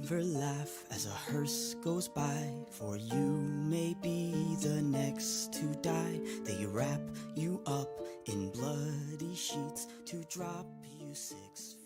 never laugh as a hearse goes by, for you may be the next to die. They wrap you up in bloody sheets to drop you 6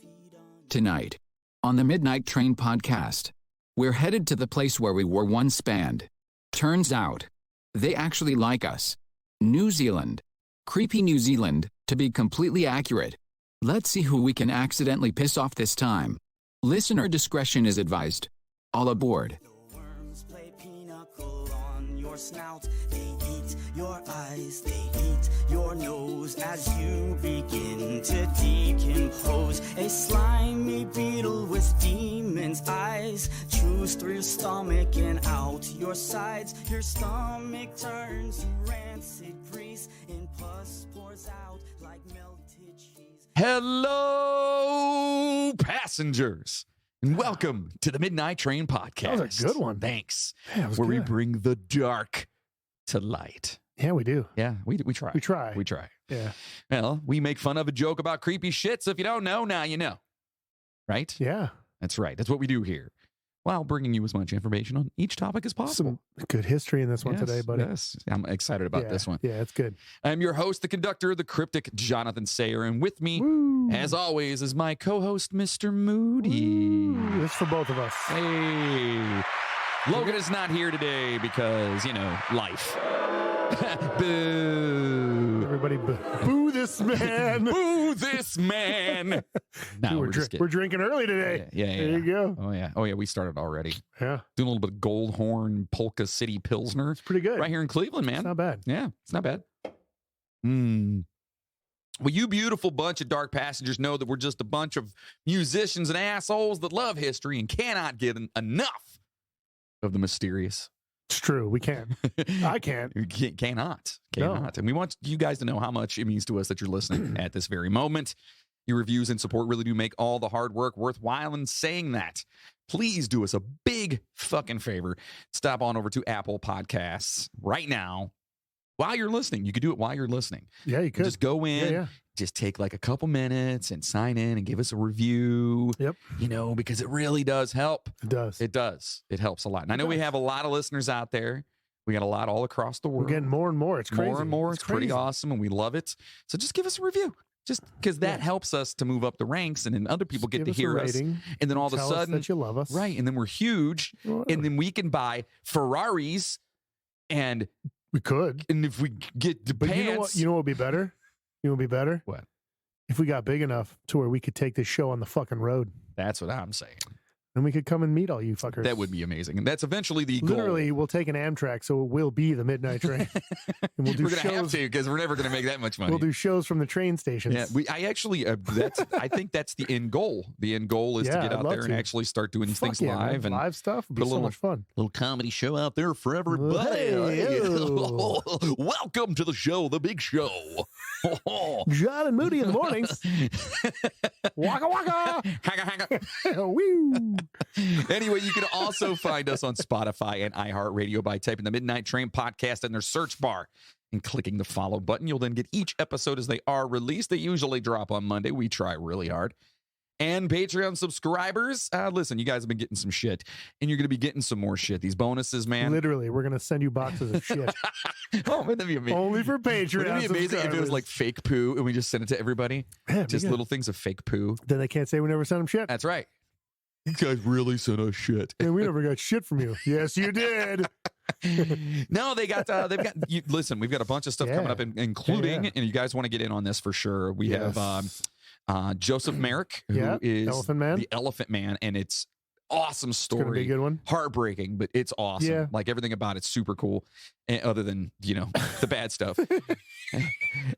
feet on. Tonight, on the Midnight Train podcast, we're headed to the place where we were once banned. Turns out, they actually like us. New Zealand. Creepy New Zealand, to be completely accurate. Let's see who we can accidentally piss off this time. Listener discretion is advised. All aboard. The worms play pinochle on your snout. They eat your eyes, they eat your nose as you begin to decompose. A slimy beetle with demon's eyes chews through your stomach and out your sides. Your stomach turns to rancid grease and pus pours out like melted cheese. Hello, passengers, and welcome to the Midnight Train podcast. That was a good one. Thanks. Yeah, it was where we good. bring the dark to light. Yeah, we do. Yeah, we try. We try. We try. Yeah. Well, we make fun of a joke about creepy shit, so if you don't know, now you know. Right? Yeah. That's right. That's what we do here, while bringing you as much information on each topic as possible. Some good history in this one Yes, today, buddy. Yes, I'm excited about this one. Yeah, it's good. I'm your host, the conductor, the cryptic Jonathan Sayer, and with me, Woo. as always, is my co-host, Mr. Moody. Woo. This is for both of us. Hey, Logan is not here today because, life. Boo. Everybody boo this man. Boo this man. No, Dude, we're drinking early today. Yeah. There you go. Oh, yeah. We started already. Yeah. Doing a little bit of Goldhorn Polka City Pilsner. It's pretty good. Right here in Cleveland, man. It's not bad. Yeah, it's not bad. Well, you beautiful bunch of dark passengers know that we're just a bunch of musicians and assholes that love history and cannot get enough of the mysterious. It's true. We can't. I can't. You cannot. No. And we want you guys to know how much it means to us that you're listening at this very moment. Your reviews and support really do make all the hard work worthwhile. And saying that, please do us a big fucking favor. Stop on over to Apple Podcasts right now. While you're listening, you could do it while you're listening. Yeah, you could. Just go in, Yeah. just take like a couple minutes and sign in and give us a review. Yep. Because it really does help. It does. It does. It helps a lot. And I know we have a lot of listeners out there. We got a lot all across the world. We're getting more and more. It's crazy. More and more. It's pretty crazy. awesome, and we love it. So just give us a review. Just because that helps us to move up the ranks, and then other people Just get to give us a hear us. rating. And then all of a Tell us sudden, that you love us. right? And then we're huge, Whatever. and then we can buy Ferraris, and We could. if we get the But pants, you know what? You know what would be better? You know what would be better? What? If we got big enough to where we could take this show on the fucking road. That's what I'm saying. And we could come and meet all you fuckers. That would be amazing, and that's eventually the goal. Literally, we'll take an Amtrak, so it will be the Midnight Train. And we'll do We're gonna have shows. to because we're never gonna make that much money. We'll do shows from the train stations. Yeah, I actually, I think that's the end goal. The end goal is to Yeah, get I'd out love there and to. actually start doing these Fuck things yeah, man. live and live stuff would be put a so little- much fun. little comedy show out there for everybody. Hey, yo. Welcome to the show, the big show. John and Moody in the mornings. Waka waka. Hanga. Woo. Anyway, you can also find us on Spotify and iHeartRadio by typing the Midnight Train podcast in their search bar and clicking the follow button. You'll then get each episode as they are released. They usually drop on Monday. We try really hard. And Patreon subscribers, listen, you guys have been getting some shit, and you're going to be getting some more shit. These bonuses, man. Literally, we're going to send you boxes of shit. Oh, wouldn't that be amazing? Only for Patreon. Wouldn't it be amazing if it was like fake poo and we just sent it to everybody? Yeah, Just yeah. little things of fake poo. Then they can't say we never sent them shit. That's right. You guys really sent us shit. And we never got shit from you. Yes, you did. No, they've got, listen, we've got a bunch of stuff Yeah. coming up, including, Yeah. and you guys want to get in on this for sure. We Yes. have Joseph Merrick, who Yeah, is Elephant Man. the Elephant Man, and it's awesome It's going to be a story. good one. Heartbreaking, but it's awesome. Yeah. Like everything about it's super cool, other than, the bad stuff.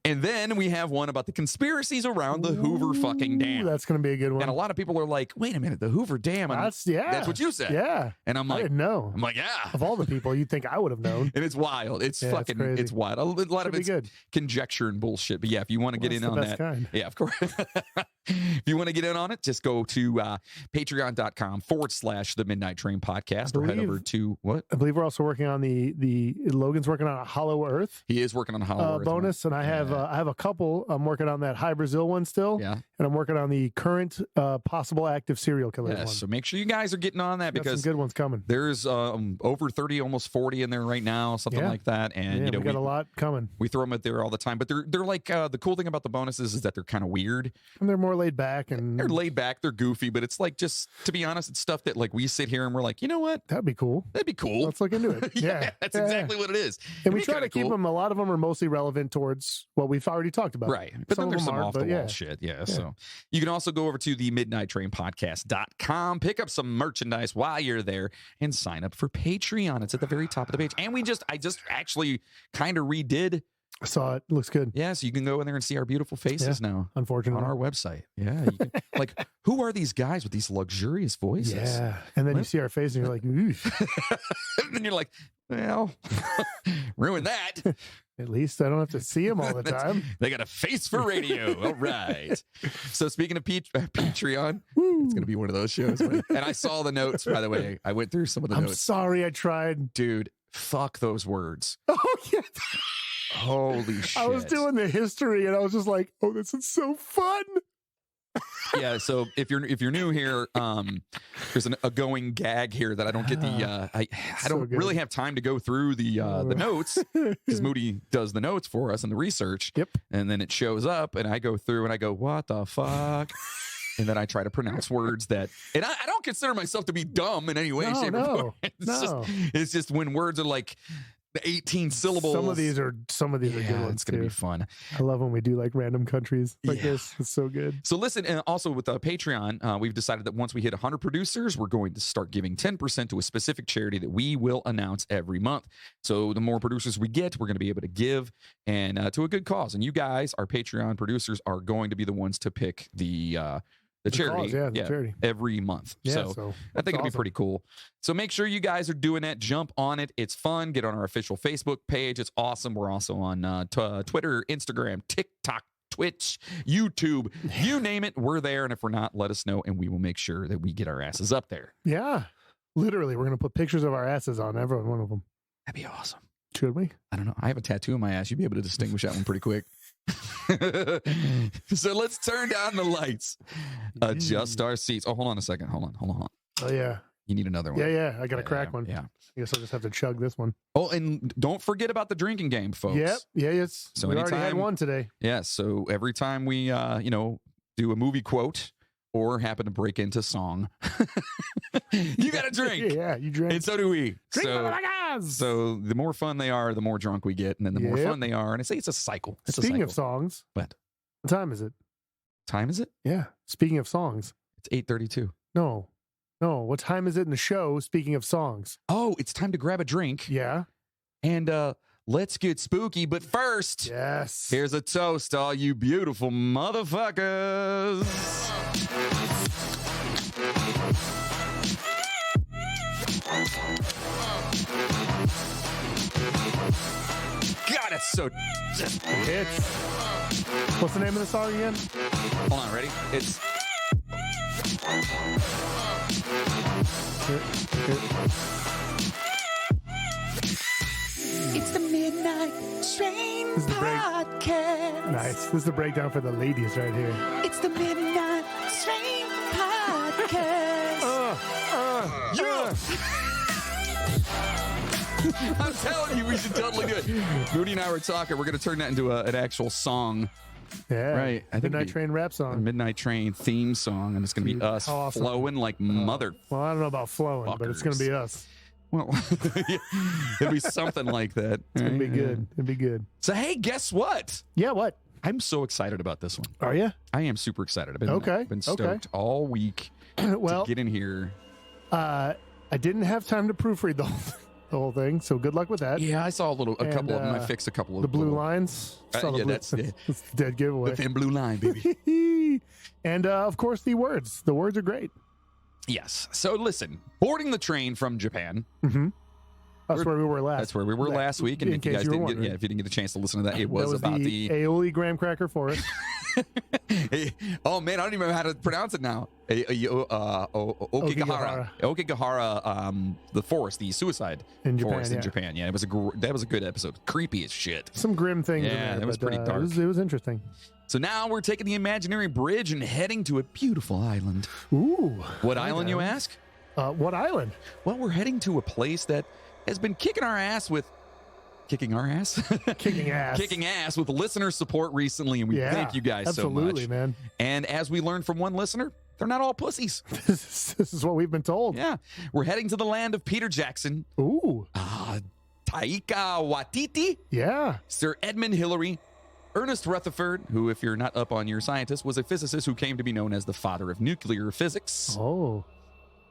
And then we have one about the conspiracies around the Hoover fucking Ooh, Dam. That's going to be a good one. And a lot of people are like, wait a minute, the Hoover Dam. And that's what you said. Yeah. And I'm I like, didn't know. yeah. Of all the people, you'd think I would have known. And it's wild. It's Yeah, it's fucking, crazy. it's wild. A lot of Should be it's good. conjecture and bullshit. But yeah, if you want to get Well, in that's on the best that. kind. Yeah, of course. If you want to get in on it, just go to patreon.com/the Midnight Train Podcast or head over to what? I believe we're also working on the Logan's working on a Hollow Earth. He is working on a Hollow Earth bonus, one. and I have a couple. I'm working on that High Brazil one still. Yeah. And I'm working on the current possible active serial killer one. So make sure you guys are getting on that because some good ones coming. There's over 30, almost 40 in there right now, something like that. And we got a lot coming. We throw them out there all the time, but they're like the cool thing about the bonuses is that they're kind of weird. And they're more laid back, and they're laid back, they're goofy, but it's like, just to be honest, it's stuff that like we sit here and we're like, you know what? That'd be cool. Let's look into it. That's exactly what it is. And we try to keep them. A lot of them are mostly relevant towards what we've already talked about. Right. But then there's some off the wall shit. Yeah. So you can also go over to the midnighttrainpodcast.com, pick up some merchandise while you're there, and sign up for Patreon. It's at the very top of the page. And I just actually kind of redid. I saw it. Looks good. Yeah, so you can go in there and see our beautiful faces now. Unfortunately. On our website. Yeah. You can, like, who are these guys with these luxurious voices? Yeah. And then you see our face and you're like, ooh. And then you're like, well, ruin that. At least I don't have to see them all the time. They got a face for radio. All right. So speaking of Patreon, it's going to be one of those shows. And I saw the notes, by the way. I went through some of the notes. I'm sorry I tried. Dude, fuck those words. Oh, yeah. Holy shit. I was doing the history and I was just like, oh, this is so fun. Yeah, so if you're new here, there's a going gag here that I don't get the I don't really have time to go through the notes because Moody does the notes for us and the research. Yep. And then it shows up and I go through and I go, what the fuck? And then I try to pronounce words that, and I don't consider myself to be dumb in any way, shape, or form. It's just when words are like the 18 syllables. Some of these are good ones. It's gonna be fun. I love when we do like random countries like this. It's so good. So listen, and also with Patreon, we've decided that once we hit 100 producers, we're going to start giving 10% to a specific charity that we will announce every month. So the more producers we get, we're going to be able to give and to a good cause. And you guys, our Patreon producers, are going to be the ones to pick the charity, cause, the charity every month. So I think it'll be pretty cool. So make sure you guys are doing that. Jump on it. It's fun. Get on our official Facebook page. It's awesome. We're also on Twitter, Instagram, TikTok, Twitch, YouTube, you name it. We're there. And if we're not, let us know and we will make sure that we get our asses up there. Yeah. Literally, we're going to put pictures of our asses on every one of them. That'd be awesome. Should we? I don't know. I have a tattoo on my ass. You'd be able to distinguish that one pretty quick. So let's turn down the lights, adjust our seats. Oh, hold on a second. Hold on. Oh, yeah. You need another one. Yeah. I got a crack one. Yeah. I guess I'll just have to chug this one. Oh, and don't forget about the drinking game, folks. Yep. Yes. So we already had one today. Yeah. So every time we, do a movie quote or happen to break into song, you got to drink. Yeah, you drink. And so do we. Drink so the more fun they are, the more drunk we get. And then the more fun they are. And I say it's a cycle. Speaking of songs. What time is it? Time is it? Yeah. Speaking of songs. It's 8:32. No. What time is it in the show? Speaking of songs. Oh, it's time to grab a drink. Yeah. And let's get spooky. But first, yes, here's a toast to all you beautiful motherfuckers. God, it's so hits. What's the name of the song again? Hold on, ready? It's the Midnight Train Podcast. Nice. This is the breakdown for the ladies right here. It's the Midnight Train Podcast. I'm telling you, we should totally do it. Moody and I were talking. We're going to turn that into an actual song. Yeah. Right. I think Midnight Train rap song. A Midnight Train theme song. And it's going to be us flowing like mother. Well, I don't know about flowing, fuckers. But it's going to be us. Well, it'll be something like that. It's going to be good. It'll be good. So, hey, guess what? Yeah, what? I'm so excited about this one. Are you? I am super excited. I've been stoked all week to get in here. I didn't have time to proofread the whole thing, so good luck with that. Yeah, I saw a couple of them. I fixed a couple of the blue lines. That's the dead giveaway. The thin blue line, baby. And of course, the words. The words are great. Yes. So listen, boarding the train from Japan. Mm-hmm. That's where we were last. That's where we were last week. And if you guys didn't get, if you didn't get a chance to listen to that, it was about the aioli graham cracker forest. Oh man, I don't even know how to pronounce it now. Okigahara, the forest, the suicide In Japan, forest yeah. in Japan. Yeah, that was a good episode. Creepy as shit. Some grim things. Yeah, in there, that was but, pretty dark. It was interesting. So now we're taking the imaginary bridge and heading to a beautiful island. Ooh. What island, you ask? What island? Well, we're heading to a place that has been kicking our ass with kicking ass with listener support recently, and we thank you guys so much. Absolutely, man. And as we learned from one listener, they're not all pussies. This is what we've been told. Yeah, we're heading to the land of Peter Jackson. Ooh. Taika Waititi. Yeah. Sir Edmund Hillary. Ernest Rutherford, who, if you're not up on your scientist, was a physicist who came to be known as the father of nuclear physics. Oh.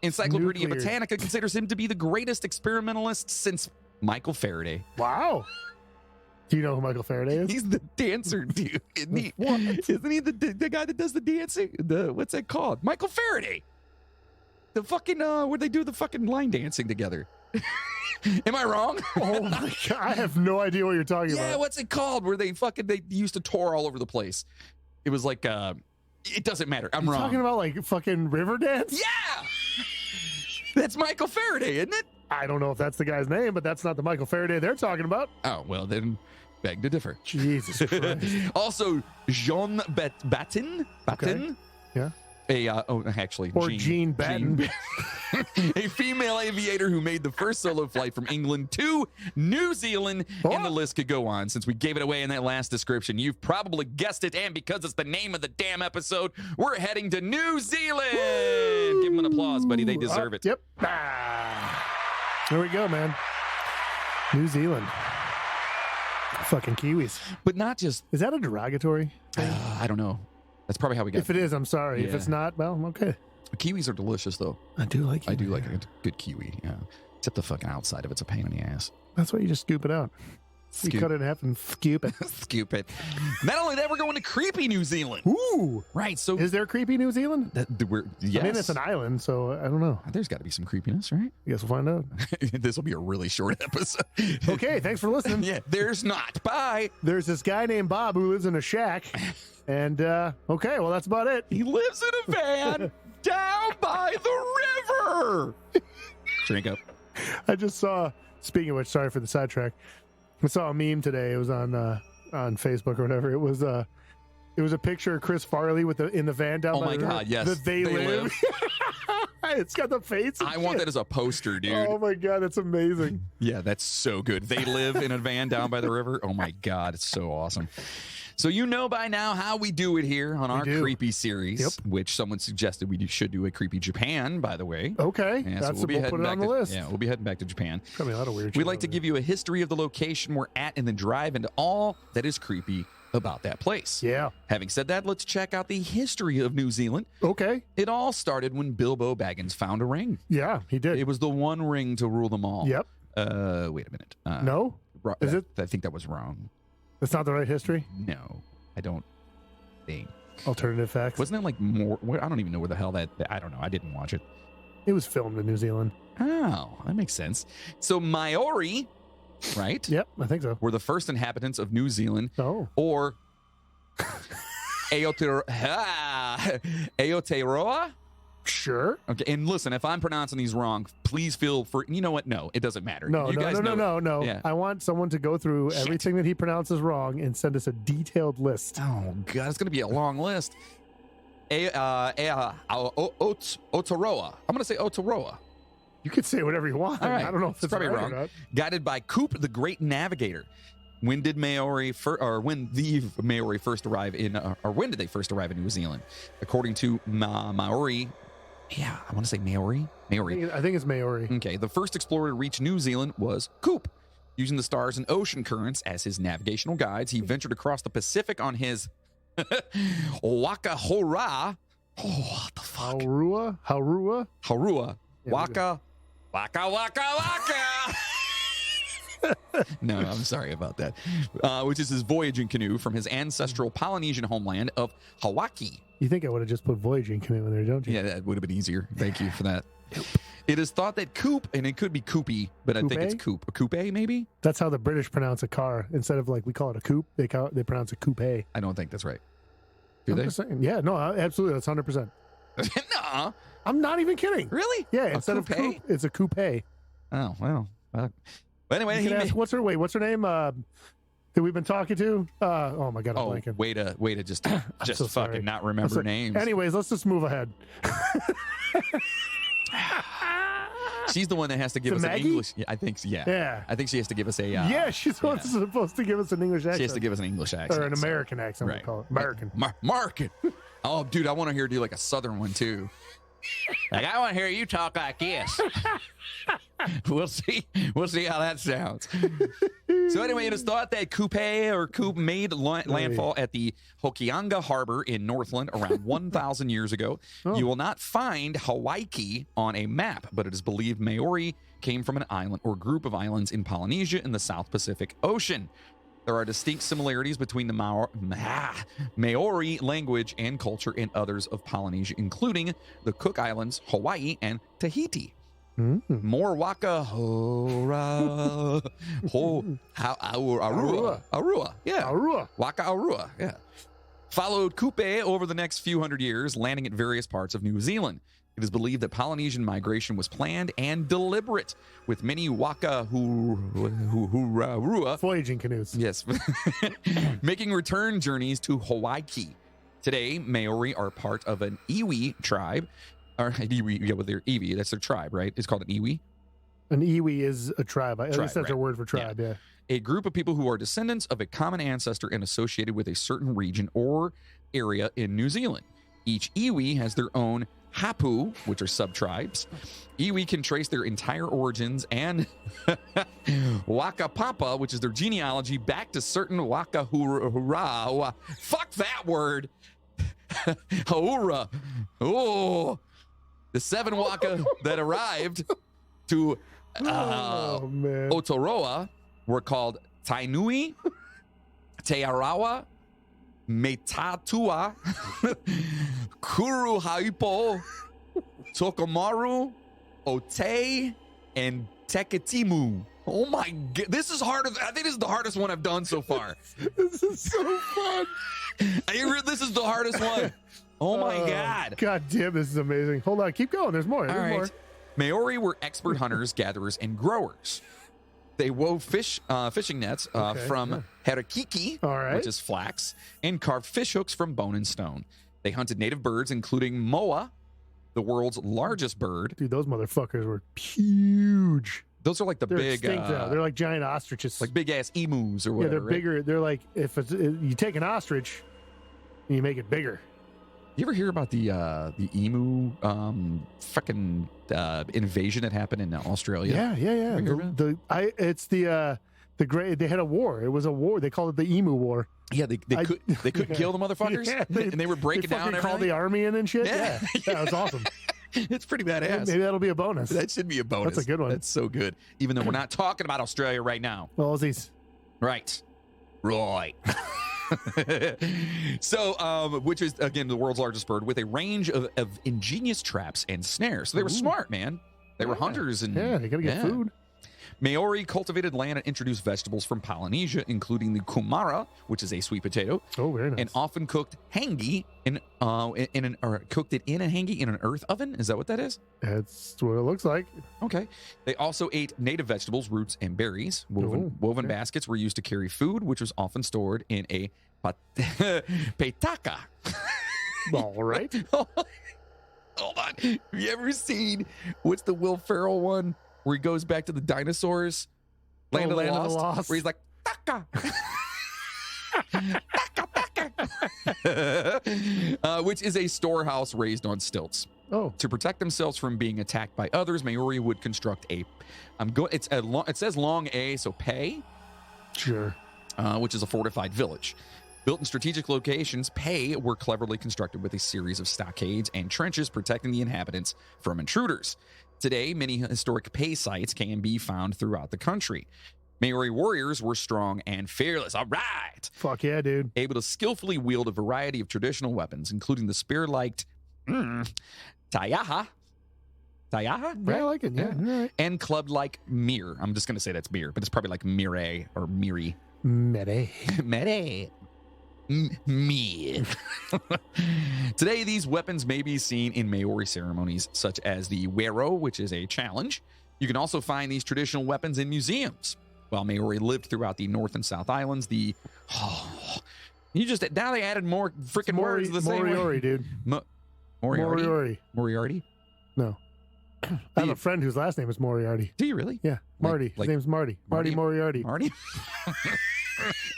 Encyclopædia Nuclear. Britannica considers him to be the greatest experimentalist since Michael Faraday. Wow. Do you know who Michael Faraday is? He's the dancer, dude. Isn't he? What? Isn't he the guy that does the dancing? What's that called? Michael Faraday. The fucking where they do the fucking line dancing together. Am I wrong? Oh my God. I have no idea what you're talking Yeah, about. what's it called? Where they used to tour all over the place. It was like it doesn't matter. I'm You're wrong. talking about like fucking river dance? Yeah. That's Michael Faraday, isn't it? I don't know if that's the guy's name, but that's not the Michael Faraday they're talking about. Oh, well, then beg to differ. Jesus Christ. Also, Jean Batten. Okay. Yeah. Actually, Or Jean Batten. A female aviator who made the first solo flight from England to New Zealand, and the list could go on. Since we gave it away in that last description, you've probably guessed it, and because it's the name of the damn episode, we're heading to New Zealand. Woo! Give them an applause, buddy. They deserve it. Yep. There we go, man. New Zealand. Fucking Kiwis. But not just... Is that a derogatory thing? I don't know. That's probably how we got If it is, I'm sorry. If Yeah. it's not, well, okay. Kiwis are delicious, though. I do like I do like a good kiwi, yeah. Except the fucking outside of it's a pain in the ass. That's why you just scoop it out. You cut it in half and scoop it. Scoop it. Not only that, we're going to creepy New Zealand. Ooh. Right, so... Is there creepy New Zealand? Yes. I mean, it's an island, so I don't know. There's got to be some creepiness, right? I guess we'll find out. This will be a really short episode. Okay, thanks for listening. Yeah, there's not. Bye. There's this guy named Bob who lives in a shack. And, okay, well, that's about it. He lives in a van down by the river. Drink up. I just saw, speaking of which, sorry for the sidetrack. I saw a meme today. It was on Facebook or whatever. It was a picture of Chris Farley in the van down Oh by my the river. God, yes. The They Live. It's got the face. I want that as a poster, dude. Oh my God, that's amazing. Yeah, that's so good. They live in a van down by the river. Oh my God, it's so awesome. So you know by now how we do it here on our creepy series, which someone suggested we should do a creepy Japan, by the way. Okay, Yeah, we'll put it on the list. Yeah, we'll be heading back to Japan. Probably a lot of weird. We'd like to give you a history of the location we're at and then drive into all that is creepy about that place. Yeah. Having said that, let's check out the history of New Zealand. Okay. It all started when Bilbo Baggins found a ring. Yeah, he did. It was the one ring to rule them all. Yep. Wait a minute. No? Is it? I think that was wrong. That's not the right history? No, I don't think. Alternative facts? Wasn't it like more? I don't even know where the hell that. I don't know. I didn't watch it. It was filmed in New Zealand. Oh, that makes sense. So Maori, right? Yep, I think so. Were the first inhabitants of New Zealand. Oh. Or Aotearoa? Sure. Okay, and listen, if I'm pronouncing these wrong, please feel for. You know what? No, it doesn't matter. No. You guys know. Yeah. I want someone to go through everything that he pronounces wrong and send us a detailed list. Oh God, it's gonna be a long list. Aotearoa. I'm gonna say Aotearoa. You could say whatever you want. All right. I don't know if it's probably right wrong. or not. Guided by Coop, the Great Navigator. When did when the Maori first arrive in, or when did they first arrive in New Zealand? According to Maori, yeah, I want to say Maori. I think it's Maori. Okay, the first explorer to reach New Zealand was Coop. Using the stars and ocean currents as his navigational guides, he ventured across the Pacific on his Waka-hora. Oh, what the fuck? Harua? Harua. Yeah, Waka. No, I'm sorry about that. Which is his voyaging canoe from his ancestral Polynesian homeland of Hawaii. You think I would have just put voyaging canoe in there, don't you? Yeah, that would have been easier. Thank you for that. It is thought that Coop, and it could be Coopy, but I think it's Coop. A coupe, maybe? That's how the British pronounce a car. Instead of like we call it a coupe, they pronounce it coupe. I don't think that's right. Do I'm they? just saying. Yeah, no, absolutely. That's 100%. No. I'm not even kidding. Really? Yeah, A instead of coupe? coupe, it's a coupe. Oh, well. But anyway, You can ask, what's her name? That we've been talking to? Oh my God, I'm blanking. way to just so sorry. fucking not remember names. Anyways, let's just move ahead. She's the one that has to give us Maggie? an English. Yeah, I think. Yeah. Yeah. I think she has to give us a. Yeah, she's the one that's supposed to give us an English accent. She has to give us an English accent. Or an so- American accent, Right. we'll call it. American. American. Oh, dude, I want to hear her do like a Southern one too. Like, I want to hear you talk like this. We'll see how that sounds. So anyway, it is thought that coupe made landfall at the Hokianga Harbor in Northland around 1,000 years ago. Oh. You will not find Hawaii on a map, but it is believed Maori came from an island or group of islands in Polynesia in the South Pacific Ocean. There are distinct similarities between the Maori language and culture and others of Polynesia, including the Cook Islands, Hawaii, and Tahiti. More waka hora Arua. Yeah. Arua. Waka Arua. Yeah. Followed coupe over the next few hundred years, landing at various parts of New Zealand. It is believed that Polynesian migration was planned and deliberate, with many waka hurarua Voyaging canoes. yes, making return journeys to Hawaii. Today, Maori are part of an iwi tribe. Or iwi, yeah, with their iwi, that's their tribe, right? It's called an iwi. An iwi is a tribe. At Tribe, least that's right. a word for tribe, yeah. A group of people who are descendants of a common ancestor and associated with a certain region or area in New Zealand. Each iwi has their own hapu, which are sub-tribes. Iwi can trace their entire origins and Wakapapa, which is their genealogy, back to certain Waka hura. Fuck that word. Haura. Oh. The 7 Waka that arrived to Oh, man. Otoroa were called Tainui, Tearawa, Metatua, Kuruhaipo, Tokomaru, Ote, and Teketimu. Oh my god, this is harder. I think this is the hardest one I've done so far. This is so fun. This is the hardest one. Oh my god. God damn, this is amazing. Hold on, keep going. There's more. All There's right. more. Maori were expert hunters, gatherers, and growers. They wove fishing nets from harakiki, All right. which is flax, and carved fish hooks from bone and stone. They hunted native birds, including moa, the world's largest bird. Dude, those motherfuckers were huge. Those are like the They're big, extinct now. They're like giant ostriches. like big ass emus or yeah, whatever. they're right? bigger. They're like you take an ostrich and you make it bigger. You ever hear about the emu fucking invasion that happened in Australia? Yeah. Ever hear about It's the great. They had a war. It was a war. They called it the emu war. Yeah, they couldn't kill the motherfuckers, Yeah, and they were breaking they down fucking called everything. the army in and shit. Yeah. Yeah, that's awesome. It's pretty badass. Maybe that'll be a bonus. That should be a bonus. That's a good one. That's so good. Even though we're not talking about Australia right now. Aussies. Right. Right. So, which is, again, the world's largest bird with a range of ingenious traps and snares. So they were smart, man. They were hunters. And Yeah, they gotta get food. Maori cultivated land and introduced vegetables from Polynesia, including the kumara, which is a sweet potato, Oh, very nice. and often cooked hangi cooked it in a hangi in an earth oven. Is that what that is? That's what it looks like. Okay. They also ate native vegetables, roots, and berries. Woven baskets were used to carry food, which was often stored in a petaka. All right. Hold on. Have you ever seen, what's the Will Ferrell one where he goes back to the dinosaurs? Land of the Lost. Where he's like, taka. Which is a storehouse raised on stilts. Oh, To protect themselves from being attacked by others, Maori would construct it says long A, so pay, sure. which is a fortified village. Built in strategic locations, pay were cleverly constructed with a series of stockades and trenches protecting the inhabitants from intruders. Today, many historic pay sites can be found throughout the country. Maori warriors were strong and fearless. All right. Fuck yeah, dude. Able to skillfully wield a variety of traditional weapons, including the spear-like taiaha. Taiaha? Yeah, I like it. Yeah. All right. And club-like mir. I'm just going to say that's mir, but it's probably like mire or miri. Mede. Mere. Me. Today, these weapons may be seen in Maori ceremonies, such as the wero, which is a challenge. You can also find these traditional weapons in museums. While Maori lived throughout the North and South Islands, now they added more freaking words the same Moriori, way. dude. Moriarty? Moriarty? No. I have a friend whose last name is Moriarty. Do you really? Yeah, Marty. His name's Marty. Marty Moriarty. Marty?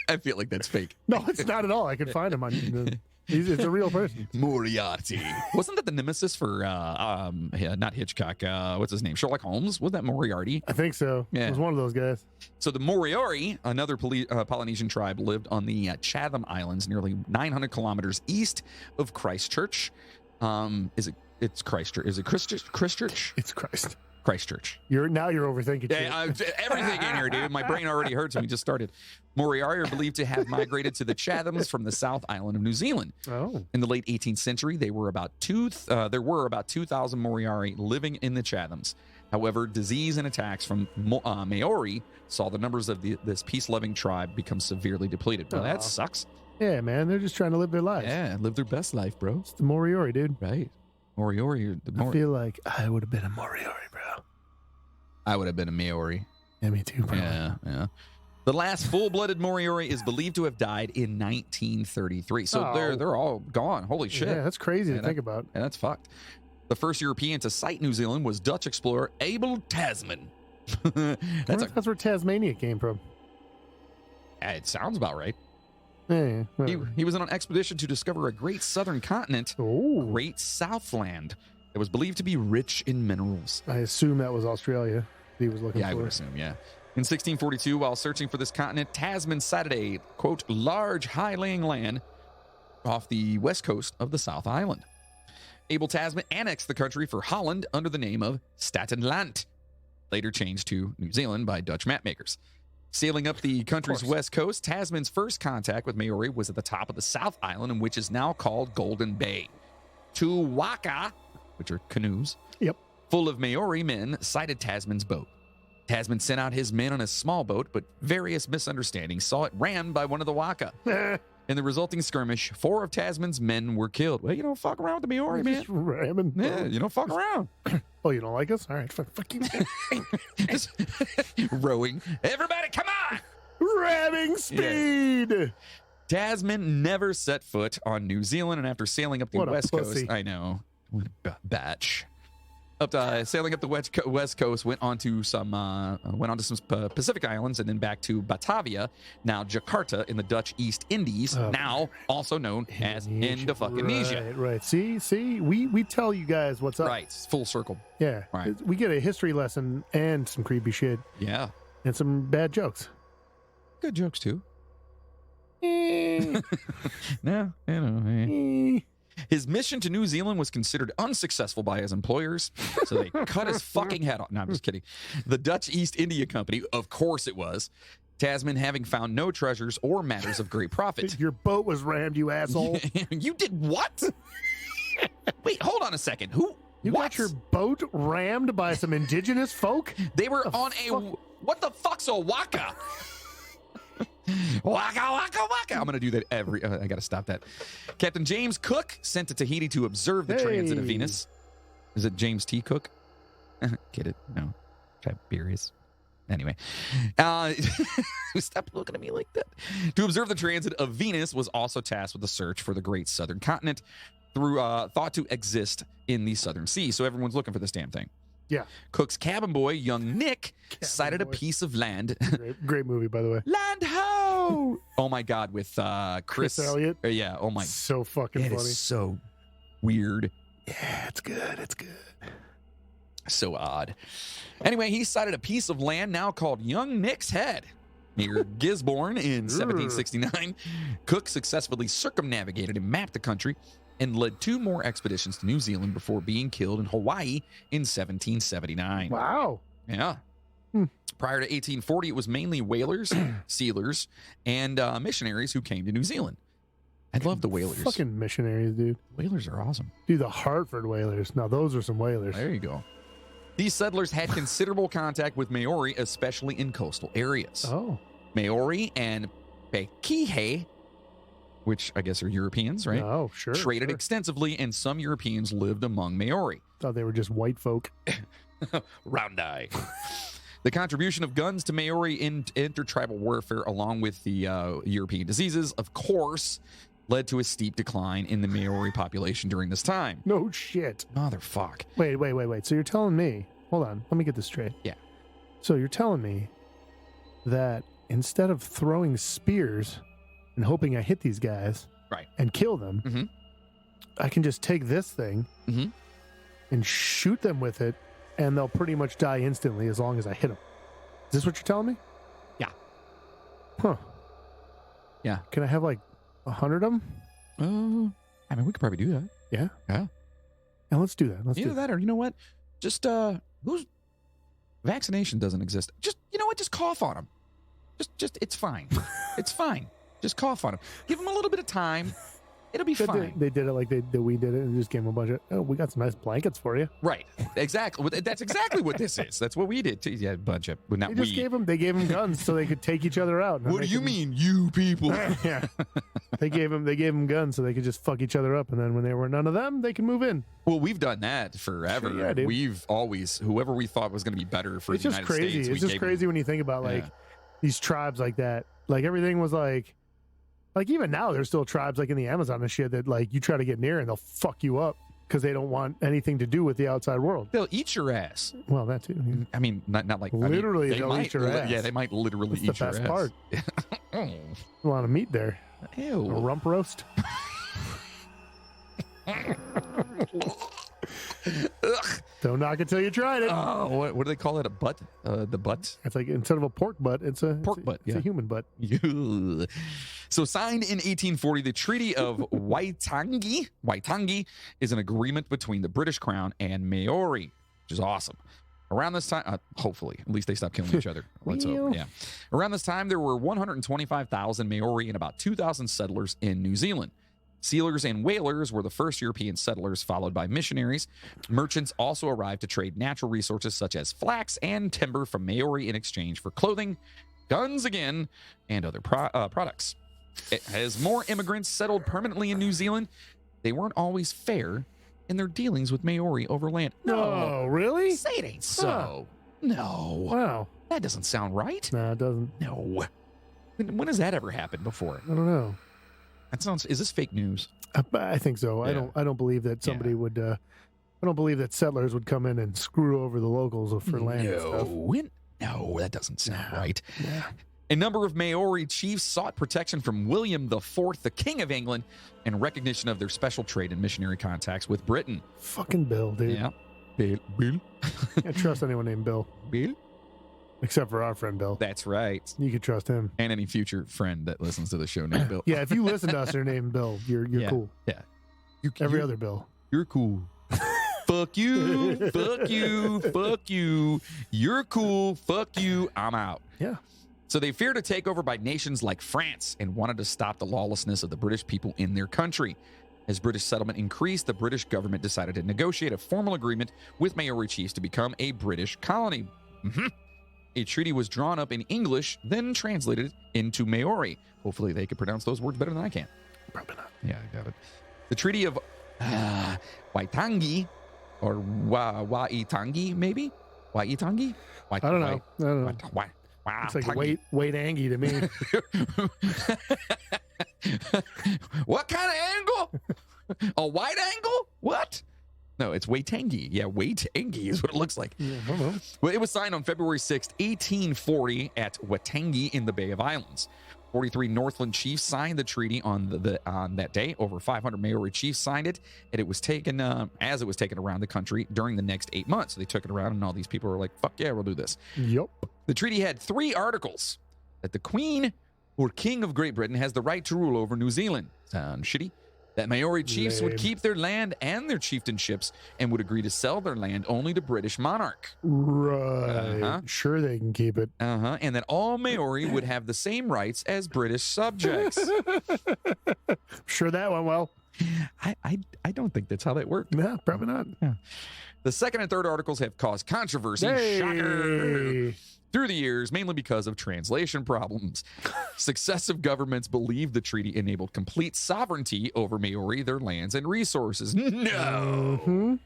I feel like that's fake. No, it's not at all. I can find him on. It's a real person. Moriarty. Wasn't that the nemesis for not Hitchcock? What's his name? Sherlock Holmes? Was that Moriarty? I think so. Yeah. It was one of those guys. So the Moriori, another Polynesian tribe, lived on the Chatham Islands, nearly 900 kilometers east of Christchurch. It's Christchurch. Is it Christchurch? It's Christ. Christchurch. You're overthinking Yeah, everything in here, dude. My brain already hurts when we just started. Moriori are believed to have migrated to the Chathams from the South Island of New Zealand. Oh. In the late 18th century, there were about 2,000 Moriori living in the Chathams. However, disease and attacks from Maori saw the numbers of this peace-loving tribe become severely depleted. Well, that sucks. Yeah, man. They're just trying to live their lives. Yeah, live their best life, bro. It's the Moriori, dude. Right. Moriori. I feel like I would have been a Moriori, bro. I would have been a Maori. Yeah, me too, bro. Yeah. The last full-blooded Moriori is believed to have died in 1933. So they're all gone. Holy shit. Yeah, that's crazy to think about. Yeah, that's fucked. The first European to sight New Zealand was Dutch explorer Abel Tasman. That's where Tasmania came from. It sounds about right. Yeah, he was on an expedition to discover a great southern continent, Great Southland, that was believed to be rich in minerals. I assume that was Australia he was looking for. Yeah, I would assume, yeah. In 1642, while searching for this continent, Tasman sighted a, quote, large high-laying land off the west coast of the South Island. Abel Tasman annexed the country for Holland under the name of Statenland, later changed to New Zealand by Dutch mapmakers. Sailing up the country's west coast, Tasman's first contact with Maori was at the top of the South Island, in which is now called Golden Bay. Two waka, which are canoes, full of Maori men, sighted Tasman's boat. Tasman sent out his men on a small boat, but various misunderstandings saw it rammed by one of the waka. In the resulting skirmish, 4 of Tasman's men were killed. Well, you don't fuck around with the Maori, man. Just ramming. Yeah, you don't fuck around. Oh, you don't like us? All right, fuck you. Just rowing. Everybody, come on! Ramming speed. Yeah. Tasman never set foot on New Zealand, and after sailing up the west coast, I know, what a batch. Sailing up the west coast, went on to some Pacific islands, and then back to Batavia, now Jakarta in the Dutch East Indies, now also known as Indonesia. Right. See, we tell you guys what's up. Right, full circle. Yeah, right. We get a history lesson and some creepy shit. Yeah, and some bad jokes. Good jokes too. No, you know. His mission to New Zealand was considered unsuccessful by his employers, so they cut his fucking head off. No, I'm just kidding. The Dutch East India Company, of course it was, Tasman having found no treasures or matters of great profit. Your boat was rammed, you asshole. You did what? Wait, hold on a second. You got your boat rammed by some indigenous folk? They were on what the fuck's a waka? Waka, waka, waka. I'm going to do that I got to stop that. Captain James Cook sent to Tahiti to observe the transit of Venus. Is it James T. Cook? Get it? No. Tiberius. Anyway. Stop looking at me like that. To observe the transit of Venus was also tasked with the search for the great southern continent thought to exist in the southern sea. So everyone's looking for this damn thing. Yeah. Cook's cabin boy, young Nick, sighted a piece of land. Great movie, by the way. Land ho! Oh my God, with Chris Elliott. Yeah. Oh my. So fucking funny. It is so weird. Yeah, it's good. It's good. So odd. Anyway, he sighted a piece of land now called Young Nick's Head near Gisborne in 1769. Cook successfully circumnavigated and mapped the country and led 2 more expeditions to New Zealand before being killed in Hawaii in 1779. Wow. Yeah. Prior to 1840, it was mainly whalers, sealers, and missionaries who came to New Zealand. I love the whalers. Fucking missionaries, dude. Whalers are awesome. Dude, the Hartford whalers. Now, those are some whalers. There you go. These settlers had considerable contact with Maori, especially in coastal areas. Oh. Maori and Pekihe which I guess are Europeans, right? Oh, sure. Traded sure. extensively, and some Europeans lived among Maori. Thought they were just white folk. Round eye. The contribution of guns to Maori in intertribal warfare, along with the European diseases, of course, led to a steep decline in the Maori population during this time. No shit. Motherfuck. Wait. So you're telling me, hold on, let me get this straight. Yeah. So you're telling me that instead of throwing spears and hoping I hit these guys Right. and kill them, Mhm. I can just take this thing Mhm. and shoot them with it, and they'll pretty much die instantly as long as I hit them. Is this what you're telling me? Yeah. Huh. Yeah. Can I have like 100 of them? I mean, we could probably do that. Yeah. Yeah. Yeah, let's do that. Let's Either do that or, you know what? Just, who's vaccination doesn't exist. Just, you know what? Just cough on them. Just, it's fine. It's fine. Just cough on them. Give them a little bit of time. It'll be fine. They did it like we did it and just gave them a bunch of, oh, we got some nice blankets for you. Right. Exactly. That's exactly what this is. That's what we did too. Yeah, a bunch of, well, not They just we. gave them guns so they could take each other out. What do you mean, you people? Yeah. They gave them guns so they could just fuck each other up, and then when there were none of them, they could move in. Well, we've done that forever. Sure, yeah, dude. We've always, whoever we thought was going to be better for It's the just United crazy. States. It's just crazy when you think about like Yeah. these tribes like that. Like everything was like even now there's still tribes like in the Amazon and shit that like you try to get near and they'll fuck you up because they don't want anything to do with the outside world. They'll eat your ass. Well, that too. I mean, not like Literally, they they'll might, eat your ass. Yeah, they might literally That's the eat your best ass. part. A lot of meat there. A Ew. rump roast. Ugh. Don't knock it till you tried it. Oh, what do they call it? A butt? The butt? It's like instead of a pork butt, it's a Pork butt, It's yeah. a human butt. So signed in 1840, the Treaty of Waitangi is an agreement between the British Crown and Maori, which is awesome. Around this time, hopefully, at least they stopped killing each other. Let's hope. Yeah. Around this time, there were 125,000 Maori and about 2,000 settlers in New Zealand. Sealers and whalers were the first European settlers, followed by missionaries. Merchants also arrived to trade natural resources such as flax and timber from Maori in exchange for clothing, guns again, and other products. As more immigrants settled permanently in New Zealand, they weren't always fair in their dealings with Maori over land. No, really? Say it ain't so. No. Wow. That doesn't sound right. No, it doesn't. No. When has that ever happened before? I don't know. That sounds. Is this fake news? I think so. Yeah. I don't believe that somebody would. I don't believe that settlers would come in and screw over the locals for land and stuff. No, that doesn't sound right. Yeah. A number of Maori chiefs sought protection from William IV, the King of England, and recognition of their special trade and missionary contacts with Britain. Fucking Bill, dude. Yeah. Bill? Can't trust anyone named Bill. Bill? Except for our friend Bill. That's right. You can trust him. And any future friend that listens to the show named Bill. Yeah, if you listen to us and you're named Bill, you're Yeah. cool. Yeah. Every other Bill. You're cool. Fuck you. Fuck you. Fuck you. You're cool. Fuck you. I'm out. Yeah. So they feared a takeover by nations like France and wanted to stop the lawlessness of the British people in their country. As British settlement increased, the British government decided to negotiate a formal agreement with Maori chiefs to become a British colony. A treaty was drawn up in English, then translated into Maori. Hopefully they could pronounce those words better than I can. Probably not. Yeah, I got it. The Treaty of Waitangi, or Waitangi, maybe? Waitangi? I don't know. It's like wait Angie to me. What kind of angle? A wide angle? What? No, it's Waitangi. Yeah, Waitangi is what it looks like. Yeah, I don't know. Well, it was signed on February 6th, 1840 at Waitangi in the Bay of Islands. 43 Northland chiefs signed the treaty on that day. Over 500 Maori chiefs signed it, and it was taken as it was taken around the country during the next 8 months. So they took it around, and all these people were like, fuck yeah, we'll do this. Yep. The treaty had 3 articles: that the Queen or King of Great Britain has the right to rule over New Zealand. Sound shitty? That Maori chiefs would Lame. keep their land and their chieftainships and would agree to sell their land only to British monarch. Right. Uh-huh. Sure they can keep it. And that all Maori would have the same rights as British subjects. Sure that went well. I don't think that's how that worked. No, probably not. The second and third articles have caused controversy. Hey. Shocker. Through the years, mainly because of translation problems, successive governments believed the treaty enabled complete sovereignty over Maori, their lands, and resources. No!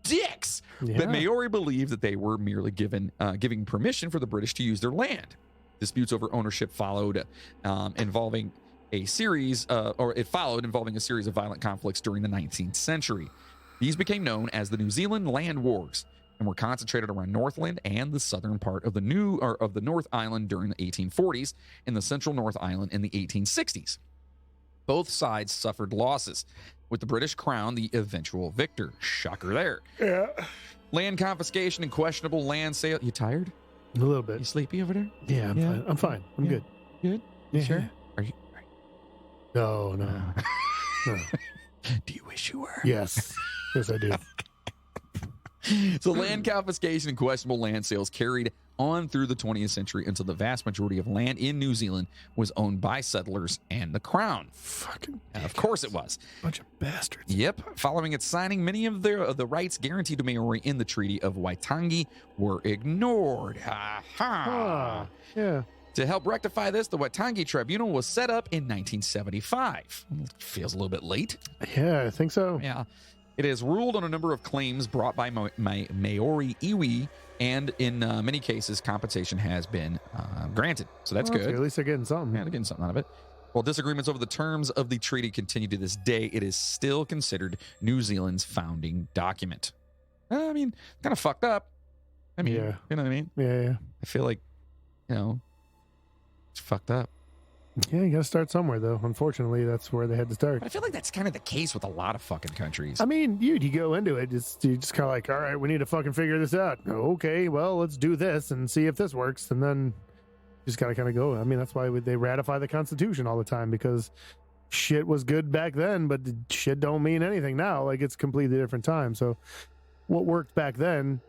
Dicks! Yeah. But Maori believed that they were merely giving permission for the British to use their land. Disputes over ownership followed, involving a series of violent conflicts during the 19th century. These became known as the New Zealand Land Wars and were concentrated around Northland and the southern part of the North Island during the 1840s and the central North Island in the 1860s. Both sides suffered losses, with the British Crown the eventual victor. Shocker there. Yeah. Land confiscation and questionable land sale. You tired? A little bit. You sleepy over there? Yeah, I'm fine. I'm good. Good? Yeah. Sure? Are you? No. No. Do you wish you were? Yes. Yes, I do. So land confiscation and questionable land sales carried on through the 20th century until the vast majority of land in New Zealand was owned by settlers and the Crown. Fucking Of course it was. bunch of bastards. Yep. Following its signing, many of the rights guaranteed to Maori in the Treaty of Waitangi were ignored. Ah, yeah. To help rectify this, the Waitangi Tribunal was set up in 1975. Feels a little bit late. Yeah, I think so. Yeah. It has ruled on a number of claims brought by Maori iwi, and in many cases, compensation has been granted. So that's good. At least they're getting something. Yeah, they're getting something out of it. While disagreements over the terms of the treaty continue to this day, it is still considered New Zealand's founding document. I mean, kind of fucked up. I mean, Yeah. you know what I mean? Yeah. I feel like, it's fucked up. Yeah, you got to start somewhere, though. Unfortunately, that's where they had to start. But I feel like that's kind of the case with a lot of fucking countries. I mean, you go into it, you just kind of like, all right, we need to fucking figure this out. Okay, well, let's do this and see if this works. And then just got to kind of go. I mean, that's why they ratify the Constitution all the time, because shit was good back then, but shit don't mean anything now. Like, it's a completely different time. So what worked back then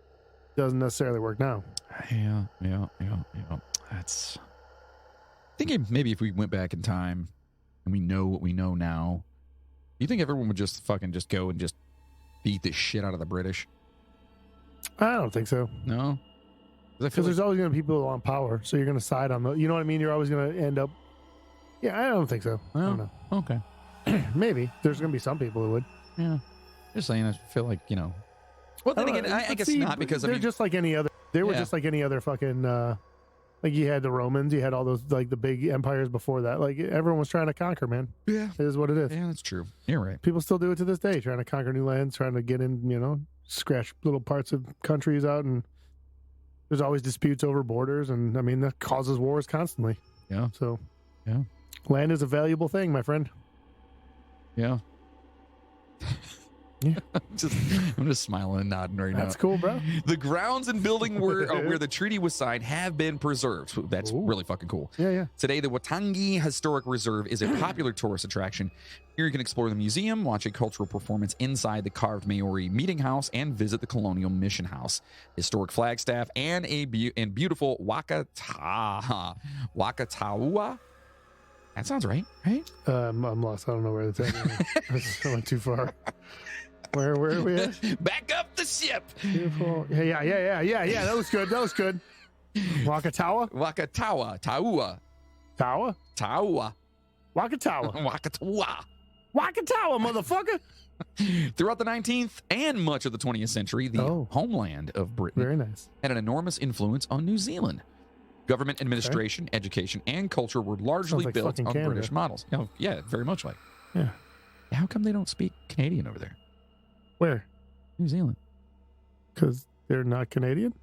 doesn't necessarily work now. Yeah. That's... I think maybe if we went back in time and we know what we know now, you think everyone would just go and just beat the shit out of the British? I don't think so. No? Because there's always going to be people who want power, so you're going to side on the... You know what I mean? You're always going to end up... Yeah, I don't think so. I don't know. Okay. Maybe. There's going to be some people who would. Yeah. Just saying, I feel like, Well, then again, I guess not, because they're just like any other... They were just like any other fucking... like you had the Romans, you had all those like the big empires before that. Like everyone was trying to conquer, man. Yeah. It is what it is. Yeah, that's true. You're right. People still do it to this day, trying to conquer new lands, trying to get in, scratch little parts of countries out, and there's always disputes over borders, and I mean that causes wars constantly. Yeah. So yeah. Land is a valuable thing, my friend. Yeah. Yeah. I'm just smiling and nodding right now. That's cool, bro. The grounds and building where the treaty was signed have been preserved. So that's really fucking cool. Yeah. Today, the Waitangi Historic Reserve is a popular tourist attraction. Here you can explore the museum, watch a cultural performance inside the carved Maori meeting house, and visit the Colonial Mission House, historic Flagstaff, and beautiful Wakatawa. That sounds right? I'm lost. I don't know where that's at. I went too far. Where are we at? Back up the ship. Beautiful. Yeah. That was good. Wakatawa? Taua. Tawa? Wakatawa. Wakatawa, motherfucker. Throughout the 19th and much of the 20th century, the homeland of Britain Very nice. had an enormous influence on New Zealand. Government administration, education, and culture were largely like built on Canada. British models. Yeah, very much like. Yeah. How come they don't speak Canadian over there? Where? New Zealand. Because they're not Canadian?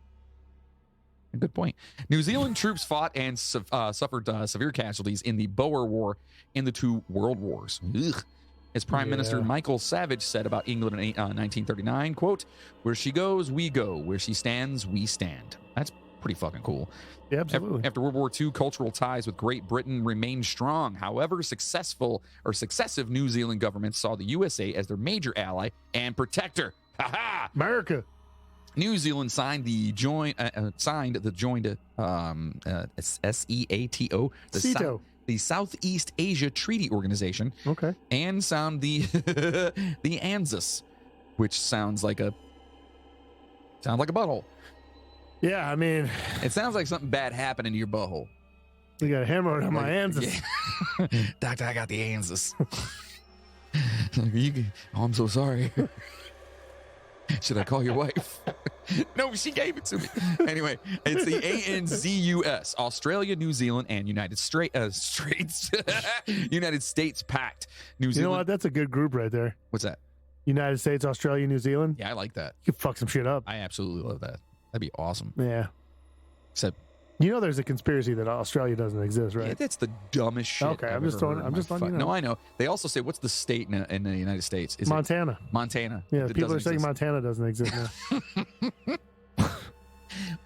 Good point. New Zealand troops fought and suffered severe casualties in the Boer War and the two World Wars. Ugh. As Prime Minister Michael Savage said about England in 1939, quote, "Where she goes, we go. Where she stands, we stand." That's pretty fucking cool. Yeah, absolutely. After World War II, cultural ties with Great Britain remained strong. However, successive New Zealand governments saw the USA as their major ally and protector. Ha-ha! America. New Zealand signed the SEATO, the Southeast Asia Treaty Organization. Okay. And signed the ANZUS, which sounds like a butthole. Yeah, I mean, It sounds like something bad happened into your butthole. you got a hammer on my hands. Yeah. Doctor, I got the ANSYS. Oh, I'm so sorry. Should I call your wife? No, she gave it to me. Anyway, it's the ANZUS, Australia, New Zealand, and United States. United States Pact. New Zealand. You know what? That's a good group right there. What's that? United States, Australia, New Zealand. Yeah, I like that. You could fuck some shit up. I absolutely love that. That'd be awesome. Yeah. Except, You know, there's a conspiracy that Australia doesn't exist, right? yeah, that's the dumbest shit. Okay, I've I'm just ever throwing- heard in I'm my just letting you know. No, I know. They also say, what's the state in the United States? Is Montana. it Montana? Yeah, That people are doesn't saying exist. Montana doesn't exist now.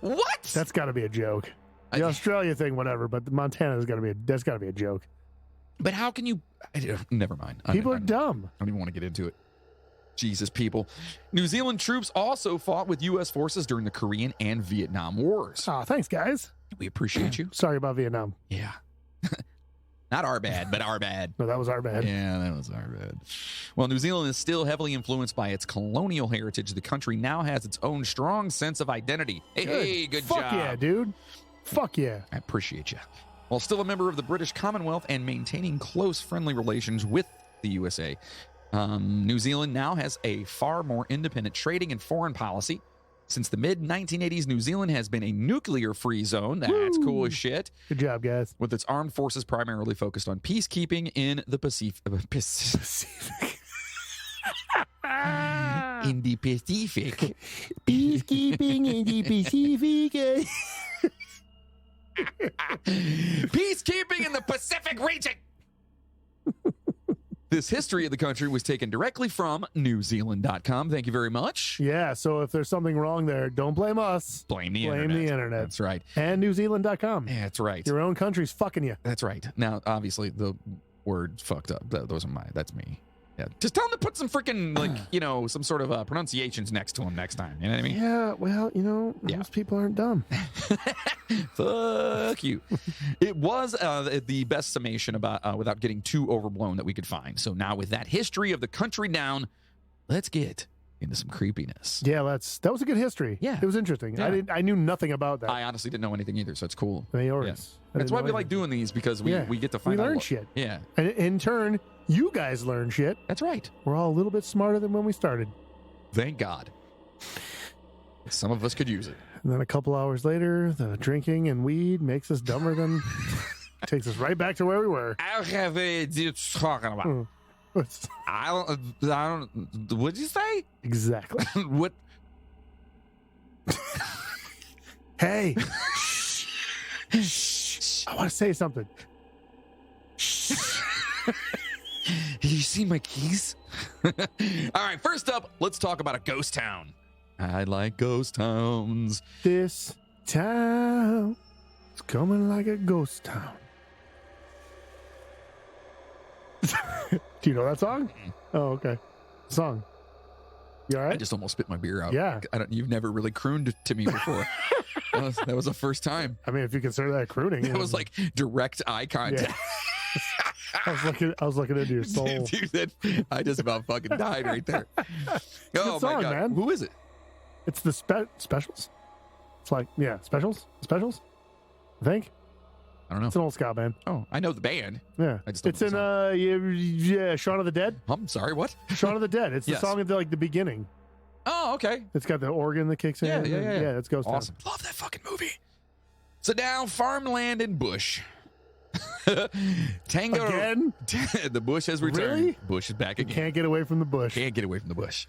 What? That's got to be a joke. The Australia thing, whatever, but the Montana's got to be that's got to be a joke. But how can you? Never mind. People are dumb. I don't even want to get into it. Jesus, people. New Zealand troops also fought with U.S. forces during the Korean and Vietnam Wars. Oh, thanks, guys. We appreciate you. Sorry about Vietnam. Yeah. Not our bad, but our bad. No, that was our bad. Yeah, that was our bad. Well, New Zealand is still heavily influenced by its colonial heritage. The country now has its own strong sense of identity. Hey, good Fuck job. yeah, dude. Fuck yeah. I appreciate you. While still a member of the British Commonwealth and maintaining close friendly relations with the USA, New Zealand now has a far more independent trading and foreign policy. Since the mid-1980s, New Zealand has been a nuclear-free zone. That's cool as shit. Good job, guys. With its armed forces primarily focused on peacekeeping in the Pacific. In the Pacific. Peacekeeping in the Pacific. Peacekeeping in the Pacific region. This history of the country was taken directly from newzealand.com. Thank you very much. Yeah, so if there's something wrong there, don't blame us. Blame the Blame internet. the internet. That's right. And newzealand.com. Yeah, that's right. Your own country's fucking you. That's right. Now, obviously, the word fucked up. Those are that's me. Yeah. Just tell them to put some freaking, some sort of pronunciations next to them next time. You know what I mean? Yeah, well, most people aren't dumb. Fuck you. It was the best summation about without getting too overblown that we could find. So now with that history of the country down, let's get into some creepiness. Yeah, that was a good history. Yeah. It was interesting. Yeah. I knew nothing about that. I honestly didn't know anything either, so it's cool. Mayoris. Yeah. I That's didn't why know we like anything. doing these, because we get to find we out. learn shit. Yeah, And in turn, you guys learn shit. that's right. We're all a little bit smarter than when we started. Thank God. Some of us could use it. And then a couple hours later, the drinking and weed makes us dumber than takes us right back to where we were. I don't have any talking about. I don't. What'd you say? Exactly. What? Hey. I want to say something. Did you see my keys? All right, first up, let's talk about a ghost town. I like ghost towns. This town is coming like a ghost town. Do you know that song? Oh, okay. Song. You all right? I just almost spit my beer out. Yeah. You've never really crooned to me before. that was the first time. I mean, if you consider that crooning. It was like direct eye contact. I was looking into your soul. Dude, I just about fucking died right there. Oh song, my God. man. Who is it? It's the specials. It's like, yeah, specials. I think I don't know. it's an old ska band. Oh, I know the band. Yeah, I just don't it's know in Shaun of the Dead. I'm sorry, what? Shaun of the Dead. It's Yes. the song at the beginning. Oh, okay. It's got the organ that kicks in. Yeah. Yeah, it's Ghost Town. Awesome. Love that fucking movie. So now, farmland and bush. Tango. Again? The bush has returned. Really? Bush is back You again. can't get away from the bush. Can't get away from the bush.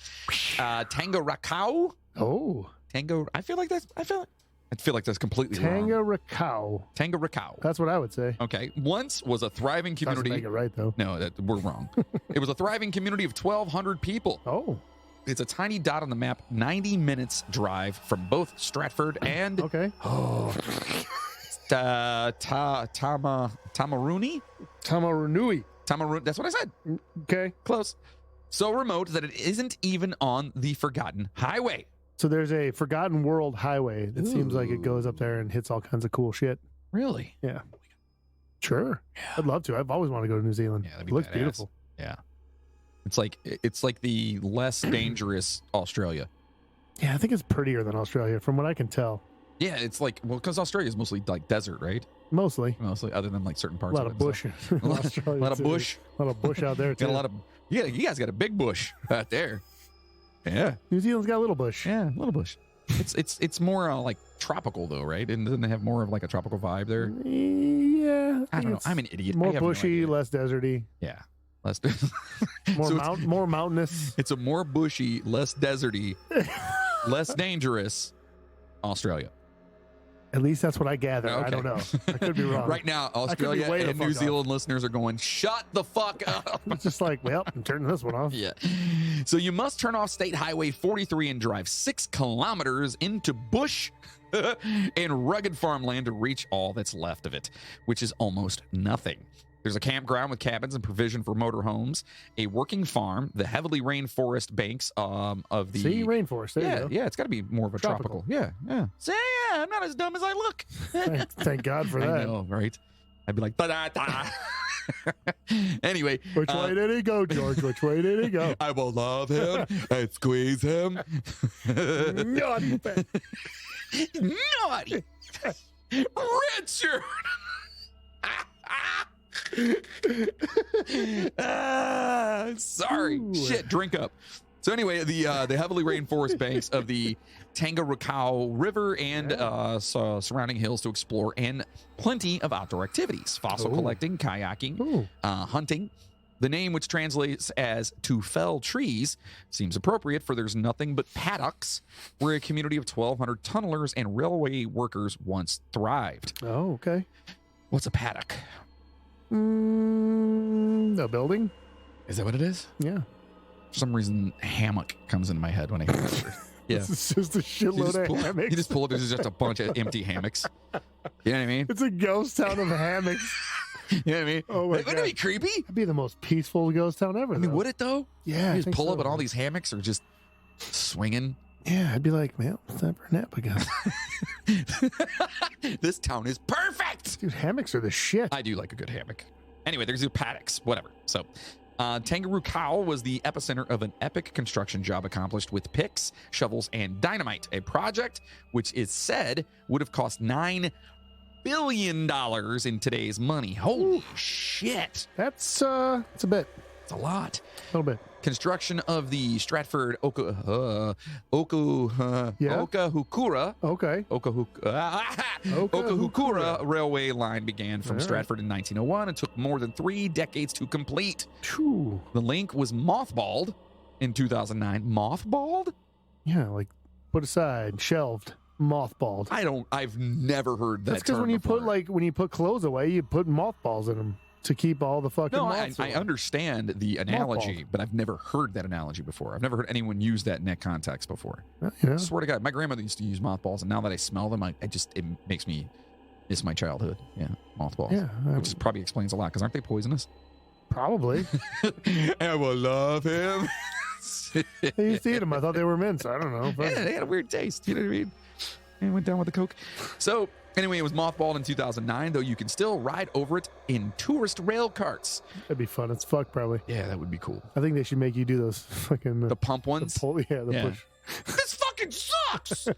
Tango Rakau. Oh, Tango. I feel like that's completely wrong. Tanga Rakau. Tango Rakau. That's what I would say. Okay. Once was a thriving Doesn't community. make it right though. No, we're wrong. It was a thriving community of 1,200 people. Oh, It's a tiny dot on the map, 90 minutes drive from both Stratford and okay. Tamaruni? Tamarunui. Tamaruni. That's what I said. Okay. Close. So remote that it isn't even on the Forgotten Highway. So there's a Forgotten World highway that seems like it goes up there and hits all kinds of cool shit. Really? Yeah. Sure. I'd love to. I've always wanted to go to New Zealand. Yeah, that'd It be looks badass. beautiful. Yeah. It's like the less dangerous Australia. Yeah, I think it's prettier than Australia from what I can tell. Yeah, it's like, well, because Australia is mostly like desert, right? Mostly. Mostly, other than like certain A parts lot of of it. bush. So. a lot of too. bush. A lot of bush out there, too. Got a lot of, yeah, you guys got a big bush out there. Yeah. New Zealand's got a little bush. Yeah, little bush. It's more like tropical though, right? And doesn't they have more of like a tropical vibe there? Yeah. I don't know. I'm an idiot. I More have no bushy, idea. less deserty. Yeah. Less. More mountainous. It's a more bushy, less deserty, less dangerous Australia. At least that's what I gather. Okay. I don't know. I could be wrong. Right now, be Australia way the and fuck New off. Zealand listeners are going, shut the fuck up. It's just like, well, I'm turning this one off. Yeah. So you must turn off State Highway 43 and drive 6 kilometers into bush and rugged farmland to reach all that's left of it, which is almost nothing. There's a campground with cabins and provision for motorhomes, a working farm, the heavily rainforest banks of the... See, rainforest. There you go. Yeah, it's got to be more of a tropical. Yeah. See, yeah, I'm not as dumb as I look. Thank God for I that. know, right? I'd be like, da-da-da. Anyway. Which way did he go, George? Which way did he go? I will love him and squeeze him. Naughty. Naughty. Richard. Sorry. Ooh. Shit, drink up. So anyway, the heavily rainforest banks of the Tangarukau River and surrounding hills to explore, and plenty of outdoor activities: fossil collecting, kayaking, hunting. The name, which translates as to fell trees, seems appropriate, for there's nothing but paddocks where a community of 1,200 tunnelers and railway workers once thrived. Oh, okay. What's a paddock? A building? Is that what it is? Yeah. For some reason, hammock comes into my head when I hear that word. Yeah. It's just a shitload of hammocks. You just pull up, there's just a bunch of empty hammocks. You know what I mean? It's a ghost town of hammocks. You know what I mean? Oh my Wouldn't it be God. creepy? That'd be the most peaceful ghost town ever. I mean, though. would it though? Yeah. You I just think pull so. up and all these hammocks are just swinging. Yeah, I'd be like, man, it's time for a nap again. This town is perfect. Dude, hammocks are the shit. I do like a good hammock. Anyway, there's your paddocks, whatever. So, Tangarukau was the epicenter of an epic construction job accomplished with picks, shovels, and dynamite. A project which is said would have cost $9 billion in today's money. Holy shit. That's a bit. It's a lot. A little bit. Construction of the Stratford Okahukura Okay. Okahukura railway line began from All right. Stratford in 1901 and took more than 3 decades to complete. Phew. The link was mothballed in 2009. Mothballed? Yeah, like put aside, shelved, mothballed. I've never heard that That's because term when you before. when you put clothes away, you put mothballs in them to keep all the fucking No, moths I away. understand the analogy, but I've never heard that analogy before. I've never heard anyone use that in that context before. Well, you know, I swear to God, my grandmother used to use mothballs, and now that I smell them, it makes me miss my childhood. Yeah, mothballs. Yeah, Which probably explains a lot, because aren't they poisonous? probably. I will love him. I used to eat them. I thought they were mints. I don't know. Yeah, they had a weird taste. You know what I mean? And went down with the Coke. So, anyway, it was mothballed in 2009, though you can still ride over it in tourist rail carts. That'd be fun as fuck, probably. Yeah, that would be cool. I think they should make you do those fucking The pump ones. pull. Yeah, the Yeah. push. This fucking sucks.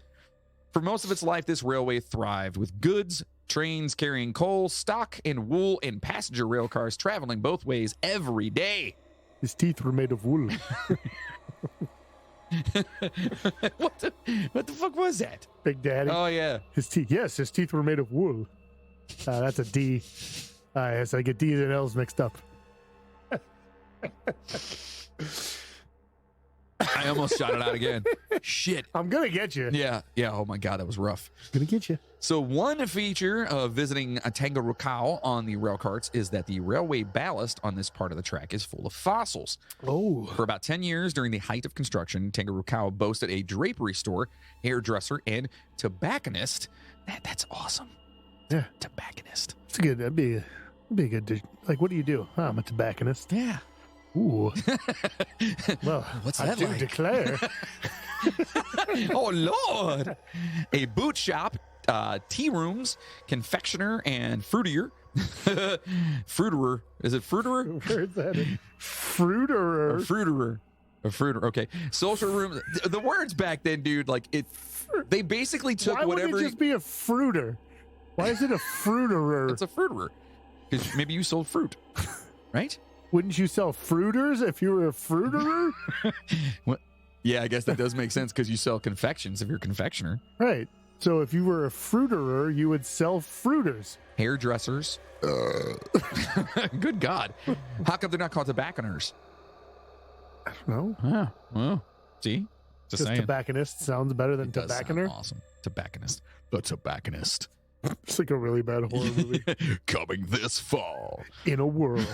For most of its life, this railway thrived with goods, trains carrying coal, stock, and wool, and passenger rail cars traveling both ways every day. His teeth were made of wool. What the fuck was that? Big Daddy. Oh yeah. His teeth. Yes, his teeth were made of wool. That's a D. Yes, I get D's and L's mixed up. I almost shot it out again. Shit. I'm gonna get you. Yeah. Oh my God, that was rough. Gonna get you. So one feature of visiting a Tangarukau on the rail carts is that the railway ballast on this part of the track is full of fossils. Oh. For about 10 years during the height of construction, Tangarukau boasted a drapery store, hairdresser, and tobacconist. That's awesome. Yeah. Tobacconist. It's a good. That'd be a good dish. Like, what do you do? Oh, I'm a tobacconist. Yeah. Ooh. Well, What's I that do like? declare. Oh, Lord. A boot shop, tea rooms, confectioner, and fruitier. Fruiterer. Is it fruiterer? Where's that? Or Fruiterer. fruiterer. A fruiter. Okay. Social rooms. The words back then, dude, like they basically took Why whatever. would it just be a fruiter? Why is it a fruiterer? It's a fruiterer. Because maybe you sold fruit, right? Wouldn't you sell fruiters if you were a fruiterer? What? Yeah, I guess that does make sense because you sell confections if you're a confectioner. Right. So if you were a fruiterer, you would sell fruiters. Hairdressers. Good God. How come they're not called tobacconers? I don't know. Yeah. Well, see? Just saying. Tobacconist sounds better than It does sound tobacconer. awesome. Tobacconist. The Tobacconist. It's like a really bad horror movie. Coming this fall. In a world.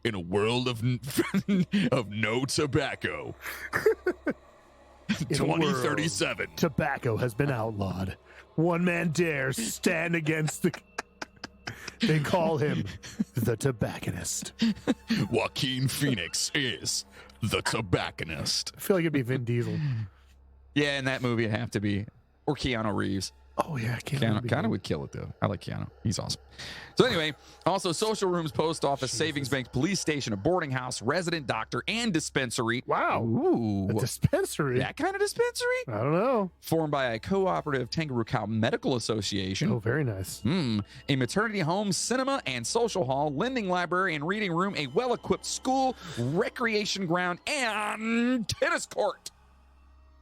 In a world of no tobacco. In a world, 2037. tobacco has been outlawed. One man dares stand against the... They call him the Tobacconist. Joaquin Phoenix is the Tobacconist. I feel like it'd be Vin Diesel. Yeah, in that movie it'd have to be. Or Keanu Reeves. Oh, yeah. Keanu would kill it, though. I like Keanu. He's awesome. So anyway, also social rooms, post office, savings bank, police station, a boarding house, resident doctor, and dispensary. Wow. Ooh. A dispensary? That kind of dispensary? I don't know. Formed by a cooperative Kangaroo Cow Medical Association. Oh, very nice. A maternity home, cinema, and social hall, lending library and reading room, a well-equipped school, recreation ground, and tennis court.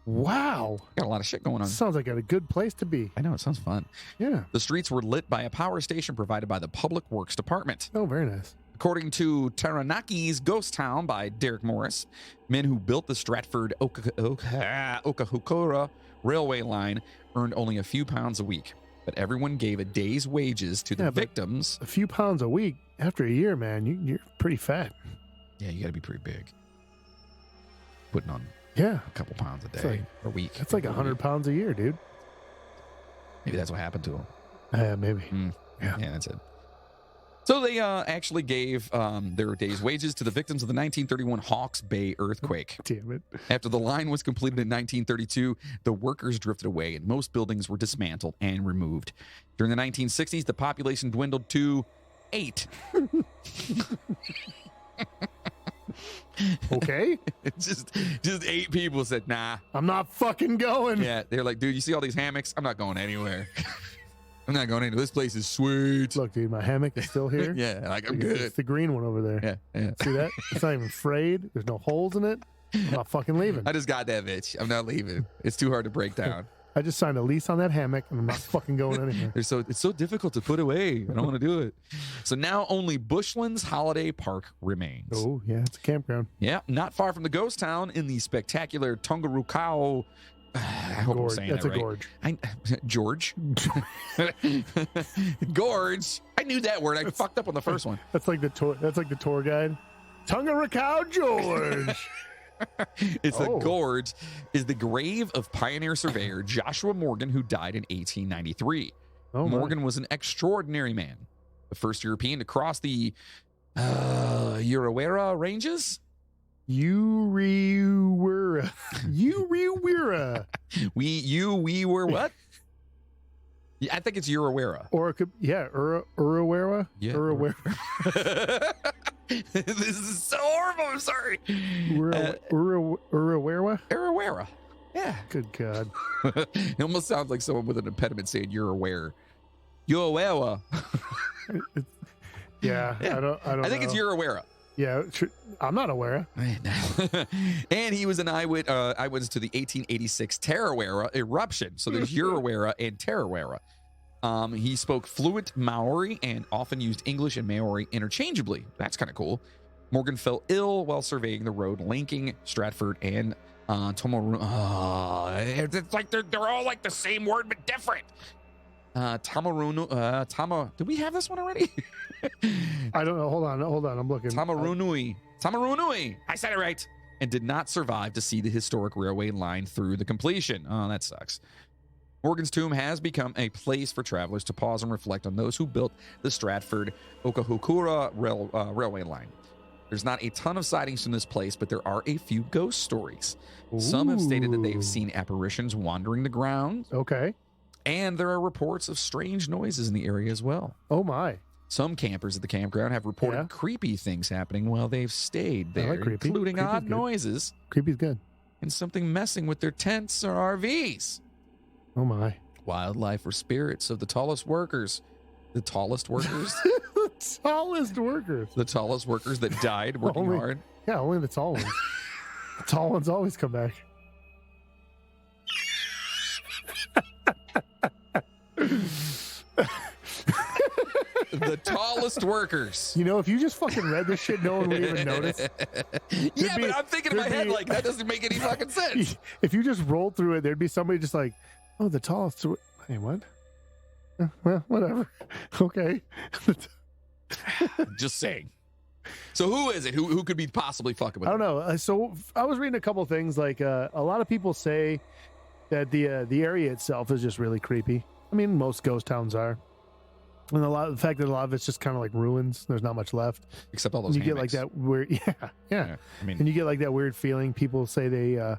Wow. Got a lot of shit going on. Sounds like a good place to be. I know, it sounds fun. Yeah. The streets were lit by a power station provided by the Public Works Department. Oh, very nice. According to Taranaki's Ghost Town by Derek Morris, men who built the Stratford Okahukura railway line earned only a few pounds a week, but everyone gave a day's wages to the victims. A few pounds a week after a year, man, you're pretty fat. Yeah, you got to be pretty big. Putting on a couple pounds a day or a week. That's like 100 pounds a year, dude. Maybe that's what happened to them. Maybe. Yeah, that's it. So they actually gave their day's wages to the victims of the 1931 Hawke's Bay earthquake. Damn it. After the line was completed in 1932, the workers drifted away and most buildings were dismantled and removed. During the 1960s, the population dwindled to 8. Okay. just 8 people said, nah. I'm not fucking going. Yeah, they're like, dude, you see all these hammocks? I'm not going anywhere. I'm not going anywhere. This place is sweet. Look, dude, my hammock is still here. Yeah, like I'm good. It's the green one over there. Yeah. See that? It's not even frayed. There's no holes in it. I'm not fucking leaving. I just got that bitch. I'm not leaving. It's too hard to break down. I just signed a lease on that hammock, and I'm not fucking going anywhere. It's so difficult to put away. I don't want to do it. So now only Bushlands Holiday Park remains. Oh, yeah, it's a campground. Yeah, not far from the ghost town in the spectacular Tongarukau. I hope I'm saying That's that a right. gorge. George. Gorge. I knew that word. I fucked up on the first one. That's like the tour guide. Tongarukau George. It's the gorge is the grave of pioneer surveyor Joshua Morgan, who died in 1893. Morgan was an extraordinary man, the first European to cross the Urawera Ranges. Uriwira. We were what? Yeah, I think it's Urawera. Or it could, Urawera. Yeah. Urawera. This is so horrible. I'm sorry. Urawera. Urawera. Yeah. Good God. It almost sounds like someone with an impediment saying you're aware. You're aware. Yeah. I don't I think know. it's Urawera. Yeah, I'm not aware. And he was an eyewitness to the 1886 Tarawera eruption. So there's Urawera and Tarawera. He spoke fluent Maori and often used English and Maori interchangeably. That's kind of cool. Morgan fell ill while surveying the road linking Stratford and Tomarunu. It's like they're all like the same word but different. Tamarunu. Did we have this one already? I don't know. Hold on. I'm looking. Tamarunui. I said it right. And did not survive to see the historic railway line through the completion. Oh, that sucks. Morgan's tomb has become a place for travelers to pause and reflect on those who built the Stratford Okahukura railway line. There's not a ton of sightings from this place, but there are a few ghost stories. Ooh. Some have stated that they've seen apparitions wandering the ground. Okay. And there are reports of strange noises in the area as well. Oh, my. Some campers at the campground have reported creepy things happening while they've stayed there, including Creepy's odd good. noises Creepy's good. and something messing with their tents or RVs. Oh, my. Wildlife or spirits of the tallest workers. The tallest workers? The tallest workers. The tallest workers that died working hard. Yeah, only the tall ones. The tall ones always come back. The tallest workers. You know, if you just fucking read this shit, no one would even notice. Yeah, but I'm thinking in my head, like, that doesn't make any fucking sense. If you just rolled through it, there'd be somebody just like, oh, the tallest. Hey, what? Well, whatever. Okay. Just saying. So who is it? Who could be possibly fucking with I don't know. So I was reading a couple things. Like a lot of people say that the area itself is just really creepy. I mean, most ghost towns are. And the fact that a lot of it's just kind of like ruins. There's not much left. Except all those and you hammocks. get like that weird, yeah. I mean, And you get like that weird feeling. People say they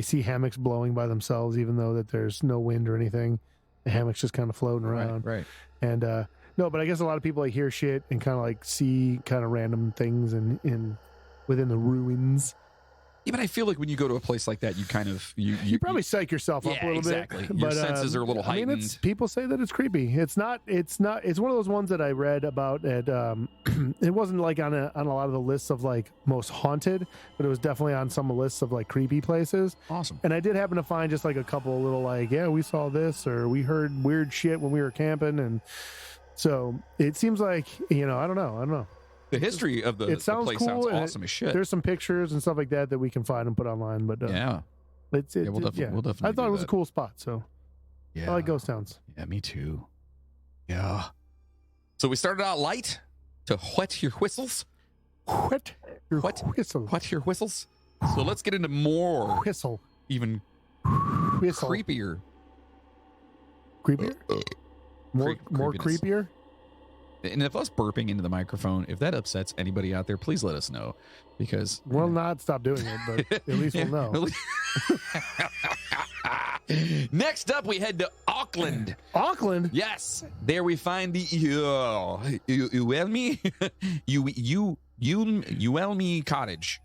see hammocks blowing by themselves, even though that there's no wind or anything. The hammocks just kind of floating around. Right. And no, but I guess a lot of people like hear shit and kind of like see kind of random things in within the ruins. Yeah, but I feel like when you go to a place like that, you kind of you probably psych yourself up a little exactly. bit. Your senses are a little heightened. I mean, people say that it's creepy. It's not. It's one of those ones that I read about. At it wasn't like on a lot of the lists of like most haunted, but it was definitely on some lists of like creepy places. Awesome. And I did happen to find just like a couple of little like, yeah, we saw this or we heard weird shit when we were camping, and so it seems like, you know, I don't know. The history of the place cool, sounds awesome as shit. There's some pictures and stuff like that we can find and put online, but yeah, we'll definitely. I thought it was that. a cool spot, so yeah, I like ghost towns. Yeah, me too. Yeah. So we started out light to whet your whistles. Whet your What? whistle. Whet your whistles. So let's get into more, Whistle. even Whistle. creepier. Creepier? More creepiness. creepier? And if us burping into the microphone, if that upsets anybody out there, please let us know, because We'll not stop doing it, but at least we'll know. Next up, we head to Auckland. Auckland? Yes, there we find the Uelmi Cottage.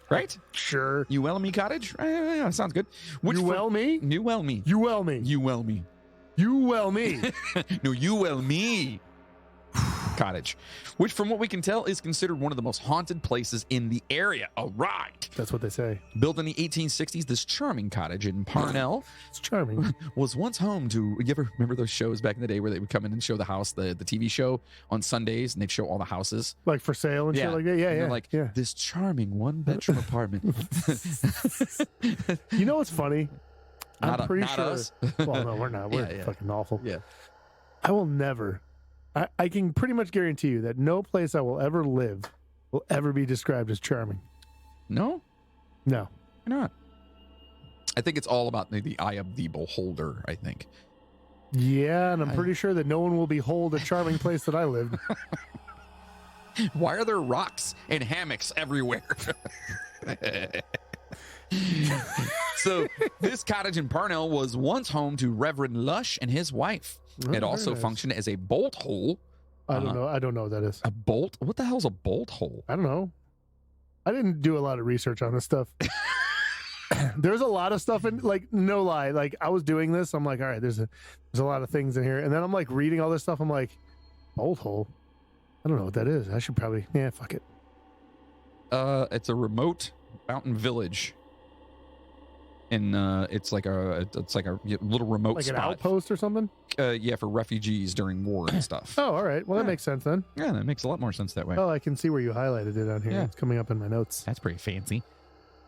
Right? Sure. Uelmi Cottage? Yeah, sounds good. Uelmi? Uelmi. Uelmi. Uelmi. Uelmi. No, Uelmi Cottage, which from what we can tell is considered one of the most haunted places in the area. All right. That's what they say. Built in the 1860s, this charming cottage in Parnell It's charming. was once home to, you ever remember those shows back in the day where they would come in and show the house, the TV show on Sundays, and they'd show all the houses? Like for sale and shit like that? Yeah, And they're yeah. like, yeah. this charming one-bedroom apartment. You know what's funny? I'm pretty not sure. us. Well, no, we're not. We're Yeah. fucking awful. Yeah. I will never. I can pretty much guarantee you that no place I will ever live will ever be described as charming. No? No. Why not? I think it's all about the eye of the beholder, I think. Yeah, and I'm pretty sure that no one will behold a charming place that I lived. Why are there rocks and hammocks everywhere? So this cottage in Parnell was once home to Reverend Lush and his wife. Oh, It also very nice. functioned as a bolt hole. I don't know. I don't know what that is. A bolt? What the hell's a bolt hole? I don't know. I didn't do a lot of research on this stuff. There's a lot of stuff in, like, no lie. Like, I was doing this. I'm like, all right, there's a lot of things in here. And then I'm like reading all this stuff. I'm like, bolt hole? I don't know what that is. I should probably, fuck it. It's a remote mountain village. And it's like a little remote Like spot. an outpost or something? Yeah, for refugees during war and stuff. Oh, all right. Well, that makes sense then. Yeah, that makes a lot more sense that way. Oh, I can see where you highlighted it on here. Yeah. It's coming up in my notes. That's pretty fancy.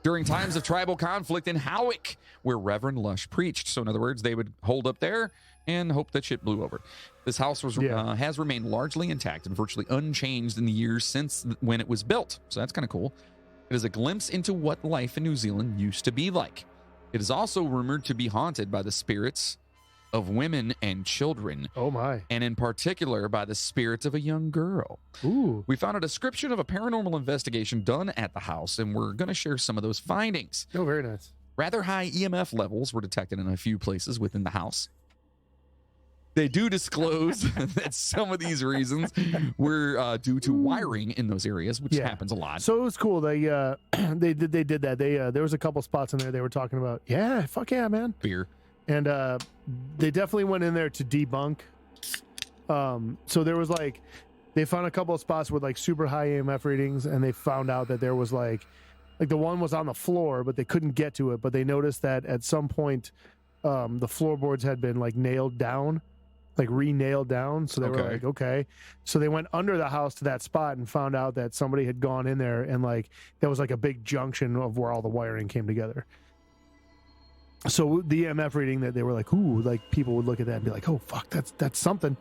During times of tribal conflict in Howick, where Reverend Lush preached. So, in other words, they would hold up there and hope that shit blew over. This house has remained largely intact and virtually unchanged in the years since when it was built. So that's kind of cool. It is a glimpse into what life in New Zealand used to be like. It is also rumored to be haunted by the spirits of women and children. Oh, my. And in particular by the spirits of a young girl. Ooh. We found a description of a paranormal investigation done at the house, and we're going to share some of those findings. Oh, very nice. Rather high EMF levels were detected in a few places within the house. They do disclose that some of these reasons were due to wiring in those areas, which happens a lot. So it was cool. They did that. There was a couple spots in there they were talking about. Yeah, fuck yeah, man. Fear. And they definitely went in there to debunk. So there was like, they found a couple of spots with like super high EMF readings, and they found out that there was like the one was on the floor, but they couldn't get to it. But they noticed that at some point, the floorboards had been like nailed down, like re-nailed down. So they were like, okay. So they went under the house to that spot and found out that somebody had gone in there, and like there was like a big junction of where all the wiring came together. So the EMF reading that they were like, ooh, like people would look at that and be like, oh fuck, that's something.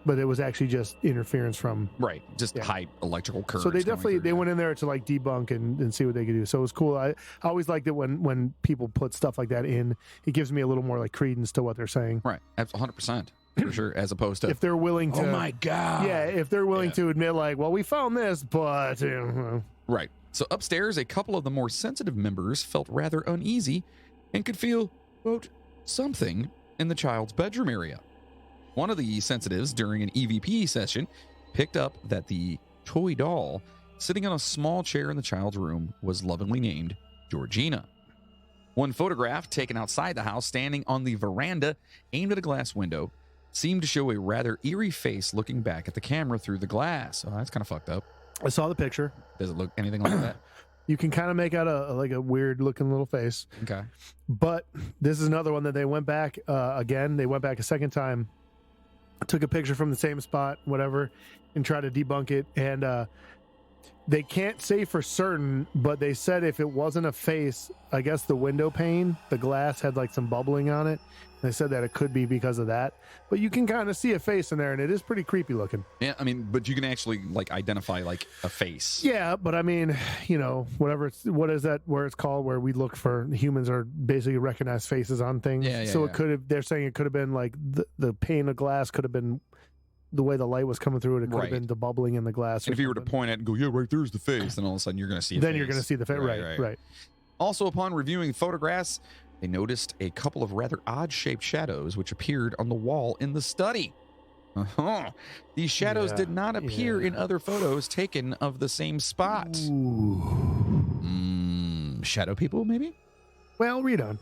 But it was actually just interference from just high electrical current. So they went in there to like debunk and see what they could do. So it was cool. I always liked it when people put stuff like that in. It gives me a little more like credence to what they're saying. Right, 100% for sure. As opposed to if they're willing to, oh my god, if they're willing to admit like, well, we found this, but right. So upstairs, a couple of the more sensitive members felt rather uneasy and could feel, quote, something in the child's bedroom area. One of the sensitives during an EVP session picked up that the toy doll sitting on a small chair in the child's room was lovingly named Georgina. One photograph taken outside the house, standing on the veranda aimed at a glass window, seemed to show a rather eerie face looking back at the camera through the glass. Oh, that's kind of fucked up. I saw the picture. Does it look anything like that? You can kind of make out a weird looking little face. Okay. But this is another one that they went back again. They went back a second time, took a picture from the same spot, whatever, and tried to debunk it. And they can't say for certain, but they said if it wasn't a face, I guess the window pane, the glass had like some bubbling on it. They said that it could be because of that. But you can kind of see a face in there, and it is pretty creepy looking. Yeah, I mean, but you can actually like identify like a face. Yeah, but I mean, you know, whatever. What is that? Where it's called? Where we look for humans are basically recognize faces on things. Yeah. So it could have. They're saying it could have been like the pane of glass could have been the way the light was coming through it. It could have been the bubbling in the glass. And if you were to point at it and go, yeah, right there's the face, then all of a sudden you're going to see. Then you're going to see the face. Right. Also, upon reviewing photographs, they noticed a couple of rather odd-shaped shadows which appeared on the wall in the study. These shadows did not appear in other photos taken of the same spot. Shadow people, maybe? Well, read on.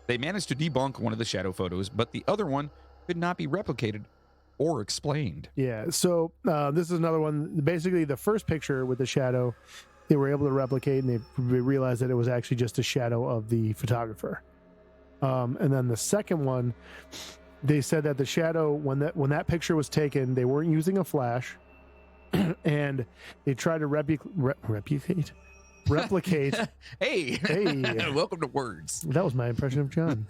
They managed to debunk one of the shadow photos, but the other one could not be replicated or explained. Yeah, so this is another one. Basically, the first picture with the shadow, they were able to replicate, and they realized that it was actually just a shadow of the photographer. And then the second one, they said that the shadow, when that picture was taken, they weren't using a flash, and they tried to replicate. Hey, welcome to words. That was my impression of John.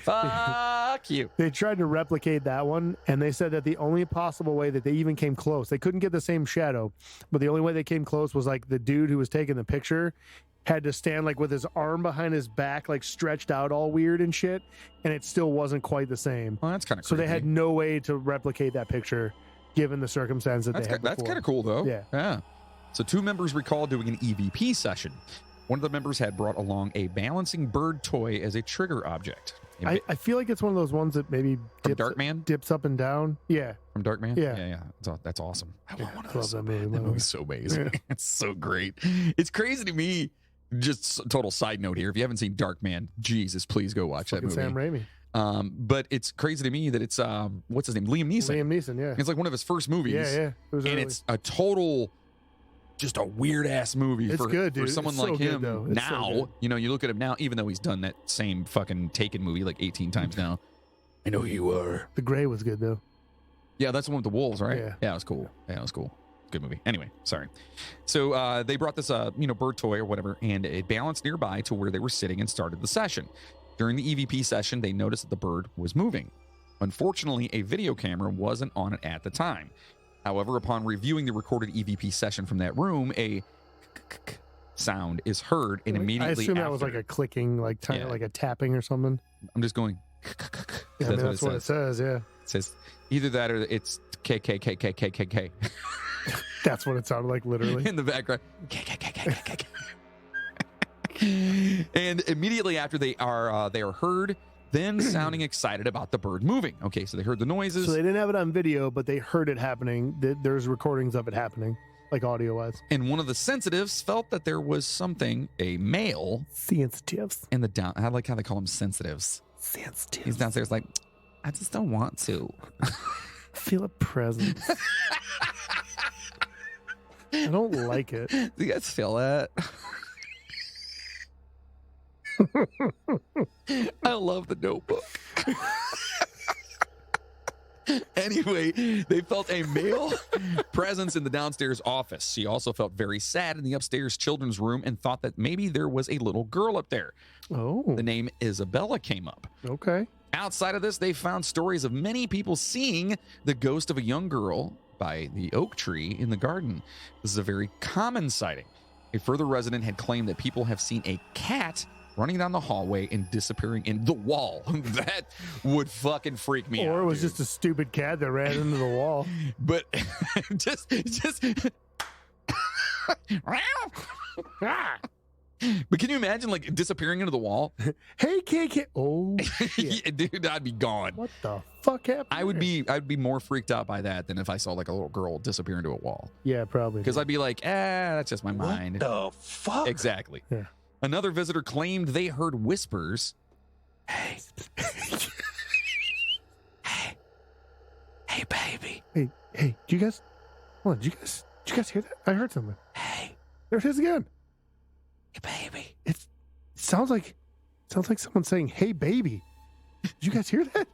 Fuck you. They tried to replicate that one, and they said that the only possible way that they even came close, they couldn't get the same shadow, but the only way they came close was like the dude who was taking the picture had to stand like with his arm behind his back, like stretched out all weird and shit, and it still wasn't quite the same. Well, that's kind of so they had no way to replicate that picture given the circumstance that they had before. That's kind of cool, though. Yeah. So 2 members recall doing an EVP session. One of the members had brought along a balancing bird toy as a trigger object. I feel like it's one of those ones that maybe dips up and down. Yeah. From Darkman? Yeah. That's awesome. I want one of those. That movie's so amazing. Yeah. It's so great. It's crazy to me. Just total side note here. If you haven't seen Darkman, Jesus, please go watch that movie. Sam Raimi. But it's crazy to me that it's what's his name? Liam Neeson. Yeah. It's like one of his first movies. Yeah. It's a total just a weird ass movie for someone like him. Now, you know, you look at him now, even though he's done that same fucking Taken movie like 18 times now. I know you are. The Gray was good though. Yeah, that's the one with the wolves, right? Yeah, it was cool. Good movie. Anyway, sorry. So they brought this bird toy or whatever, and it balanced nearby to where they were sitting and started the session. During the EVP session, they noticed that the bird was moving. Unfortunately, a video camera wasn't on it at the time. However, upon reviewing the recorded EVP session from that room, a sound is heard, and immediately I assume that was like a clicking, like like a tapping or something. I'm just going. That's what it says. Yeah, it says either that or it's KKKKKKK. That's what it sounded like, literally in the background. And immediately after they are heard, then sounding excited about the bird moving. Okay, so they heard the noises. So they didn't have it on video, but they heard it happening. There's recordings of it happening, like audio-wise. And one of the sensitives felt that there was something, a male, Sensitives. in the down. I like how they call them sensitives. Sensitives. He's downstairs like, I just don't want to. Feel a presence. I don't like it. Do you guys feel that? I love the Notebook. Anyway, they felt a male presence in the downstairs office. She also felt very sad in the upstairs children's room and thought that maybe there was a little girl up there. Oh. The name Isabella came up. Okay. Outside of this, they found stories of many people seeing the ghost of a young girl by the oak tree in the garden. This is a very common sighting. A further resident had claimed that people have seen a cat running down the hallway and disappearing in the wall. That would fucking freak me out. Or it was dude. just a stupid cat that ran into the wall. But just But can you imagine like disappearing into the wall? Hey, kid. Oh, shit. Yeah, dude, I'd be gone. What the fuck happened? I'd be more freaked out by that than if I saw like a little girl disappear into a wall. Yeah, probably. Because I'd be like, that's just my mind. The fuck? Exactly. Yeah. Another visitor claimed they heard whispers. Hey. Hey, baby. Hey, do you guys? Hold on, did you guys hear that? I heard something. Hey, There it is again. baby. It sounds like someone saying, "Hey, baby." Did you guys hear that?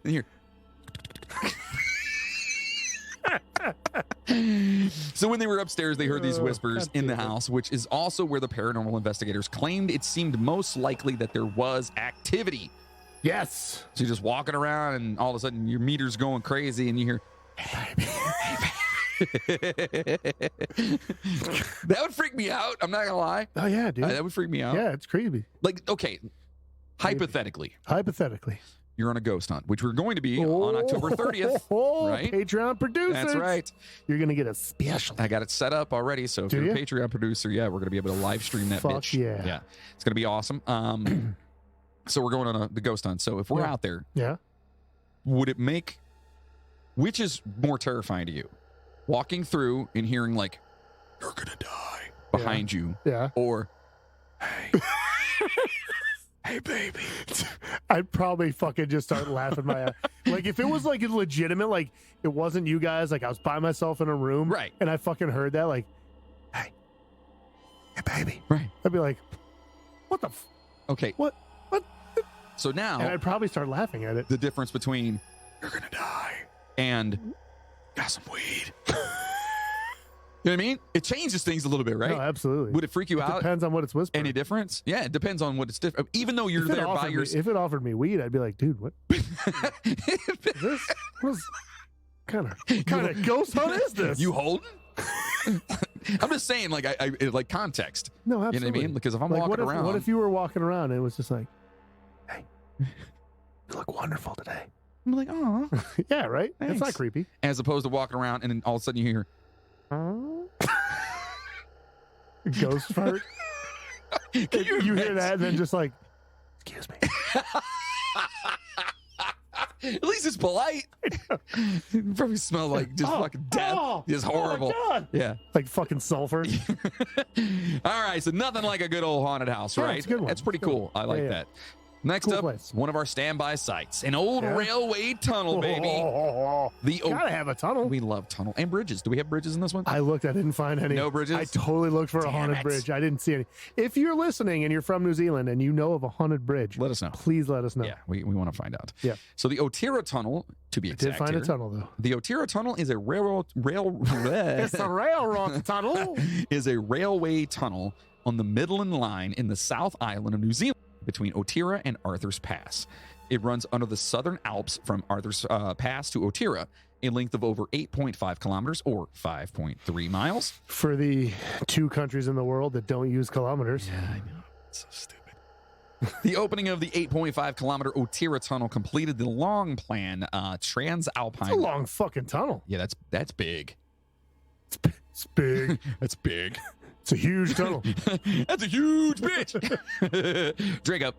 And so when they were upstairs, they heard these whispers in the house, which is also where the paranormal investigators claimed it seemed most likely that there was activity. Yes. So you're just walking around and all of a sudden your meter's going crazy and you hear, hey, baby. That would freak me out. I'm not going to lie. Oh yeah, dude. That would freak me out. Yeah, it's creepy. Like, okay, hypothetically, you're on a ghost hunt, which we're going to be on October 30th. Right? Patreon producers. That's right. You're going to get a special. I got it set up already. So if Do you're a you? Patreon producer, yeah, we're going to be able to live stream that Fuck bitch. yeah. Yeah. It's going to be awesome. So we're going on the ghost hunt. So if we're Yeah. out there, Yeah. which is more terrifying to you? Walking through and hearing like, you're going to die behind you, Yeah. or, hey, hey, baby. I'd probably fucking just start laughing my ass. Like if it was like legitimate, like it wasn't you guys, like I was by myself in a room, Right. and I fucking heard that, like, hey, baby. Right. I'd be like, what the? Okay. What? So And now I'd probably start laughing at it. the difference between you're going to die and got some weed. You know what I mean? It changes things a little bit, right? No, absolutely. Would it freak you out? Depends on what it's whispering. Any difference? Yeah, it depends on what it's different. Even though you're If it there by offered me- yourself. If it offered me weed, I'd be like, dude, what? This was kind of ghost hunt is this? You holding? I'm just saying, like, I like context. No, You know absolutely. what I mean? Because if I'm Like, walking what if, around, what if you were walking around and it was just like, hey, you look wonderful today. I'm like, oh, Yeah, right? It's not Thanks. creepy. as opposed to walking around and then all of a sudden you hear, Ghost fart. can You hear imagine? that and then just like, excuse me. At least it's polite. You probably smell like just fucking death. Just horrible. Oh, God. Yeah. Like fucking sulfur. All right. So nothing like a good old haunted house, Yeah, right? it's a good one. That's pretty It's a good cool. I like yeah. that. Next Cool up, place. one of our standby sites, an old Yeah? railway tunnel, baby. The Gotta have a tunnel. we love tunnel and bridges. Do we have bridges in this one? I looked, I didn't find any. No bridges? I totally looked for a Damn haunted it. bridge. I didn't see any. If you're listening and you're from New Zealand and you know of a haunted bridge, Let us know. please let us know. Yeah, we want to find out. Yeah. So the Otira Tunnel, to be I exact, did find here, a tunnel though. The Otira Tunnel is a It's a railroad tunnel. is a railway tunnel on the Midland Line in the South Island of New Zealand between Otira and Arthur's Pass. It runs under the Southern Alps from Arthur's Pass to Otira, a length of over 8.5 kilometers or 5.3 miles. For the two countries in the world that don't use kilometers. Yeah, I know. It's so stupid. The opening of the 8.5 kilometer Otira Tunnel completed the long plan Transalpine. It's a long fucking tunnel. Yeah, that's big. It's big. That's big. It's a huge tunnel. That's a huge bitch. Drink up.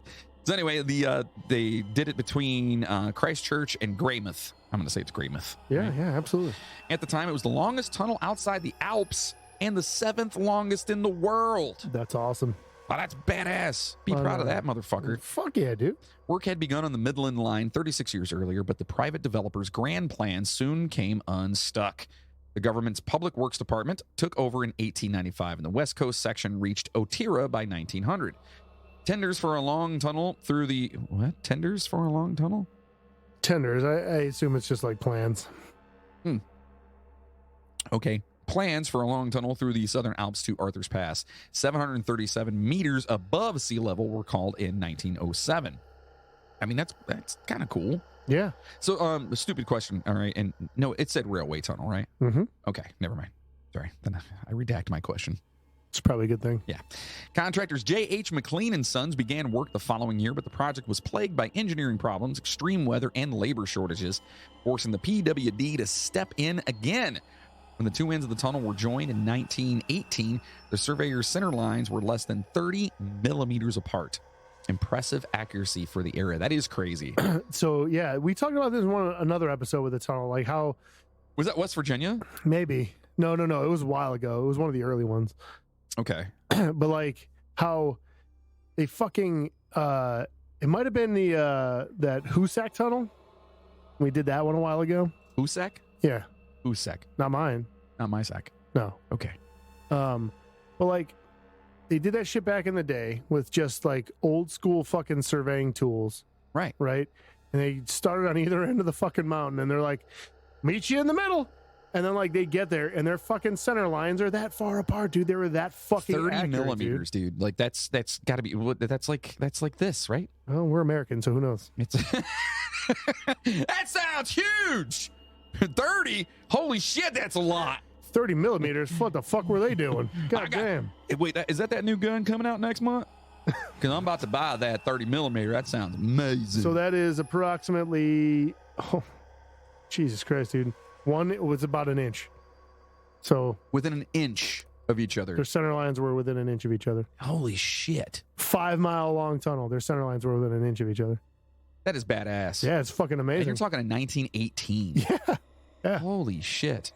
So anyway, they did it between Christchurch and Greymouth. I'm going to say it's Greymouth. Yeah, right? yeah, absolutely. At the time, it was the longest tunnel outside the Alps and the 7th longest in the world. That's awesome. Wow, that's badass. Be proud of that, motherfucker. Fuck yeah, dude. Work had begun on the Midland Line 36 years earlier, but the private developer's grand plan soon came unstuck. The government's Public Works Department took over in 1895, and the West Coast section reached Otira by 1900. Tenders for a long tunnel through the... What? Tenders for a long tunnel? Tenders. I assume it's just like plans. Okay. Plans for a long tunnel through the Southern Alps to Arthur's Pass, 737 meters above sea level, were called in 1907. I mean, that's kind of cool. Yeah. So, a stupid question. All right. And no, it said railway tunnel, right? Mm-hmm. Okay. Never mind. Sorry. Then I redact my question. It's probably a good thing. Yeah. Contractors J.H. McLean and Sons began work the following year, but the project was plagued by engineering problems, extreme weather, and labor shortages, forcing the PWD to step in again. When the two ends of the tunnel were joined in 1918, the surveyor's center lines were less than 30 millimeters apart. Impressive accuracy for the era. That is crazy. So, yeah, we talked about this in another episode with the tunnel, like how... Was that West Virginia? Maybe. No. It was a while ago. It was one of the early ones. Okay. But, like, how they fucking... it might have been that Hoosac tunnel. We did that one a while ago. Hoosac? Yeah. Hoosac. Not mine. Not my sack. No. Okay. But like they did that shit back in the day with just like old school fucking surveying tools. Right. Right. And they started on either end of the fucking mountain and they're like, meet you in the middle. And then like they get there and their fucking center lines are that far apart, dude. They were that fucking 30 accurate, millimeters, dude. Like that's gotta be, that's like this, right? Well, we're American, so who knows? It's that sounds huge. 30? Holy shit, that's a lot. 30 millimeters? What the fuck were they doing? God damn. Wait, is that new gun coming out next month? Because I'm about to buy that 30 millimeter. That sounds amazing. So that is approximately, oh, Jesus Christ, dude. One was about an inch. So within an inch of each other. Their center lines were within an inch of each other. Holy shit. 5 mile long tunnel. Their center lines were within an inch of each other. That is badass. Yeah, it's fucking amazing. And you're talking in 1918. Yeah. Holy shit.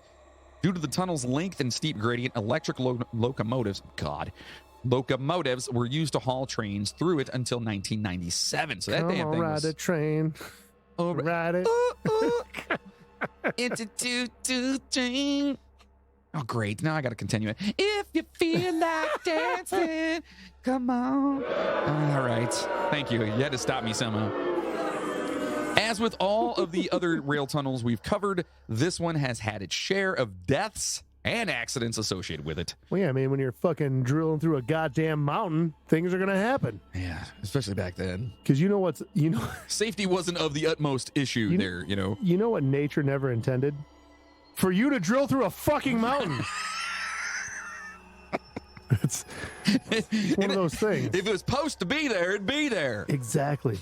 Due to the tunnel's length and steep gradient, electric locomotives were used to haul trains through it until 1997. So that damn thing ride a train. Oh, ride it. Into train. Oh, great. Now I got to continue it. If you feel like dancing, come on. All right. Thank you. You had to stop me somehow. As with all of the other rail tunnels we've covered, this one has had its share of deaths and accidents associated with it. Well, yeah, I mean, when you're fucking drilling through a goddamn mountain, things are going to happen. Yeah, especially back then. Because safety wasn't of the utmost issue there, you know. You know what nature never intended? For you to drill through a fucking mountain. It's one of those things. If it was supposed to be there, it'd be there. Exactly.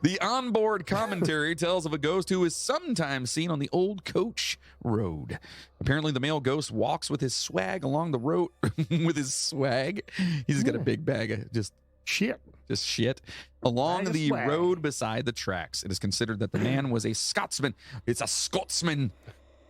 The onboard commentary tells of a ghost who is sometimes seen on the old coach road. Apparently, the male ghost walks with his swag along the road. With his swag, he's just got a big bag of just shit along the road beside the tracks. It is considered that the man was a Scotsman. It's a Scotsman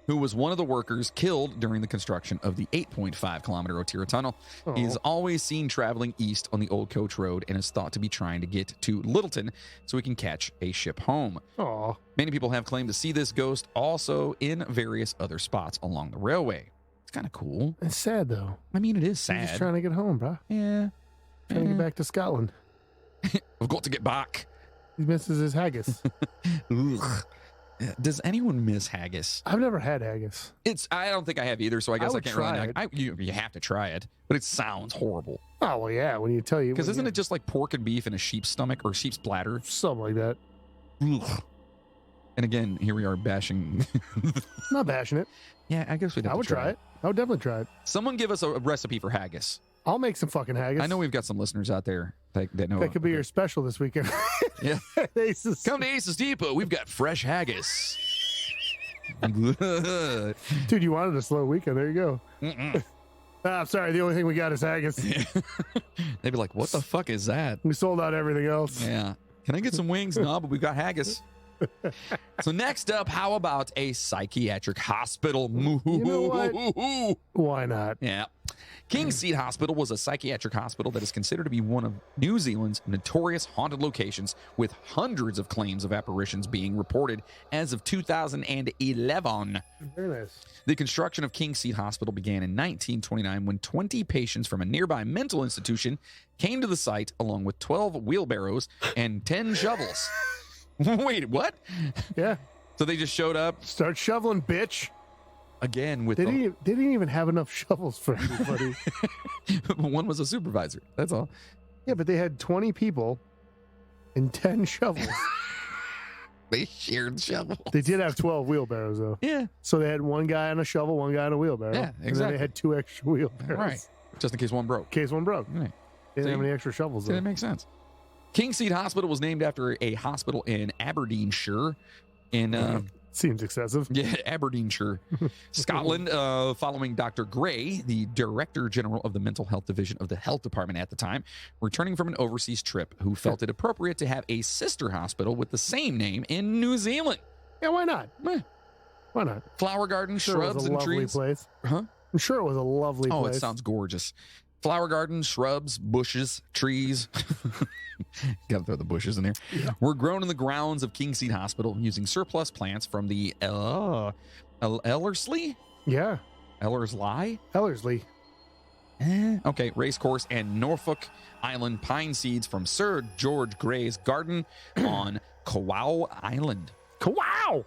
who was one of the workers killed during the construction of the 8.5 kilometer Otira Tunnel. Oh. He is always seen traveling east on the Old Coach Road and is thought to be trying to get to Littleton so he can catch a ship home. Oh. Many people have claimed to see this ghost also in various other spots along the railway. It's kind of cool. It's sad, though. I mean, it is sad. He's just trying to get home, bro. Yeah. Trying to get back to Scotland. I've got to get back. He misses his haggis. Ugh. Does anyone miss haggis? I've never had haggis. I don't think I have either, so I guess I can't really try know. You have to try it, but it sounds horrible. Oh, well, yeah, when you tell you. Because isn't it just like pork and beef in a sheep's stomach or sheep's bladder? Something like that. Ugh. And again, here we are bashing. Not bashing it. Yeah, I guess we'd have I would try it. I would definitely try it. Someone give us a recipe for haggis. I'll make some fucking haggis. I know we've got some listeners out there that know. That could be your special this weekend. Yeah. Aces. Come to Aces Depot. We've got fresh haggis. Dude, you wanted a slow weekend. There you go. Ah, sorry, the only thing we got is haggis. They'd be like, what the fuck is that? We sold out everything else. Yeah. Can I get some wings? No, but we've got haggis. So next up, how about a psychiatric hospital? You know what? Why not? Yeah. King's Seat Hospital was a psychiatric hospital that is considered to be one of New Zealand's notorious haunted locations, with hundreds of claims of apparitions being reported as of 2011. Very nice. The construction of King's Seat Hospital began in 1929 when 20 patients from a nearby mental institution came to the site along with 12 wheelbarrows and 10 shovels. Wait, what? Yeah. So they just showed up Start shoveling, bitch. again with They didn't even have enough shovels for everybody. one was a supervisor. That's all. Yeah, but they had 20 people and 10 shovels. They shared shovels. They did have 12 wheelbarrows, though. Yeah, So they had one guy on a shovel, one guy on a wheelbarrow. Yeah, And then exactly. they had 2 extra wheelbarrows. right. Just in case one broke. In case one broke. Right. They didn't have See? any extra shovels, See, though. that makes sense. King's Seat Hospital was named after a hospital in Aberdeenshire, in Seems excessive. Aberdeenshire, Scotland, following Dr. Gray, the Director General of the Mental Health Division of the Health Department at the time, returning from an overseas trip, who felt it appropriate to have a sister hospital with the same name in New Zealand. Yeah, why not? Eh. Why not? Flower gardens, Sure, it shrubs, was a and lovely trees. place. Huh? I'm sure it was a lovely Oh, place. it sounds gorgeous. Flower gardens, shrubs, bushes, trees. Gotta throw the bushes in there. Yeah. Were grown in the grounds of King's Seat Hospital using surplus plants from the Ellerslie? Yeah. Ellerslie? Ellerslie. Okay, racecourse and Norfolk Island pine seeds from Sir George Gray's garden on Kauai Island. Wow.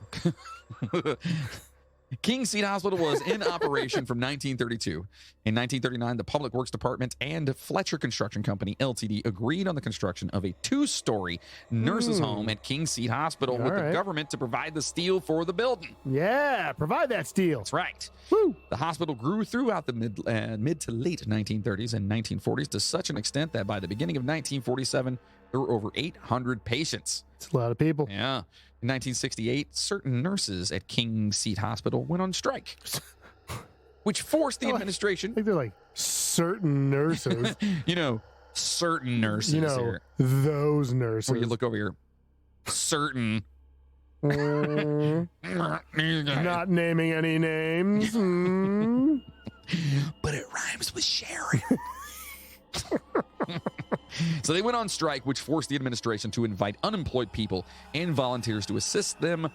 King's Seat Hospital was in operation from 1932. In 1939, the Public Works Department and Fletcher Construction Company, Ltd., agreed on the construction of a 2-story nurses' home at King's Seat Hospital, with the right. government to provide the steel for the building. Yeah, provide that steel. That's right. Woo. The hospital grew throughout the mid to late 1930s and 1940s to such an extent that by the beginning of 1947, there were over 800 patients. It's a lot of people. Yeah. In 1968, certain nurses at King's Seat Hospital went on strike, which forced the administration, I think they're like certain nurses. certain nurses here. Those nurses. Where you look over here, certain. Mm, not naming any names. Mm. But it rhymes with Sharon. So they went on strike, which forced the administration to invite unemployed people and volunteers to assist them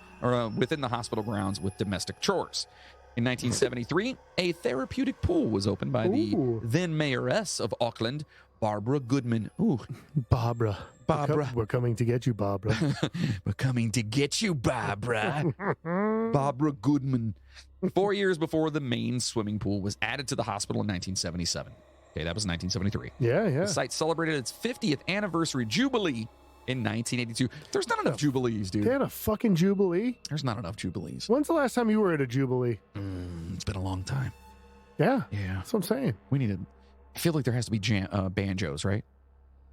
within the hospital grounds with domestic chores. In 1973, a therapeutic pool was opened by the Ooh. then mayoress of Auckland, Barbara Goodman. Ooh, Barbara. Barbara. We're coming to get you, Barbara. we're coming to get you, Barbara. Barbara Goodman. 4 years before the main swimming pool was added to the hospital in 1977. Okay, that was 1973. Yeah. The site celebrated its 50th anniversary jubilee in 1982. There's not enough jubilees, dude. They had a fucking jubilee. There's not enough jubilees. When's the last time you were at a jubilee? It's been a long time. Yeah, Yeah. that's what I'm saying. We need to. I feel like there has to be banjos, right?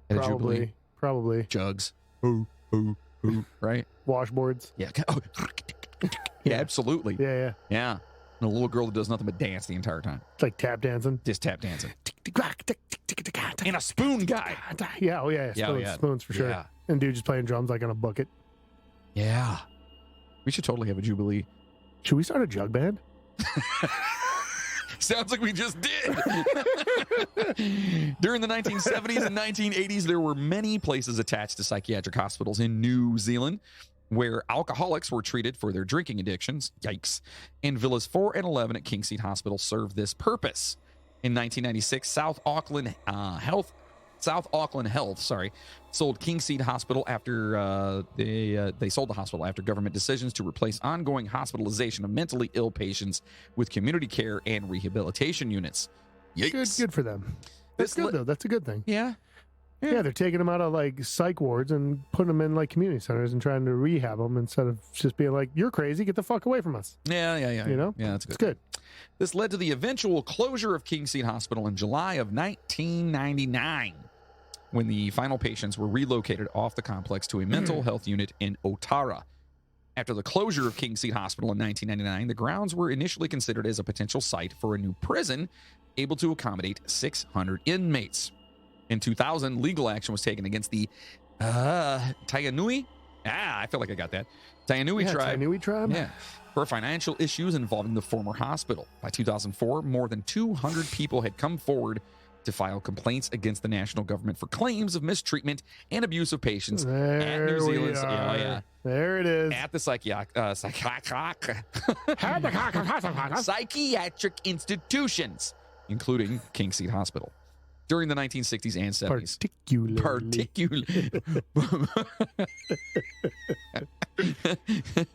At a jubilee. Probably. Jugs. Ooh, right? Washboards. Yeah. Oh. Yeah, absolutely. Yeah. Yeah. And a little girl that does nothing but dance the entire time. It's like tap dancing. Just tap dancing. And a spoon guy. Yeah, spoons, yeah. spoons for sure. Yeah. And dude just playing drums like on a bucket. Yeah. We should totally have a jubilee. Should we start a jug band? Sounds like we just did. During the 1970s and 1980s, there were many places attached to psychiatric hospitals in New Zealand where alcoholics were treated for their drinking addictions. Yikes. And Villas 4 and 11 at King's Seat Hospital served this purpose. In 1996, South Auckland Health sold King's Seat Hospital after they sold the hospital after government decisions to replace ongoing hospitalization of mentally ill patients with community care and rehabilitation units. Yikes. Good for them. That's good though. That's a good thing. Yeah. Yeah, they're taking them out of like psych wards and putting them in like community centers and trying to rehab them instead of just being like, "You're crazy, get the fuck away from us." Yeah. You know? Yeah, that's good. It's good. This led to the eventual closure of King's Seat Hospital in July of 1999, when the final patients were relocated off the complex to a mental health unit in Otara. After the closure of King's Seat Hospital in 1999, the grounds were initially considered as a potential site for a new prison able to accommodate 600 inmates. In 2000, legal action was taken against the Tainui. I feel like I got that. Tainui tribe. Tainui tribe? Yeah. For financial issues involving the former hospital. By 2004, more than 200 people had come forward to file complaints against the national government for claims of mistreatment and abuse of patients at New Zealand's. There it is. At the psychiatric institutions, including King Seat Hospital. During the 1960s and 70s.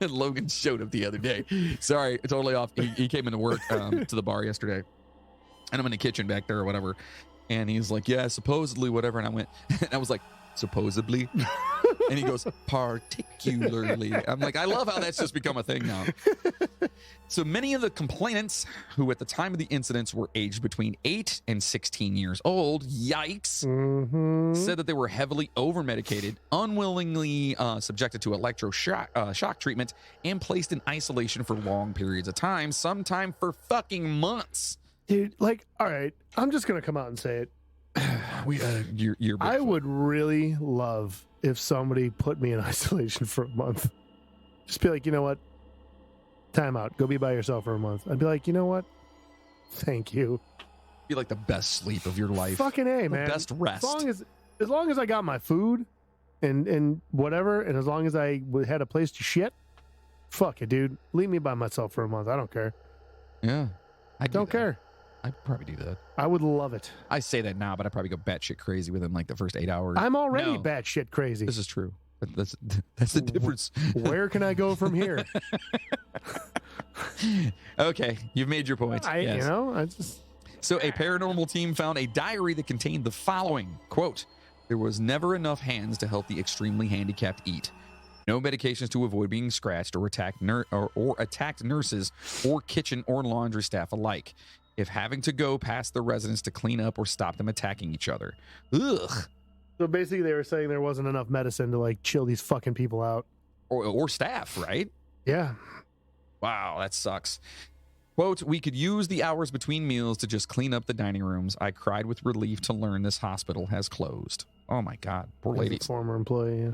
Logan showed up the other day. Sorry, totally off. He came into work to the bar yesterday. And I'm in the kitchen back there or whatever. And he's like, yeah, supposedly, whatever. And I went, and I was like, supposedly? And he goes, particularly. I'm like, I love how that's just become a thing now. So many of the complainants, who at the time of the incidents were aged between 8 and 16 years old, yikes, said that they were heavily over-medicated, unwillingly subjected to shock treatment, and placed in isolation for long periods of time, sometime for fucking months. Dude, like, all right, I'm just going to come out and say it. I would really love if somebody put me in isolation for a month. Just be like, you know what? Time out. Go be by yourself for a month. I'd be like, you know what? Thank you. Be like the best sleep of your life. Fucking A, man. Best rest. As long as I got my food and whatever, and as long as I had a place to shit, fuck it, dude. Leave me by myself for a month. I don't care. Yeah. I don't care. I'd probably do that. I would love it. I say that now, but I'd probably go batshit crazy within like the first 8 hours. I'm already batshit crazy. This is true. That's the difference. Where can I go from here? Okay, you've made your point. Yes. So a paranormal team found a diary that contained the following, quote, "There was never enough hands to help the extremely handicapped eat. No medications to avoid being scratched or attacked nurses or kitchen or laundry staff alike. If having to go past the residents to clean up or stop them attacking each other." Ugh. So basically they were saying there wasn't enough medicine to like chill these fucking people out. Or staff, right? Yeah. Wow, that sucks. Quote, "We could use the hours between meals to just clean up the dining rooms. I cried with relief to learn this hospital has closed." Oh my God, poor lady. Former employee, yeah.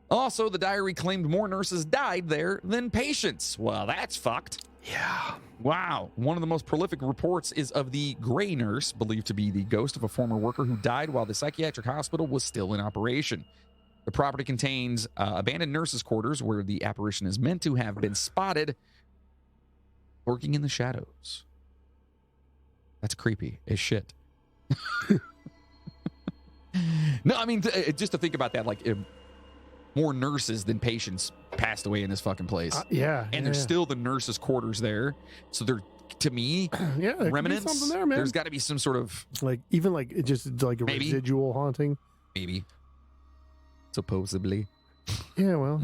Also, the diary claimed more nurses died there than patients. Well, that's fucked. Yeah. Wow. One of the most prolific reports is of the gray nurse, believed to be the ghost of a former worker who died while the psychiatric hospital was still in operation. The property contains abandoned nurses' quarters where the apparition is meant to have been spotted lurking in the shadows. That's creepy as shit. No, I mean, just to think about that, like, more nurses than patients passed away in this fucking place. And there's still the nurses' quarters there. So they're, to me, remnants. Something there, man. There's got to be some sort of like, even like just like a residual haunting. Maybe. Supposedly. Yeah, well,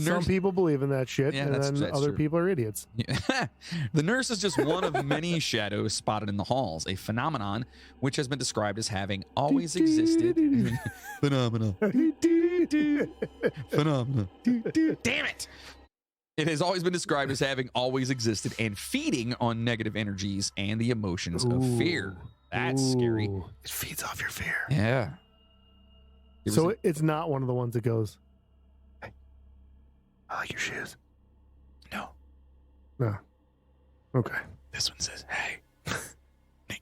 some people believe in that shit, and then other people are idiots. Yeah. The nurse is just one of many shadows spotted in the halls, a phenomenon which has been described as having always existed. Phenomenon. Phenomenon. Damn it! It has always been described as having always existed and feeding on negative energies and the emotions of fear. That's scary. It feeds off your fear. Yeah. So it's not one of the ones that goes, "Hey, I like your shoes." No. Okay. This one says, "Hey,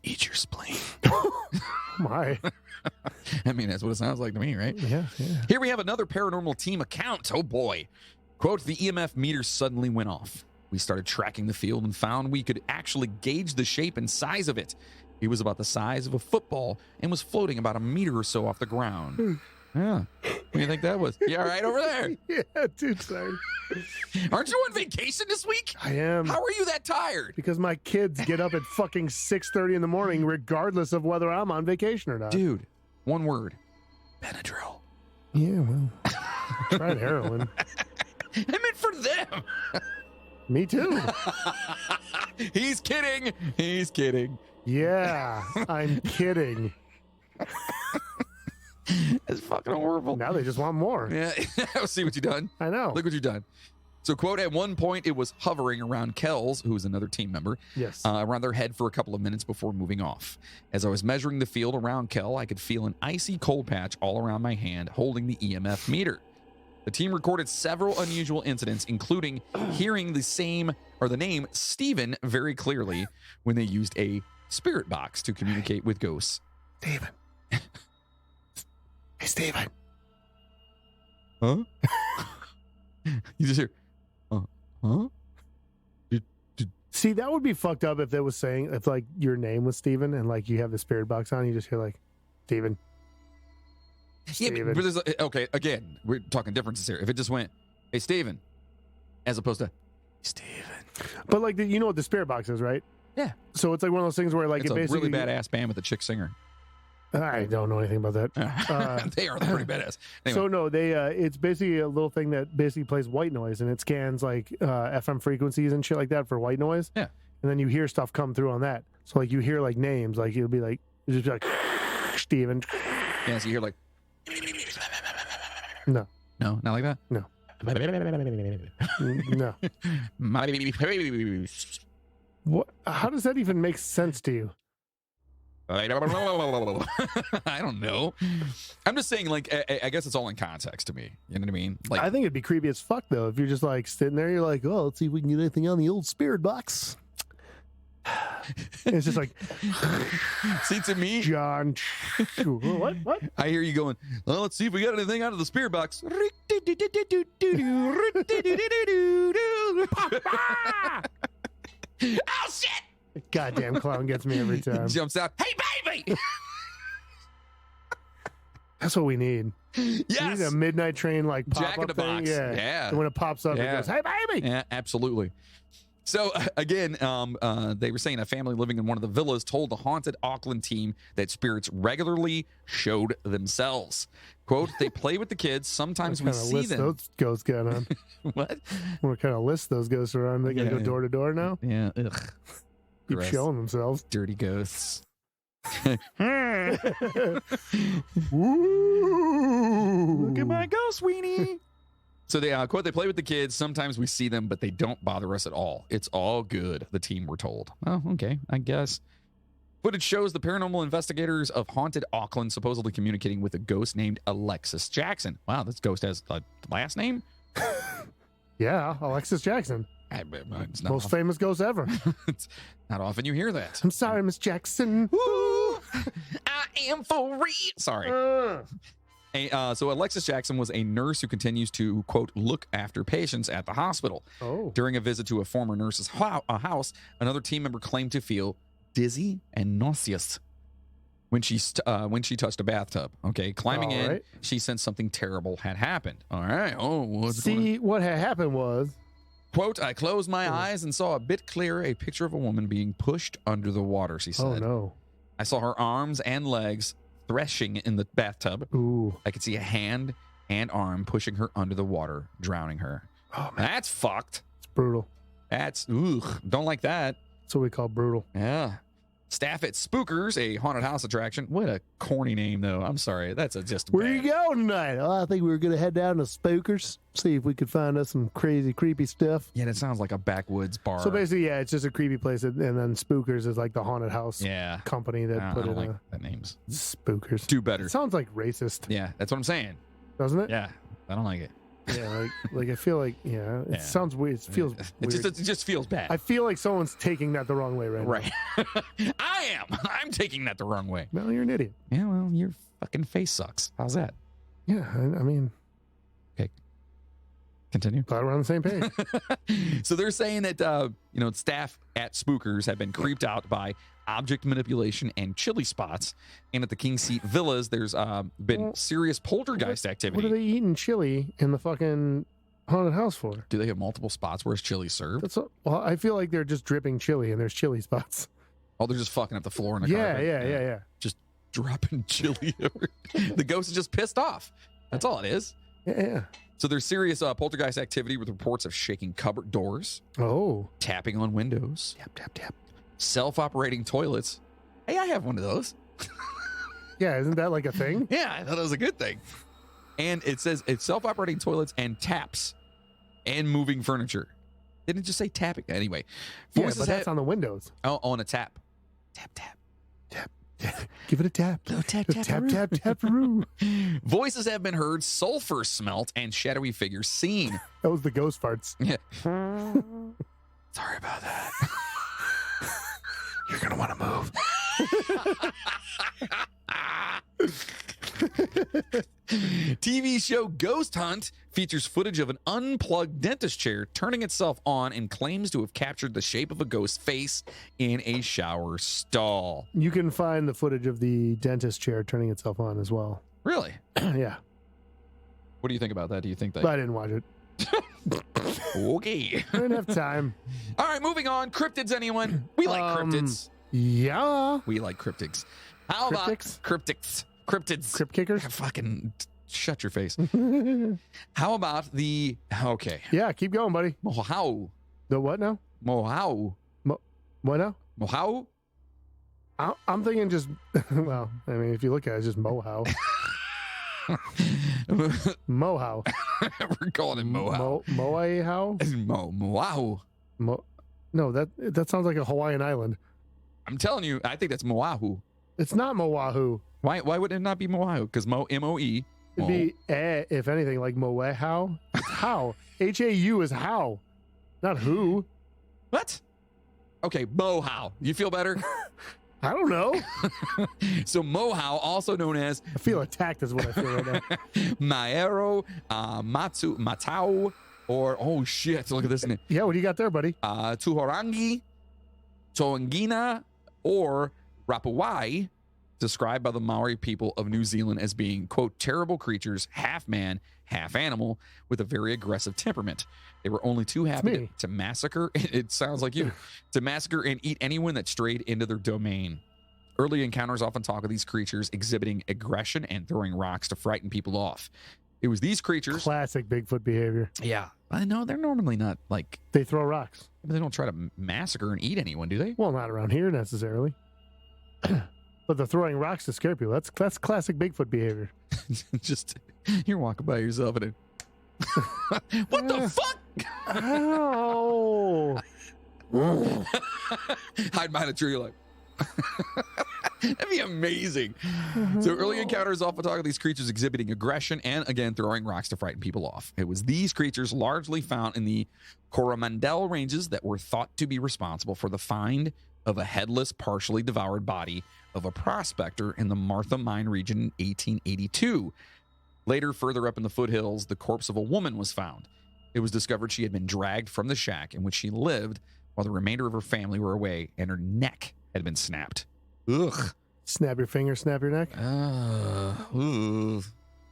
eat your spleen." My. I mean, that's what it sounds like to me, right? Yeah. Here we have another paranormal team account. Oh boy. Quote, "The EMF meter suddenly went off. We started tracking the field and found we could actually gauge the shape and size of it. It was about the size of a football and was floating about a meter or so off the ground." Yeah. What do you think that was? You all right over there? Yeah, dude, sorry. Aren't you on vacation this week? I am. How are you that tired? Because my kids get up at fucking 6:30 in the morning regardless of whether I'm on vacation or not. Dude, one word. Benadryl. Yeah, well, tried heroin. I meant for them. Me too. He's kidding. Yeah, I'm kidding. It's fucking horrible. Now they just want more. Yeah, see what you done. I know. Look what you done. So, quote, at one point, it was hovering around Kells, who's another team member, Yes. around their head for a couple of minutes before moving off. As I was measuring the field around Kell, I could feel an icy cold patch all around my hand holding the EMF meter. The team recorded several unusual incidents, including hearing the name Stephen very clearly when they used a spirit box to communicate with ghosts. Steven. Hey, Steven. Huh? You just hear, huh? See, that would be fucked up if they was saying, if like your name was Steven and like you have the spirit box on, you just hear like, Steven. Yeah, Steven. but there's okay, again, we're talking differences here. If it just went, hey, Steven, as opposed to, Steven. But like, you know what the spirit box is, right? Yeah. So it's like one of those things where like It's it a basically. really badass band with a chick singer. I don't know anything about that. They are pretty badass. Anyway. So no, it's basically a little thing that basically plays white noise, and it scans like FM frequencies and shit like that for white noise. Yeah. And then you hear stuff come through on that. So like you hear like names, like it'll be like just like Steven. Yeah, so you hear like, No. no, not like that? No. No. What? How does that even make sense to you? I don't know. I'm just saying, like, I guess it's all in context to me. You know what I mean? Like, I think it'd be creepy as fuck though if you're just like sitting there, you're like, oh, let's see if we can get anything on the old spirit box. And it's just like, see, to me, John. What? I hear you going, well, let's see if we got anything out of the spirit box. Oh, shit! Goddamn clown gets me every time. Jumps out. Hey, baby! That's what we need. We Yes! need a midnight train like pop Jack in up the thing. box. Yeah. And when it pops up, Yeah. it goes, "Hey, baby!" Yeah, absolutely. So again, they were saying a family living in one of the villas told the haunted Auckland team that spirits regularly showed themselves. Quote, they play with the kids. Sometimes we What kind of see list them. those ghosts got on? What? What kind of list those ghosts are on? They gotta Yeah. go door to door now. Yeah. Ugh. Keep Gross. showing themselves. Dirty ghosts. Ooh. Look at my ghost weenie. So they quote, they play with the kids. Sometimes we see them, but they don't bother us at all. It's all good, the team were told. Oh, okay, I guess. Footage shows the paranormal investigators of haunted Auckland supposedly communicating with a ghost named Alexis Jackson. Wow, this ghost has a last name? Yeah, Alexis Jackson, It's not most often, famous ghost ever. it's not often you hear that. I'm sorry, Miss Jackson. Ooh, I am for real. Sorry. So Alexis Jackson was a nurse who continues to, quote, look after patients at the hospital. Oh, During a visit to a former nurse's house, another team member claimed to feel dizzy and nauseous when she touched a bathtub. Okay, climbing All in, right. she sensed something terrible had happened. All right. Oh, what's going on? see, what had happened was, Quote, I closed my eyes and saw a bit clearer a picture of a woman being pushed under the water, she said. oh no, I saw her arms and legs threshing in the bathtub. ooh, I could see a hand and arm pushing her under the water, drowning her. oh man, That's fucked. it's brutal. That's, don't like that. That's what we call brutal. Yeah. Staff at Spookers, a haunted house attraction. What a corny name, though. I'm sorry. That's just Where bad. you going tonight? Oh, I think we were gonna head down to Spookers, see if we could find us some crazy, creepy stuff. Yeah, that sounds like a backwoods bar. So basically, yeah, it's just a creepy place, and then Spookers is like the haunted house yeah. company that I put don't in like that names. Spookers. Do better. It sounds like racist, Yeah, that's what I'm saying. doesn't it? Yeah, I don't like it. Yeah, like I feel like it Yeah. sounds weird. It feels weird. It just feels bad. I feel like someone's taking that the wrong way right right. I am. I'm taking that the wrong way. now. Well, you're an idiot. Yeah, well, your fucking face sucks. How's that? Yeah, I mean, Continue. glad we're on the same page. So they're saying that staff at Spookers have been creeped out by object manipulation and chili spots, and at the King Seat Villas, there's been Well, serious poltergeist What activity. are they eating chili in the fucking haunted house for? Do they have multiple spots where it's chili served? Well, I feel like they're just dripping chili, and there's chili spots. Oh, they're just fucking up the floor in the Yeah, carpet. yeah. Just dropping chili over. The ghost is just pissed off. That's all it is. Yeah. So there's serious poltergeist activity with reports of shaking cupboard doors, Oh. tapping on windows, Tap, tap, tap. self-operating toilets. Hey, I have one of those. Yeah, isn't that like a thing? Yeah, I thought that was a good thing. And it says it's self-operating toilets and taps and moving furniture. Didn't it just say tapping? Anyway. Yeah, but that's on the windows. Oh, on a tap. Tap, tap. Tap. Give it a tap. Oh, tap, tap, tap, tap, tap-a-roo. Voices have been heard, sulfur smelt, and shadowy figures seen. That was the ghost farts. Yeah. Sorry about that. You're going to want to move. TV show Ghost Hunt features footage of an unplugged dentist chair turning itself on and claims to have captured the shape of a ghost face in a shower stall. You can find the footage of the dentist chair turning itself on as well. Really? Yeah. What do you think about that? Do you think that? But I didn't watch it. Okay. I didn't have time. All right, moving on. Cryptids, anyone? We like cryptids. Yeah. We like cryptids. How about cryptids? Cryptids. Crypt kickers? Fucking shut your face. How about the... Okay. Yeah, keep going, buddy. Mohau. The what now? Mohau. What now? Mohau? I'm thinking just, well, I mean, if you look at it, it's just Mohau. Mohau. We're calling it Mohau. Moahau? Moau. No, that sounds like a Hawaiian island. I'm telling you, I think that's Moahu. It's not Moahu. Why would it not be Moahu? Because M-O-E. It'd be if anything, like Moehau. It's how. H-A-U is how, not who. What? Okay, Mohau. You feel better? I don't know. So Mohau, also known as... I feel attacked is what I feel right now. Maero, Matau, or... Oh, shit. Look at this name. Yeah, what do you got there, buddy? Tuhorangi, Toangina, or Rapuwai, described by the Maori people of New Zealand as being, quote, terrible creatures, half man, half animal, with a very aggressive temperament. They were only too happy to massacre, it sounds like you, to massacre and eat anyone that strayed into their domain. Early encounters often talk of these creatures exhibiting aggression and throwing rocks to frighten people off. It was these creatures... Classic Bigfoot behavior. Yeah. I know, they're normally not like... They throw rocks. They don't try to massacre and eat anyone, do they? Well, not around here necessarily. But the throwing rocks to scare people, that's classic Bigfoot behavior. Just, you're walking by yourself and what the fuck? Ow. Hide behind a tree, like... That'd be amazing. So early encounters often talk of these creatures exhibiting aggression and, again, throwing rocks to frighten people off. It was these creatures largely found in the Coromandel Ranges that were thought to be responsible for the find of a headless, partially devoured body of a prospector in the Martha Mine region in 1882. Later, further up in the foothills, the corpse of a woman was found. It was discovered she had been dragged from the shack in which she lived while the remainder of her family were away, and her neck had been snapped. Ugh. Snap your finger, snap your neck.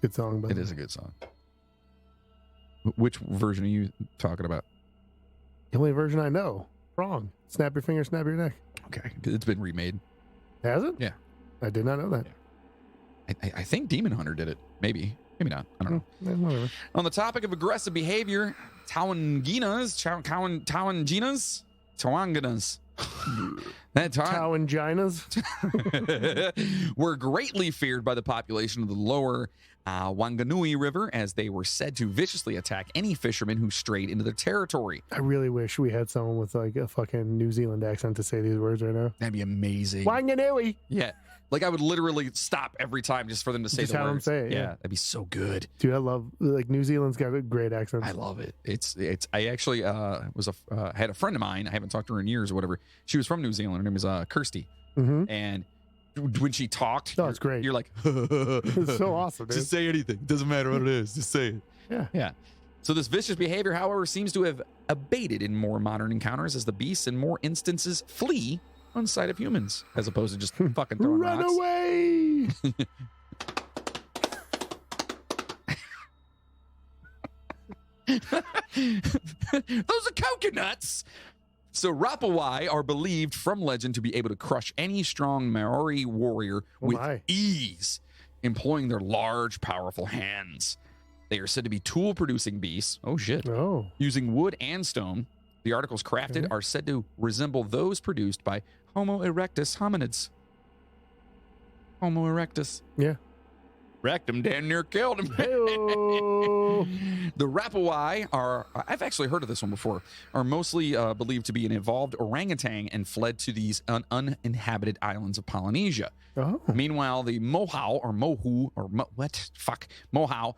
Good song, but it is a good song. Which version are you talking about? The only version I know. Wrong. Snap your finger, snap your neck. Okay, it's been remade. Has it? Yeah. I did not know that. Yeah. I think Demon Hunter did it. Maybe not. I don't know. Whatever. On the topic of aggressive behavior, Tawanginas were greatly feared by the population of the lower Wanganui River, as they were said to viciously attack any fishermen who strayed into their territory. I really wish we had someone with like a fucking New Zealand accent to say these words right now. That'd be amazing. Wanganui. Yeah. Like I would literally stop every time just for them to say just the have words. Them say it, yeah, that'd be so good. Dude, I love New Zealand's got a great accent. I love it. It's. I actually had a friend of mine. I haven't talked to her in years or whatever. She was from New Zealand. Her name was Kirsty. Mm-hmm. And when she talked, it's great. You're like, it's so awesome, dude. Just say anything. It doesn't matter what it is. Just say it. Yeah. Yeah. So this vicious behavior, however, seems to have abated in more modern encounters as the beasts in more instances flee on sight of humans, as opposed to just fucking throwing Run rocks. away! Those are coconuts! So Rapawai are believed from legend to be able to crush any strong Maori warrior with ease, employing their large, powerful hands. They are said to be tool-producing beasts. Oh, shit. Oh. Using wood and stone. The articles crafted are said to resemble those produced by Homo erectus hominids. Homo erectus. Yeah. Wrecked him, damn near killed him. Hey-oh. Oh. The Rapawai are, I've actually heard of this one before, are mostly believed to be an evolved orangutan and fled to these uninhabited islands of Polynesia. Oh. Meanwhile, the Mohau or Mohu or Mohau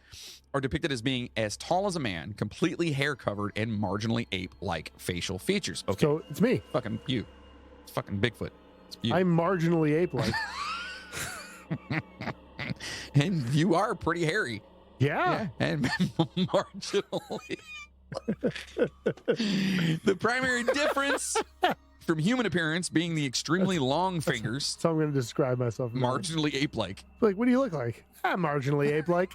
are depicted as being as tall as a man, completely hair covered, and marginally ape-like facial features. Okay, So it's me. fucking you. It's fucking Bigfoot. It's you. I'm marginally ape-like. And you are pretty hairy. Yeah. And marginally. The primary difference from human appearance being the extremely long fingers, So I'm going to describe myself. marginally ape-like. Like, what do you look like? I'm marginally ape-like.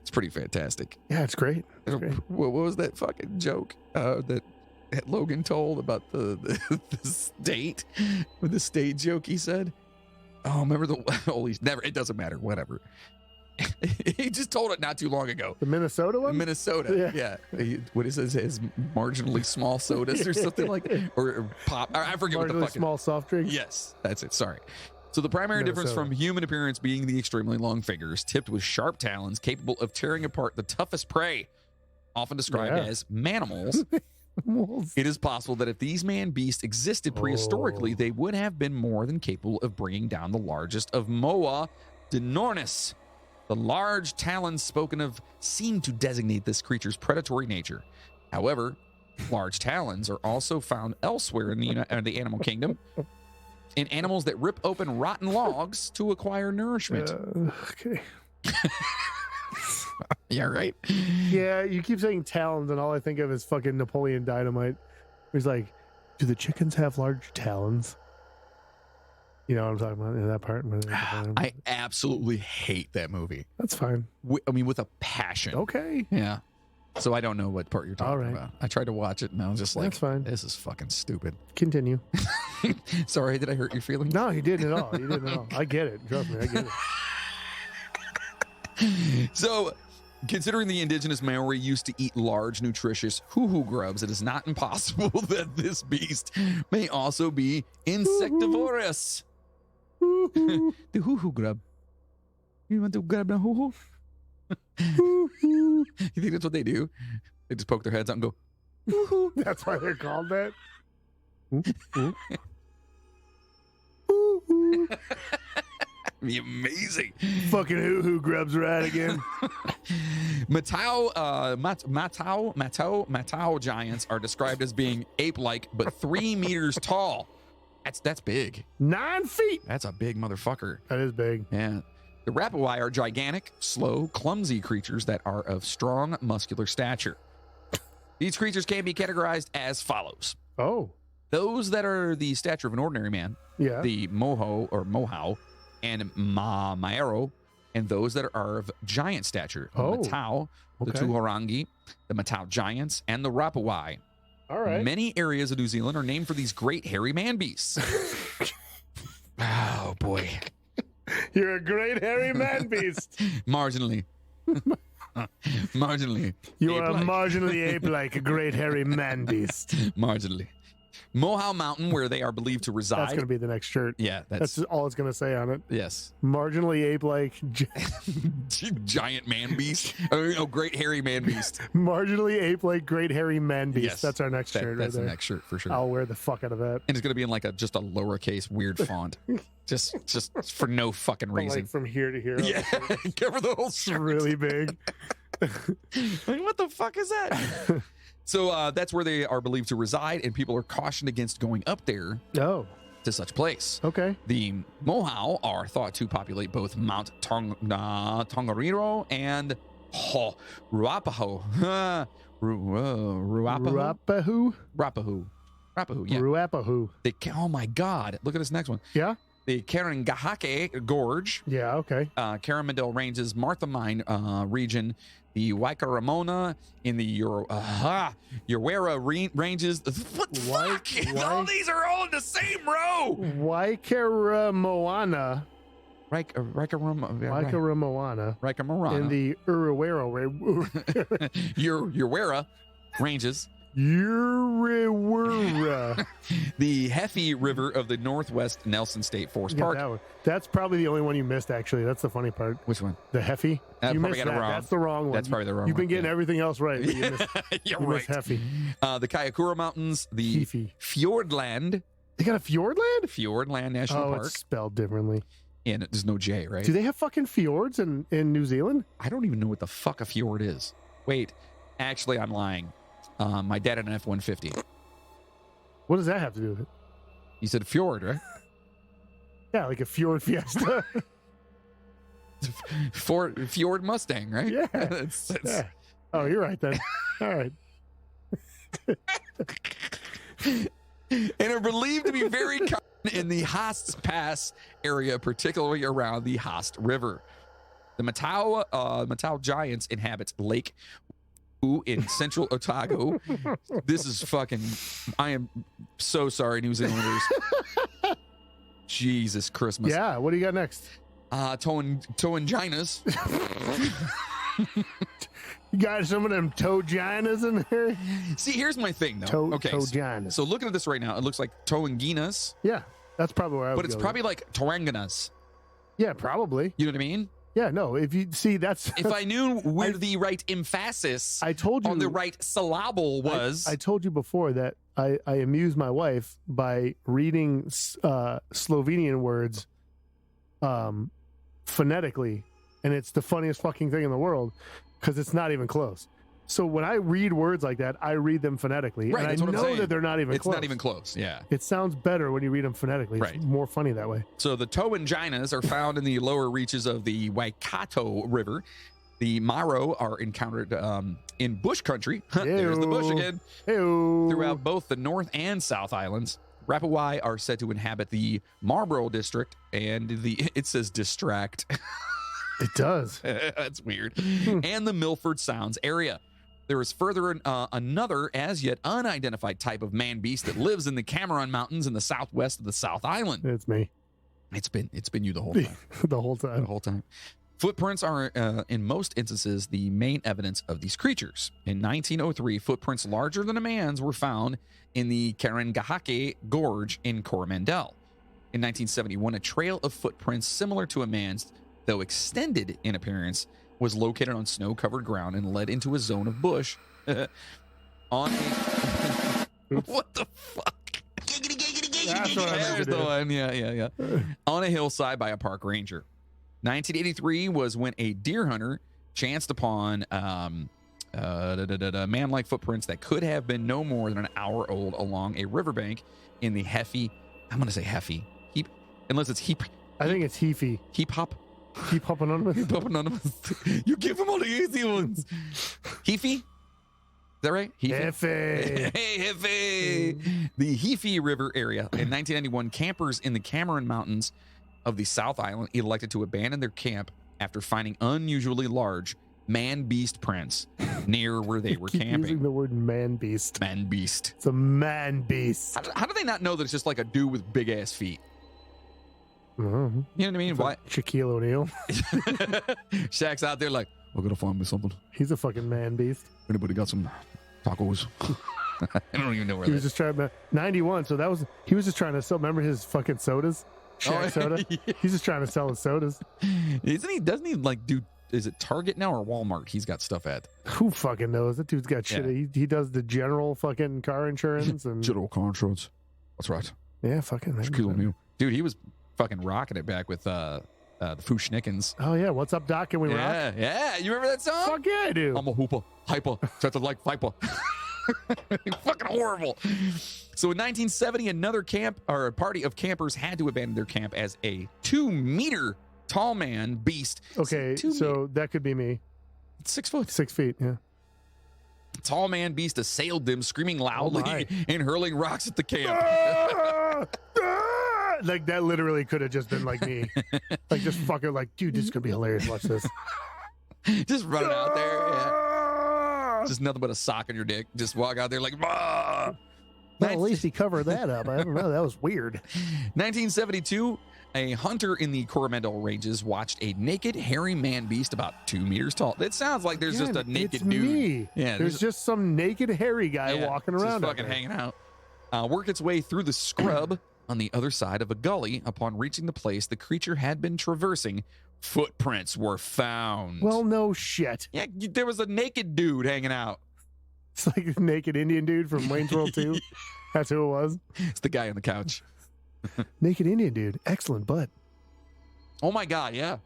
It's pretty fantastic. Yeah, it's great. It's great. What was that fucking joke that Logan told about the state? With the state joke he said? Oh, remember it doesn't matter. Whatever. He just told it not too long ago. The Minnesota one? Minnesota. Yeah. What is his marginally small sodas or something like that? Or pop. I forget what the Marginally fuck. small soft drink? Yes, that's it. Sorry. So the primary difference Minnesota. from human appearance being the extremely long fingers, tipped with sharp talons, capable of tearing apart the toughest prey, often described Yeah. as manimals. It is possible that if these man-beasts existed prehistorically, they would have been more than capable of bringing down the largest of Moa dinornis. The large talons spoken of seem to designate this creature's predatory nature. However, large talons are also found elsewhere in the animal kingdom, in animals that rip open rotten logs to acquire nourishment. Okay. Yeah, right? Yeah, you keep saying talons, and all I think of is fucking Napoleon Dynamite. He's like, do the chickens have large talons? You know what I'm talking about in that part? I absolutely hate that movie. That's fine. I mean, with a passion. Okay. Yeah. So I don't know what part you're talking All right. about. I tried to watch it, and I was just like, That's fine. this is fucking stupid. Continue. Sorry, did I hurt your feelings? No, you didn't at all. You didn't at all. I get it. Trust me, I get it. So, considering the indigenous Maori used to eat large, nutritious hoo-hoo grubs, it is not impossible that this beast may also be insectivorous. The hoo-hoo grub. You want to grab the hoo-hoo? You think that's what they do? They just poke their heads out and go, hoo-hoo. That's why they're called that. Be amazing. Fucking hoo-hoo grubs are at again. Matau giants are described as being ape-like, but 3 meters tall. That's big. 9 feet. That's a big motherfucker. That is big. Yeah. The Rapawai are gigantic, slow, clumsy creatures that are of strong muscular stature. These creatures can be categorized as follows. Oh. Those that are the stature of an ordinary man, Yeah. the Moho or Mohau, and Maero, and those that are of giant stature, the Oh, Matau, the okay. Tuhorangi, the Matau giants, and the Rapawai. All right. Many areas of New Zealand are named for these great hairy man beasts. Oh, boy. You're a great hairy man beast. Marginally. Marginally. You are Ape-like. marginally ape-like, a great hairy man beast. Marginally. Mohau Mountain, where they are believed to reside. That's going to be the next shirt. Yeah, That's all it's going to say on it. yes. Marginally ape-like, Giant man beast. Oh, great hairy man beast. marginally ape-like, great hairy man beast. Yes. That's our next shirt right That's the there. next shirt for sure. I'll wear the fuck out of that. And it's gonna be in like just a lowercase weird font, just for no fucking From, reason. like from here to here. Yeah, cover the whole It's shirt. really big. Like, what the fuck is that? So that's where they are believed to reside, and people are cautioned against going up there Oh, to such place. okay. The Mohau are thought to populate both Mount Tongariro and Ruapahu. Ruapahu? Rapahu, yeah. Ruapahu. Oh my God! Look at this next one. Yeah? The Karangahake Gorge, Yeah, okay. Coromandel Ranges, Martha Mine region, the Waikaramona in the Urwera Ranges. What the fuck? All these are all in the same row. Waikaramoana. Waikaramona. In the Urwera. Urwera Ranges, Uriwara. The Heffy River of the Northwest Nelson State Forest Yeah, Park. that one. That's probably the only one you missed, actually. That's the funny part. Which one? The Heffy. I You probably missed got it that. wrong. That's the wrong one. That's probably the wrong You've been one, getting yeah. everything else right. But you missed, You're you right. missed Heffy. The Kayakura Mountains, the Heffy. Fjordland They got a Fjordland? National Oh, Park. it's spelled differently. And there's no J, right? Do they have fucking fjords in New Zealand? I don't even know what the fuck a fjord is. Wait, actually, I'm lying. My dad had an F-150. What does that have to do with it? You said fjord, right? Yeah, like a Fjord Fiesta. Fjord Mustang, right? Yeah. It's- Yeah. Oh, you're right then. All right. and are believed to be very common in the Haast Pass area, particularly around the Haast River. The Matau giants inhabit Lake Wu in central Otago. This is fucking... I am so sorry, New Zealanders. Jesus Christmas. Yeah, what do you got next? Toanginas. You got some of them toginas in there? See, here's my thing, though. Toginas. So looking at this right now, it looks like Toanginas, Yeah, that's probably where I would but it's go with probably like Toranganas. it. Yeah, probably. You know what I mean? Yeah, no, if you see, that's... If I knew where the right emphasis I told you... on the right syllable was. I told you before that I amuse my wife by reading Slovenian words phonetically, and it's the funniest fucking thing in the world because it's not even close. So when I read words like that, I read them phonetically, Right, and that's I what I'm know saying. that they're not even It's close. not even close. Yeah. It sounds better when you read them phonetically. It's Right. more funny that way. So the Toanginas are found in the lower reaches of the Waikato River. The Maro are encountered in bush country. There's the bush Ew. again. Ew. Throughout both the North and South Islands. Rapawai are said to inhabit the Marlborough district, and it says distract. It does. That's weird. And the Milford Sounds area. There is further another as yet unidentified type of man beast that lives in the Cameron Mountains in the southwest of the South Island. It's me. It's been you the whole time. The whole time. The whole time. Footprints are, in most instances, the main evidence of these creatures. In 1903, footprints larger than a man's were found in the Karangahake Gorge in Coromandel. In 1971, a trail of footprints similar to a man's, though extended in appearance, was located on snow-covered ground and led into a zone of bush on a... What the fuck? That's what I meant to There's do. the one. Yeah. On a hillside by a park ranger. 1983 was when a deer hunter chanced upon man-like footprints that could have been no more than an hour old along a riverbank in the Heffy. I'm going to say Heffy. Unless it's Heap. I think it's Heafy. Heap Hop. Keep hopping on with Heap Hop Anonymous. You give him all the easy ones. Heafy? Is that right? Hefe. Hey, Hefe. The Heafy River area. In 1991, campers in the Cameron Mountains of the South Island elected to abandon their camp after finding unusually large man-beast prints near where they were Keep camping. using the word man beast. Man-beast. It's a man beast. How do they not know that it's just like a dude with big-ass feet? Mhm. You know what I mean? Why? Shaquille O'Neal. Shaq's out there like, we're going to find me something. He's a fucking man beast. Anybody got some tacos? I don't even know where He that was just trying to 91. So he was just trying to sell. Remember his fucking sodas? Shaq soda. Yeah. He's just trying to sell his sodas. Doesn't he like do, is it Target now or Walmart? He's got stuff at. Who fucking knows? That dude's got shit. Yeah. He does the general fucking car insurance and General car insurance. That's right. yeah, fucking. Shaquille O'Neal. Dude, he was fucking rocking it back with the Fushnickens. Oh yeah, what's up, Doc? Can we rock? Yeah. You remember that song? Fuck yeah, I do. I'm a hooper, hyper, set to like viper. Fucking horrible. So in 1970, another party of campers had to abandon their camp as a 2-meter tall man beast. Okay, so that could be me. 6 foot. 6 feet. Yeah. Tall man beast assailed them, screaming loudly my. and hurling rocks at the camp. Like that literally could have just been like me. Like just fucking like, dude, this is gonna be hilarious. Watch this. Just running out there. Yeah. Just nothing but a sock in your dick. Just walk out there like, bah! Well, at least he covered that up. I don't know. That was weird. 1972, a hunter in the Coromandel Ranges watched a naked, hairy man beast about 2 meters tall. It sounds like there's just a naked it's dude. Me. Yeah, there's just some naked, hairy guy walking around. Just fucking hanging out. Work its way through the scrub on the other side of a gully. Upon reaching the place the creature had been traversing, footprints were found. Well, no shit. Yeah, there was a naked dude hanging out. It's like the naked Indian dude from Wayne's World 2. That's who it was. It's the guy on the couch. Naked Indian dude. Excellent butt. Oh my God, yeah.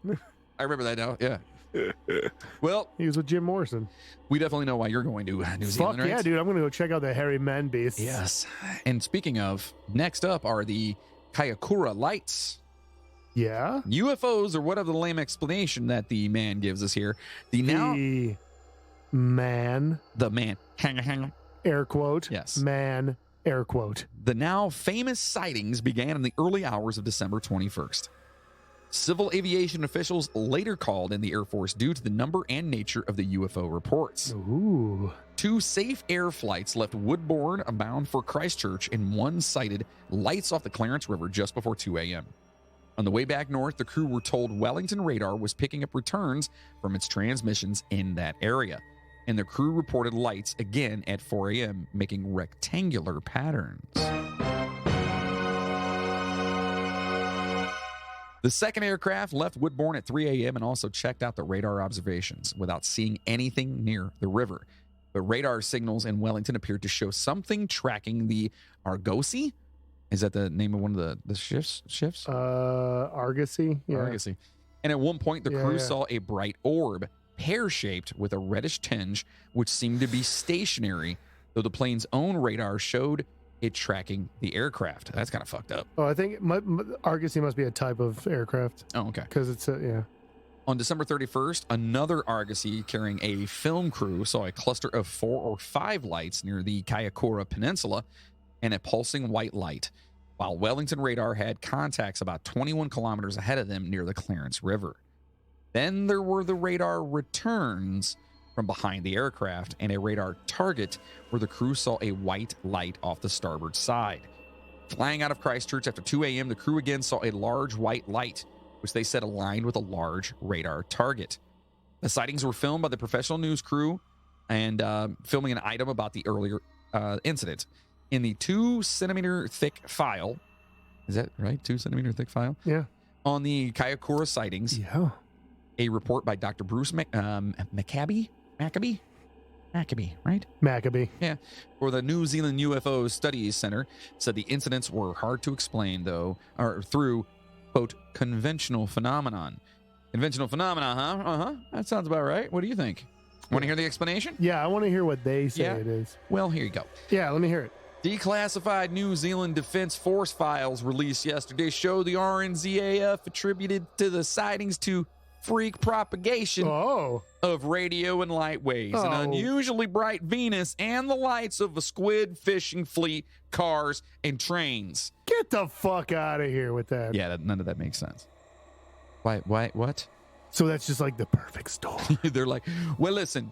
I remember that now, yeah. Well, he was with Jim Morrison. We definitely know why you're going to New Zealand, right? Yeah, dude. I'm going to go check out the hairy man beasts. Yes. And speaking of, next up are the Kaikoura lights. Yeah? UFOs, or whatever the lame explanation that the man gives us here. The man. Air quote. Yes. Man. Air quote. The now famous sightings began in the early hours of December 21st. Civil aviation officials later called in the Air Force due to the number and nature of the UFO reports. Ooh. 2 safe air flights left Woodbourne bound for Christchurch, and 1 sighted lights off the Clarence River just before 2 a.m. On the way back north, the crew were told Wellington radar was picking up returns from its transmissions in that area, and the crew reported lights again at 4 a.m., making rectangular patterns. The second aircraft left Woodbourne at 3 a.m. and also checked out the radar observations without seeing anything near the river. But radar signals in Wellington appeared to show something tracking the Argosy. Is that the name of one of the shifts? Argosy? Yeah. Argosy. And at one point, the crew saw a bright orb, pear-shaped with a reddish tinge, which seemed to be stationary, though the plane's own radar showed it tracking the aircraft. That's kind of fucked up. Oh, I think Argosy must be a type of aircraft. Oh, okay. Because it's yeah. On December 31st, another Argosy carrying a film crew saw a cluster of 4 or 5 lights near the Kaikoura Peninsula and a pulsing white light, while Wellington radar had contacts about 21 kilometers ahead of them near the Clarence River. Then there were the radar returns from behind the aircraft and a radar target where the crew saw a white light off the starboard side. Flying out of Christchurch after 2 a.m., the crew again saw a large white light, which they said aligned with a large radar target. The sightings were filmed by the professional news crew and filming an item about the earlier incident. In the 2-centimeter thick file, is that right? 2-centimeter thick file? Yeah. On the Kaikoura sightings, a report by Dr. Bruce Maccabee, right? Maccabee. Yeah. For the New Zealand UFO Studies Center, said the incidents were hard to explain, though, or through, quote, conventional phenomenon. Conventional phenomenon, huh? Uh-huh. That sounds about right. What do you think? Want to hear the explanation? Yeah, I want to hear what they say it is. Well, here you go. Yeah, let me hear it. Declassified New Zealand Defense Force files released yesterday show the RNZAF attributed to the sightings to freak propagation of radio and light waves, an unusually bright Venus, and the lights of a squid fishing fleet, cars, and trains. Get the fuck out of here with that. Yeah, none of that makes sense. Why, what? So that's just like the perfect storm. They're like, well, listen.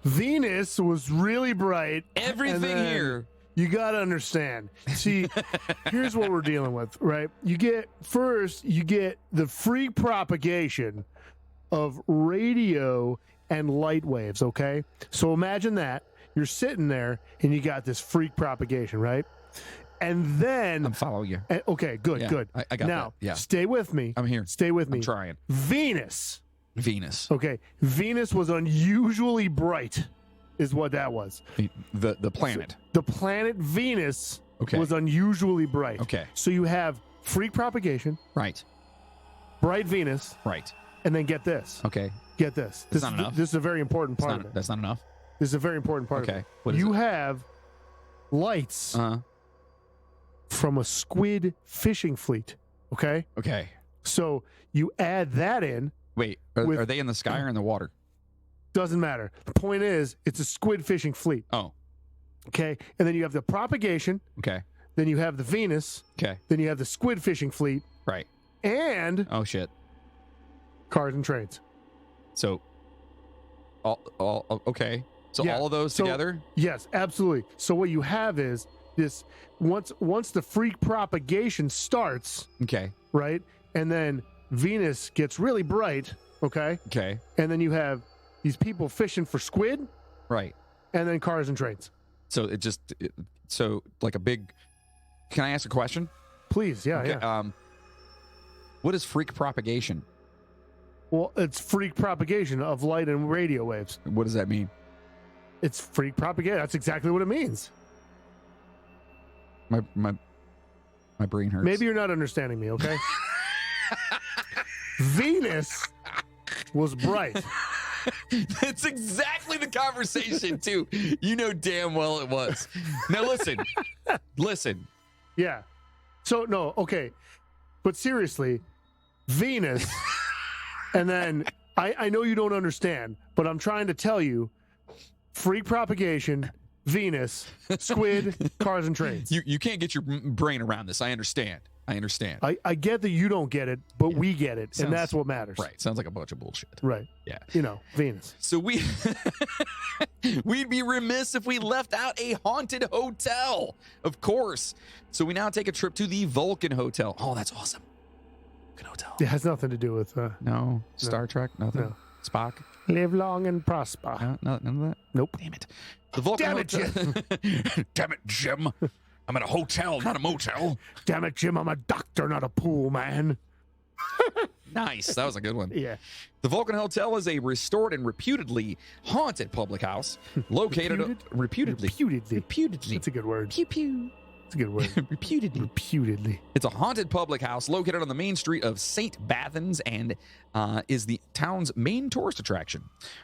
Venus was really bright. Everything here. You got to understand. See, here's what we're dealing with, right? You get the freak propagation of radio and light waves, okay? So imagine that. You're sitting there and you got this freak propagation, right? And then I'm following you. Okay, good, good. I got now, that. Yeah. Stay with me. I'm here. Stay with me. I'm trying. Venus. Okay. Venus was unusually bright, is what that was. The planet. So the planet Venus was unusually bright. Okay. So you have freak propagation. Right. Bright Venus. Right. And then get this. Okay. Get this. That's not enough. This is a very important part of it. That's not enough. This is a very important part of it. What is you it? have lights from a squid fishing fleet. Okay? Okay. So you add that in. Wait, are they in the sky or in the water? Doesn't matter. The point is, it's a squid fishing fleet. Oh. Okay. And then you have the propagation. Okay. Then you have the Venus. Okay. Then you have the squid fishing fleet. Right. And oh shit, cars and trains. So, all okay. So all of those together? Yes, absolutely. So what you have is this once the freak propagation starts, Okay. right? And then Venus gets really bright, okay? Okay. And then you have these people fishing for squid, Right. and then cars and trains. So so like a big. Can I ask a question? Please, yeah, Okay, yeah. What is freak propagation? Well, it's freak propagation of light and radio waves. What does that mean? It's freak propagation. That's exactly what it means. My brain hurts. Maybe you're not understanding me, okay? Venus was bright. That's exactly the conversation, too. You know damn well it was. Now, listen. Yeah. So, no, okay. But seriously, Venus, and then I know you don't understand, but I'm trying to tell you freak propagation, Venus, squid, cars and trains. You can't get your brain around this. I understand. I get that you don't get it, but we get it, Sounds- and that's what matters. Right. Sounds like a bunch of bullshit. Right. Yeah. Venus. So we'd be remiss if we left out a haunted hotel, of course. So we now take a trip to the Vulcan Hotel. Oh, that's awesome. Vulcan Hotel. It has nothing to do with No. Star Trek? Nothing? No. Spock? live long and prosper. No, none of that? Nope. Damn it. The Vulcan Damn it, Hotel. Damn it, Jim. I'm at a hotel, not a motel. Damn it, Jim, I'm a doctor, not a pool man. Nice. That was a good one. Yeah. The Vulcan Hotel is a restored and reputedly haunted public house located reputedly. That's a good word. Pew pew. It's a good word. Reputedly. It's a haunted public house located on the main street of St. Bathans and is the town's main tourist attraction.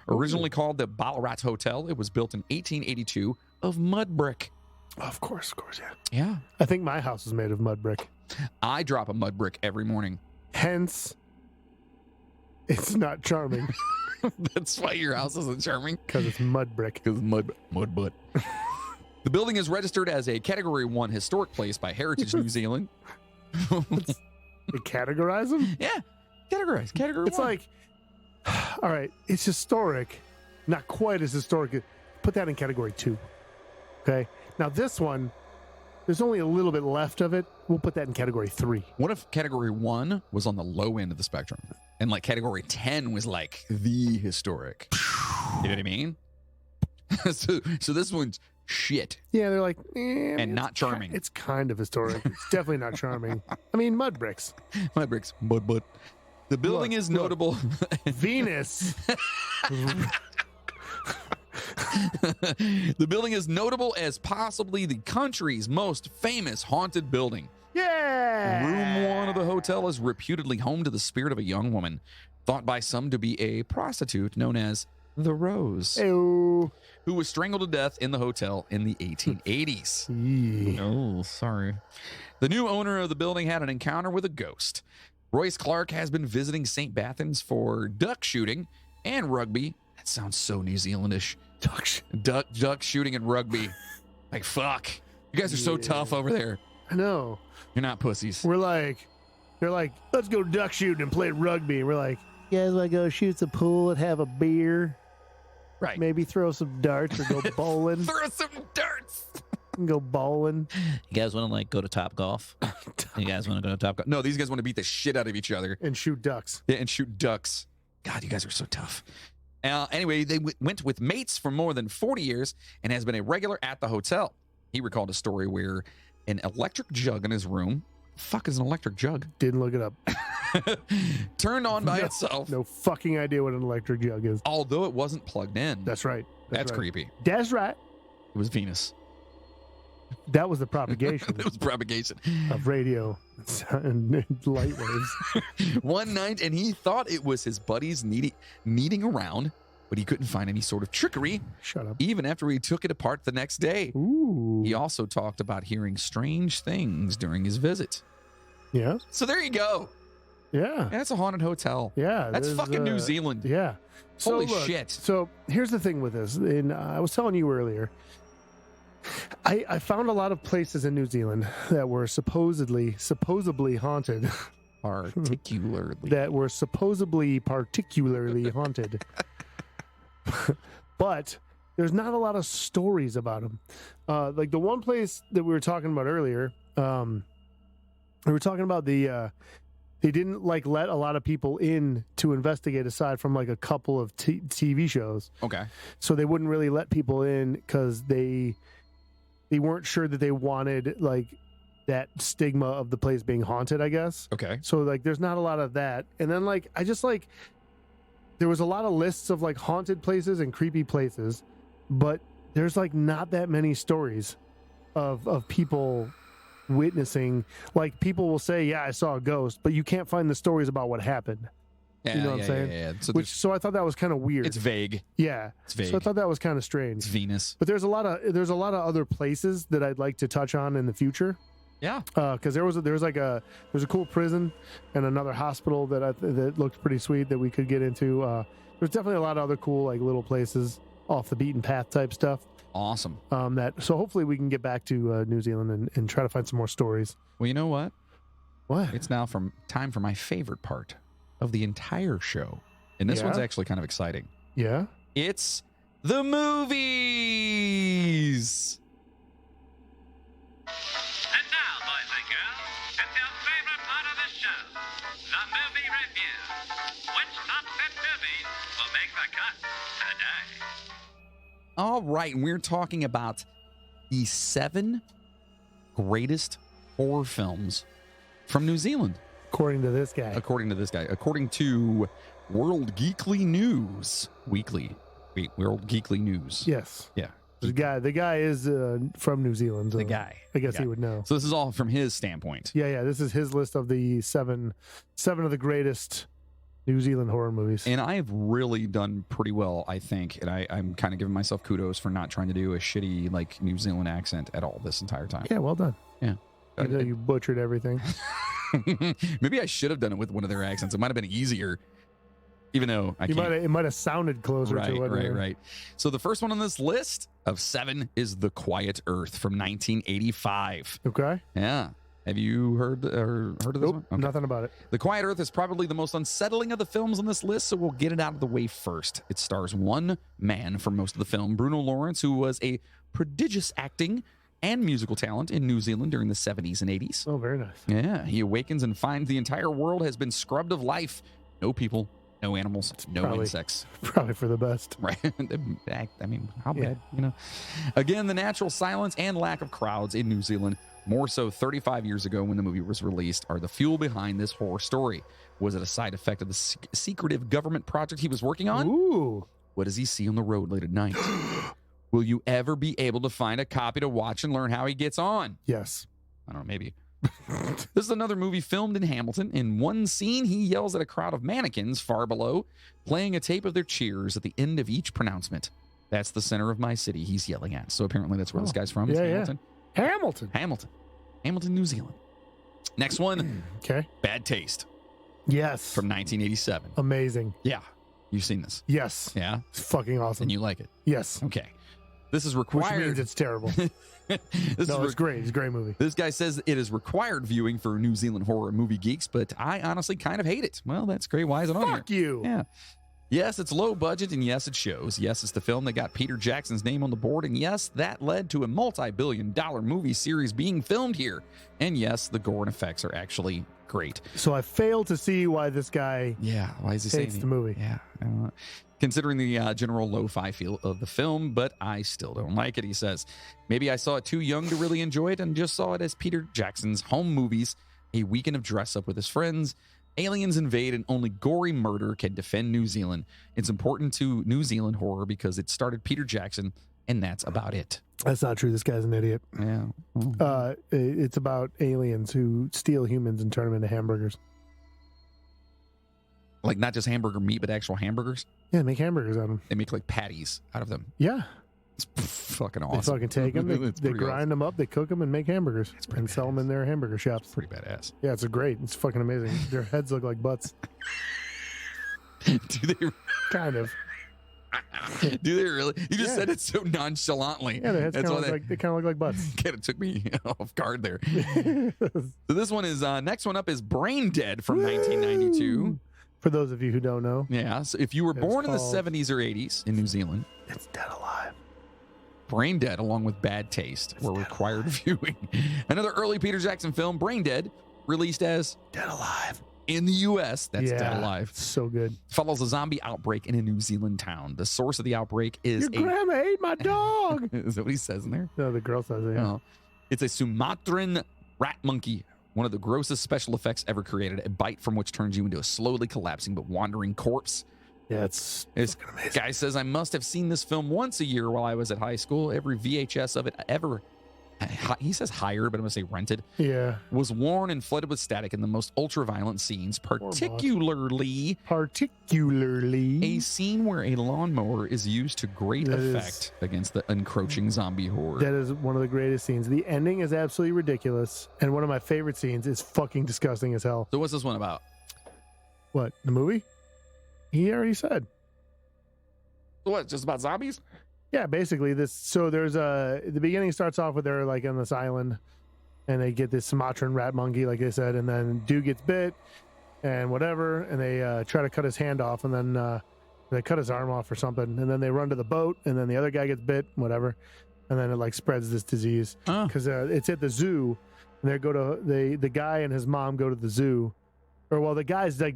Originally called the Ballarat Hotel, it was built in 1882 of mud brick. Of course, yeah. Yeah. I think my house is made of mud brick. I drop a mud brick every morning. Hence, it's not charming That's why your house isn't charming. because it's mud brick. Because mud butt. The building is registered as a Category 1 historic place by Heritage New Zealand. They categorize them? Yeah. Category It's 1. like, all right, it's historic, not quite as historic. Put that in category 2. Okay. Now this one, there's only a little bit left of it. We'll put that in category 3. What if Category 1 was on the low end of the spectrum? And like Category 10 was like the historic. You know what I mean? so this one's shit. Yeah, they're like, And not charming. It's kind of historic. It's definitely not charming. I mean, mud bricks. Mud bricks, mud butt. The building is notable. Venus. The building is notable as possibly the country's most famous haunted building. Yeah. Room 1 of the hotel is reputedly home to the spirit of a young woman, thought by some to be a prostitute known as the Rose, Ew. who was strangled to death in the hotel in the 1880s. Yee. Oh, sorry. The new owner of the building had an encounter with a ghost. Royce Clark has been visiting St. Bathans for duck shooting and rugby. That sounds so New Zealandish. Duck shooting and rugby. Like, fuck. You guys are so tough over there. I know. You're not pussies. They're like, let's go duck shooting and play rugby. And we're like, you guys want to go shoot the pool and have a beer? Right. Maybe throw some darts or go bowling. Throw some darts. Go bowling. You guys want to like go to Top Golf? You guys want to go to Top Golf? No, these guys want to beat the shit out of each other. And shoot ducks. Yeah, and shoot ducks. God, you guys are so tough. Anyway, they went with mates for more than 40 years and has been a regular at the hotel. He recalled a story where an electric jug in his room, fuck is an electric jug? Didn't look it up. Turned on by itself. No fucking idea what an electric jug is. Although it wasn't plugged in. That's right. That's right. creepy. That's right. It was Venus. That was the propagation It was propagation. of radio and light waves. One night, and he thought it was his buddies needing around, but he couldn't find any sort of trickery, Shut up. even after he took it apart the next day. Ooh. He also talked about hearing strange things during his visit. Yeah. So there you go. Yeah. That's a haunted hotel. Yeah. That's there's, fucking New Zealand. Yeah. Holy look, shit. So here's the thing with this. And I was telling you earlier, I found a lot of places in New Zealand that were supposedly haunted. Particularly. That were supposedly particularly haunted. But there's not a lot of stories about them. Like the one place that we were talking about earlier, we were talking about the they didn't like let a lot of people in to investigate aside from like a couple of TV shows. Okay. So they wouldn't really let people in because they weren't sure that they wanted like that stigma of the place being haunted, I guess. Okay. So like there's not a lot of that. And then like I just like there was a lot of lists of like haunted places and creepy places, but there's like not that many stories of people witnessing. Like people will say, yeah, I saw a ghost, but you can't find the stories about what happened. Yeah, you know what I'm saying? Yeah. So I thought that was kind of weird. It's vague. Yeah. It's vague. So I thought that was kind of strange. It's Venus. But there's a lot of other places that I'd like to touch on in the future. Yeah. Because there's a cool prison and another hospital that looked pretty sweet that we could get into. There's definitely a lot of other cool like little places off the beaten path type stuff. Awesome. So hopefully we can get back to New Zealand and try to find some more stories. Well, you know what? What? It's now time for my favorite part of the entire show. And this Yeah? one's actually kind of exciting. Yeah. It's the movies. And now, boys and girls, it's your favorite part of the show, the movie review. Which top 10 movies will make the cut today? All right, and we're talking about the 7 greatest horror films from New Zealand. According to this guy. According to this guy. According to World Geekly News. Weekly. Wait, World Geekly News. Yes. Yeah. The guy is from New Zealand. So The guy. I guess The guy. he would know. So this is all from his standpoint. Yeah. This is his list of the seven of the greatest New Zealand horror movies. And I have really done pretty well, I think. And I'm kind of giving myself kudos for not trying to do a shitty like New Zealand accent at all this entire time. Yeah, well done. Yeah. Even though you butchered everything. Maybe I should have done it with one of their accents. It might have been easier. Even though I can't. It might have sounded closer to it. Right. So the first one on this list of 7 is The Quiet Earth from 1985. Okay. Yeah. Have you heard of this one? Okay. Nothing about it. The Quiet Earth is probably the most unsettling of the films on this list, so we'll get it out of the way first. It stars one man for most of the film, Bruno Lawrence, who was a prodigious acting and musical talent in New Zealand during the 70s and 80s. Oh, very nice. Yeah, he awakens and finds the entire world has been scrubbed of life. No people, no animals, no insects. Probably for the best. Right. I mean, how Yeah. bad, you know? Again, the natural silence and lack of crowds in New Zealand, more so 35 years ago when the movie was released, are the fuel behind this horror story. Was it a side effect of the secretive government project he was working on? Ooh. What does he see on the road late at night? Will you ever be able to find a copy to watch and learn how he gets on? Yes. I don't know, maybe. This is another movie filmed in Hamilton. In one scene, he yells at a crowd of mannequins far below, playing a tape of their cheers at the end of each pronouncement. That's the center of my city he's yelling at. So apparently that's where this guy's from. It's Hamilton. Hamilton, New Zealand. Next one. Okay. Bad Taste Yes. from 1987. Amazing. Yeah. You've seen this. Yes. Yeah. It's fucking awesome. And you like it. Yes. Okay. This is Which required. means it's terrible. It's great. It's a great movie. This guy says it is required viewing for New Zealand horror movie geeks, but I honestly kind of hate it. Well, that's great. Why is it on here? Fuck you. Yeah. Yes, it's low budget, and yes, it shows. Yes, it's the film that got Peter Jackson's name on the board, and yes, that led to a multi-billion-dollar movie series being filmed here. And yes, the gore and effects are actually great. So I fail to see why this guy Yeah, why is he saying hates the movie. Yeah, considering the general lo-fi feel of the film, but I still don't like it, he says. Maybe I saw it too young to really enjoy it and just saw it as Peter Jackson's home movies, a weekend of dress-up with his friends. Aliens invade and only gory murder can defend New Zealand. It's important to New Zealand horror because it started Peter Jackson, and that's about it. That's not true. This guy's an idiot. Yeah. It's about aliens who steal humans and turn them into hamburgers. Like not just hamburger meat, but actual hamburgers. Yeah, make hamburgers out of them. They make like patties out of them. Yeah. It's fucking They awesome. fucking take them, It's they pretty grind them up, they cook them, and make hamburgers pretty and sell them in their hamburger shops. Pretty badass. Yeah, it's great. It's fucking amazing. Their heads look like butts. Do they? Kind of. Do they really? You just Yeah. said it so nonchalantly. Yeah, their heads That's kind why of look like, they kind of look like butts. kind of took me off guard there. So this one is next one up is Brain Dead from 1992. For those of you who don't know, Yeah. So if you were It's born in the called- 70s or 80s in New Zealand, it's Dead Alive. Brain Dead, along with Bad Taste, were required viewing. Another early Peter Jackson film, Brain Dead, released as Dead Alive. in the U.S. That's Yeah, Dead Alive. So good. Follows a zombie outbreak in a New Zealand town. The source of the outbreak is Your grandma ate my dog. Is that what he says in there? No, the girl says it. Yeah. Oh. It's a Sumatran rat monkey, one of the grossest special effects ever created, a bite from which turns you into a slowly collapsing but wandering corpse. Yeah, it's This fucking amazing. guy says, I must have seen this film once a year while I was at high school. Every VHS of it ever, he says hired, but I'm going to say rented, Yeah. was worn and flooded with static in the most ultra-violent scenes, particularly a scene where a lawnmower is used to great That is- effect against the encroaching zombie horde. That is one of the greatest scenes. The ending is absolutely ridiculous. And one of my favorite scenes is fucking disgusting as hell. So what's this one about? What? The movie? He already said. What, just about zombies? Yeah, basically this. So there's the beginning starts off with they're like on this island and they get this Sumatran rat monkey, like I said, and then dude gets bit and whatever. And they try to cut his hand off and then they cut his arm off or something. And then they run to the boat and then the other guy gets bit, whatever. And then it like spreads this disease because it's at the zoo. And they go to the guy and his mom go to the zoo. Or well, the guy's like,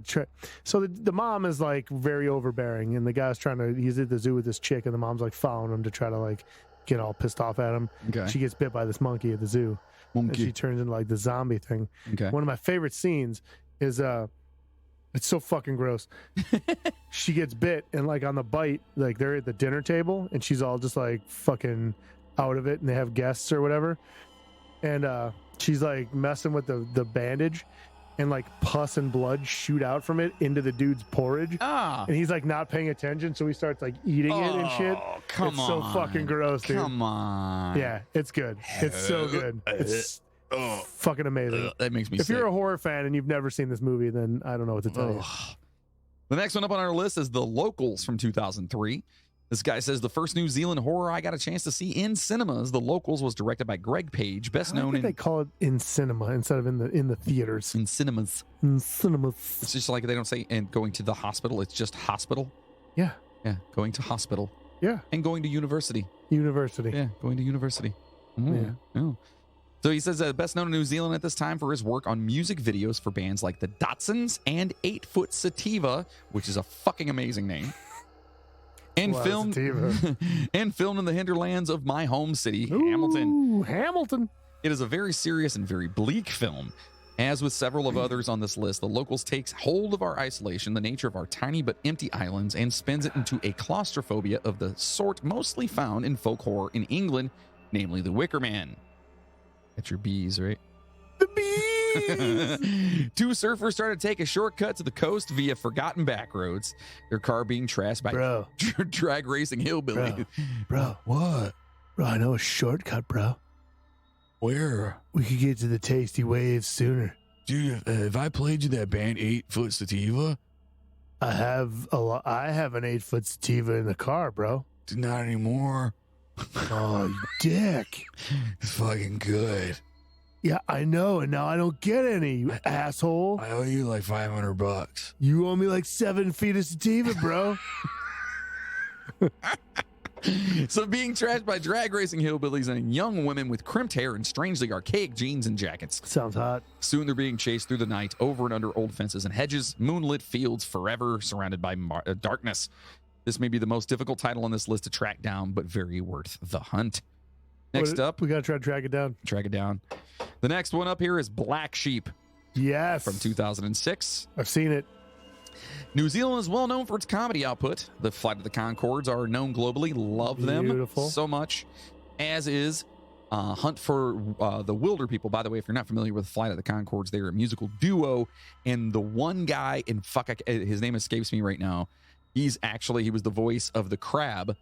so the mom is like very overbearing, and the guy's he's at the zoo with this chick, and the mom's like following him to try to like get all pissed off at him. Okay. She gets bit by this monkey at the zoo, and she turns into like the zombie thing. Okay. One of my favorite scenes is it's so fucking gross. She gets bit, and like on the bite, like they're at the dinner table, and she's all just like fucking out of it, and they have guests or whatever, and she's like messing with the bandage. And like pus and blood shoot out from it into the dude's porridge. And he's like not paying attention, so he starts like eating it and shit. Come it's so fucking gross, dude. Come on. Yeah, it's good. It's so good. It's fucking amazing. That makes me If sick. you're a horror fan and you've never seen this movie, then I don't know what to tell you. The next one up on our list is The Locals from 2003. This guy says the first New Zealand horror I got a chance to see in cinemas, The Locals, was directed by Greg Page, best known they call it in cinema instead of in the theaters. in cinemas. In cinemas. It's just like they don't say and going to the hospital. It's just hospital. Yeah. Yeah, going to hospital. Yeah. And going to university. University. Yeah, going to university. Yeah. So he says best known in New Zealand at this time for his work on music videos for bands like the Datsuns and 8 Foot Sativa, which is a fucking amazing name. And Wow, filmed sativa. and filmed in the hinterlands of my home city, Ooh, Hamilton. Hamilton. It is a very serious and very bleak film. As with several of others on this list, The Locals takes hold of our isolation, the nature of our tiny but empty islands, and spins it into a claustrophobia of the sort mostly found in folk horror in England, namely The Wicker Man. That's your bees, right? The bees. Two surfers try to take a shortcut to the coast via forgotten back roads, their car being trashed by Bro. drag racing hillbilly. Bro. What? Bro, I know a shortcut, bro. Where? We could get to the tasty waves sooner. Dude, have I played you that band 8 Foot Sativa? I have an 8 foot sativa in the car, bro. Not anymore. Oh, you dick. It's fucking good. Yeah, I know, and now I don't get any, you asshole. I owe you like $500. You owe me like 7 feet of sativa, bro. So being trashed by drag racing hillbillies and young women with crimped hair and strangely archaic jeans and jackets. Sounds hot. Soon they're being chased through the night, over and under old fences and hedges, moonlit fields forever surrounded by darkness. This may be the most difficult title on this list to track down, but very worth the hunt. Next up, we gotta try to track it down. track it down. The next one up here is Black Sheep Yes, from 2006. I've seen it. New Zealand is well known for its comedy output. The Flight of the Conchords are known globally. Love them Beautiful. so much, as is Hunt for the Wilder People. By the way, if you're not familiar with Flight of the Conchords, they're a musical duo, and the one guy in his name escapes me right now. He was the voice of the crab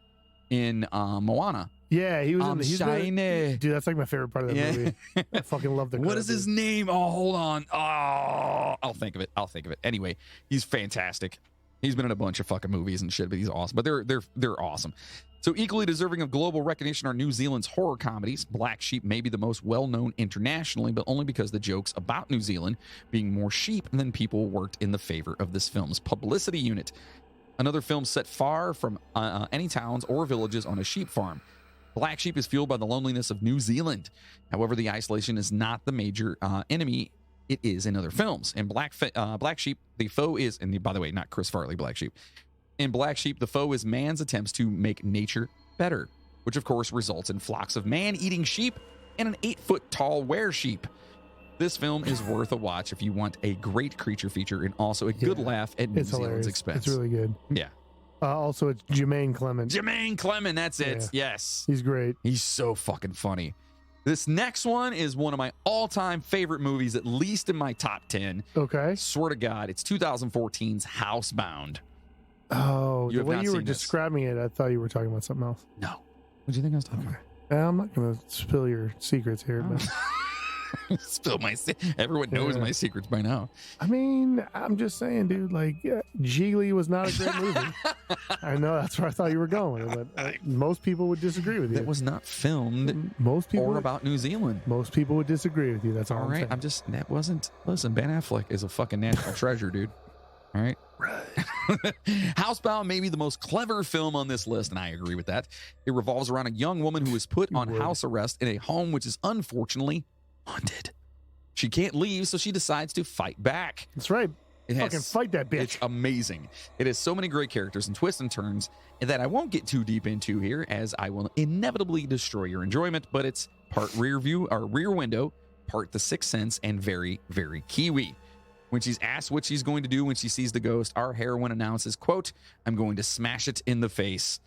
in Moana. Yeah, he was in the Shiny. dude, that's like my favorite part of that movie. I fucking love the What crab, is his dude. name? Oh, hold on. Oh, I'll think of it. Anyway, he's fantastic. He's been in a bunch of fucking movies and shit, but he's awesome. But they're awesome. So equally deserving of global recognition are New Zealand's horror comedies. Black Sheep may be the most well-known internationally, but only because the jokes about New Zealand being more sheep than people worked in the favor of this film's publicity unit. Another film set far from any towns or villages on a sheep farm. Black Sheep is fueled by the loneliness of New Zealand. However, the isolation is not the major enemy it is in other films. In Black Sheep, the foe is, and by the way, not Chris Farley, Black Sheep. In Black Sheep, the foe is man's attempts to make nature better, which of course results in flocks of man-eating sheep and an 8-foot-tall were-sheep. This film is worth a watch if you want a great creature feature and also a good laugh at New Zealand's expense. It's really good. Yeah. Also, it's Jermaine Clement. Jermaine Clement, that's it. Yeah. Yes. He's great. He's so fucking funny. This next one is one of my all-time favorite movies, at least in my top 10. Okay. Swear to God, it's 2014's Housebound. Oh, You the have way not you were seen this. describing it, I thought you were talking about something else. No. What do you think I was talking I'm not going to spill your secrets here, but about? Spill my everyone knows my secrets by now. I mean, I'm just saying, dude, like, Jiggly was not a great movie. I know that's where I thought you were going, but most people would disagree with you. That was not filmed Most people or about New Zealand. Most people would disagree with you. That's all, All I'm right, saying. I'm just, that wasn't, listen, Ben Affleck is a fucking national treasure, dude. All right. Housebound may be the most clever film on this list, and I agree with that. It revolves around a young woman who is put on house arrest in a home which is unfortunately haunted. She can't leave, so she decides to fight back. That's right. It has, Fucking fight that bitch. It's amazing. It has so many great characters and twists and turns that I won't get too deep into here, as I will inevitably destroy your enjoyment, but it's part rear window, part The Sixth Sense, and very, very Kiwi. When she's asked what she's going to do when she sees the ghost, our heroine announces, quote, "I'm going to smash it in the face."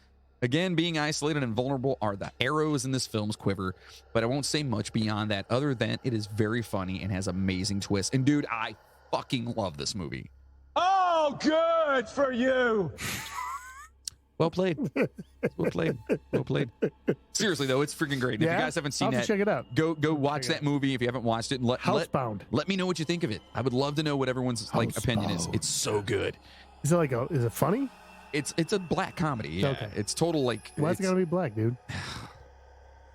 Again, being isolated and vulnerable are the arrows in this film's quiver, but I won't say much beyond that other than it is very funny and has amazing twists. And dude, I fucking love this movie. Oh, good for you. Well played. Well played. Well played. Seriously though, it's freaking great. And if you guys haven't seen I'll have that, to check it out. go watch that movie if you haven't watched it. And Housebound. let me know what you think of it. I would love to know what everyone's opinion is. It's so good. Is it funny? It's a black comedy. Yeah. Okay. It's total like. Why is it gotta be black, dude?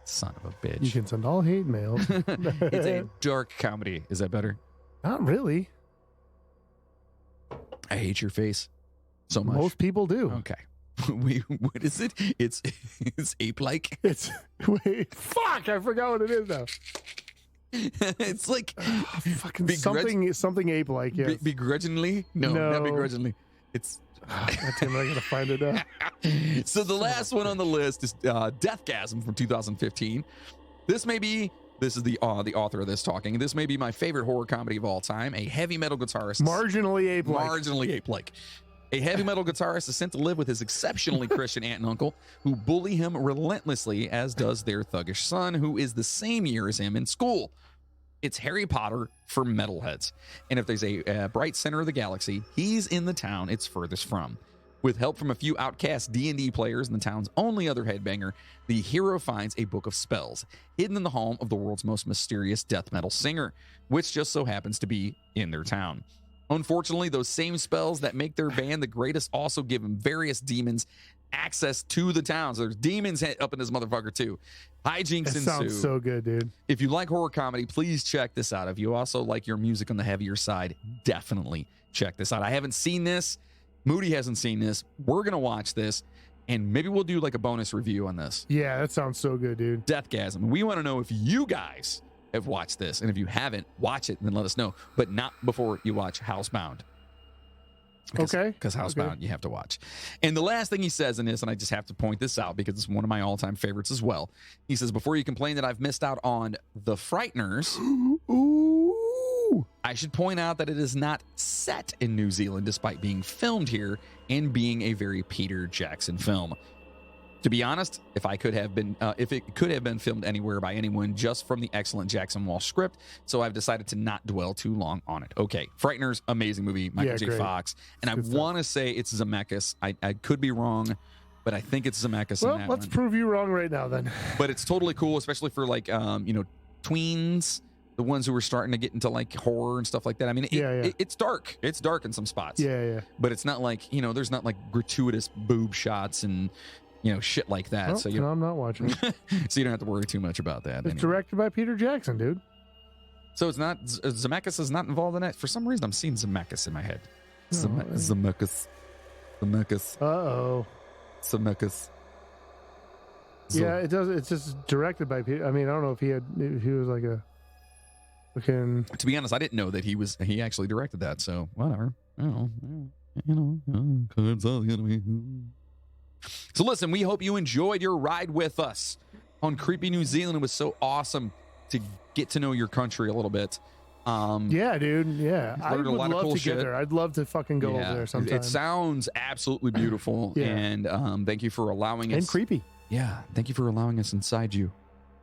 Son of a bitch. You can send all hate mail. It's a dark comedy. Is that better? Not really. I hate your face so much. Most people do. Okay. What is it? It's ape-like. It's wait. Fuck! I forgot what it is now. It's like Fucking something ape-like. Yes. Begrudgingly? No, not begrudgingly. It's. God damn it, I gotta find it out. So the last one on the list is Deathgasm from 2015. This is the author of this talking. This may be my favorite horror comedy of all time. A heavy metal guitarist. Marginally ape-like. Marginally ape-like. A heavy metal guitarist is sent to live with his exceptionally Christian aunt and uncle, who bully him relentlessly, as does their thuggish son, who is the same year as him in school. It's Harry Potter for metalheads. And if there's a bright center of the galaxy, he's in the town it's furthest from. With help from a few outcast D&D players and the town's only other headbanger, the hero finds a book of spells hidden in the home of the world's most mysterious death metal singer, which just so happens to be in their town. Unfortunately, those same spells that make their band the greatest also give him various demons access to the town. So there's demons up in this motherfucker too. Hijinks That ensue. sounds so good, dude. If you like horror comedy, please check this out. If you also like your music on the heavier side, definitely check this out. I haven't seen this. Moody hasn't seen this. We're going to watch this, and maybe we'll do like a bonus review on this. Yeah, that sounds so good, dude. Deathgasm. We want to know if you guys have watched this, and if you haven't, watch it and then let us know, but not before you watch Housebound. Okay. Because Housebound, you have to watch. And the last thing he says in this, and I just have to point this out because it's one of my all-time favorites as well. He says, before you complain that I've missed out on The Frighteners, Ooh. I should point out that it is not set in New Zealand despite being filmed here and being a very Peter Jackson film. To be honest, if it could have been filmed anywhere by anyone just from the excellent Jackson Walsh script, so I've decided to not dwell too long on it. Okay, Frighteners, amazing movie, Michael J. great. Fox, and I Good stuff. want to say it's Zemeckis. I could be wrong, but I think it's Zemeckis Well, in that let's one. prove you wrong right now, then. But it's totally cool, especially for like tweens, the ones who are starting to get into like horror and stuff like that. I mean, it's dark. It's dark in some spots. Yeah. But it's not like, there's not like gratuitous boob shots and, shit like that. Well, So no, I'm not watching. so you don't have to worry too much about that. It's anyway. directed by Peter Jackson, dude. So it's not, Zemeckis is not involved in that. For some reason, I'm seeing Zemeckis in my head. Zemeckis. Uh-oh. Zemeckis. So- Yeah, it does. It's just directed by people. I mean, I don't know if he was like a fucking. To be honest, I didn't know that he actually directed that. So whatever. I don't know. It's all gonna be. So listen, we hope you enjoyed your ride with us on Creepy New Zealand. It was so awesome to get to know your country a little bit. Yeah, dude. Yeah, I would learned a lot of love cool to shit. get there. I'd love to fucking go Yeah, over there sometime. It sounds absolutely beautiful. Yeah. And thank you for allowing us. And creepy. Yeah, thank you for allowing us inside you,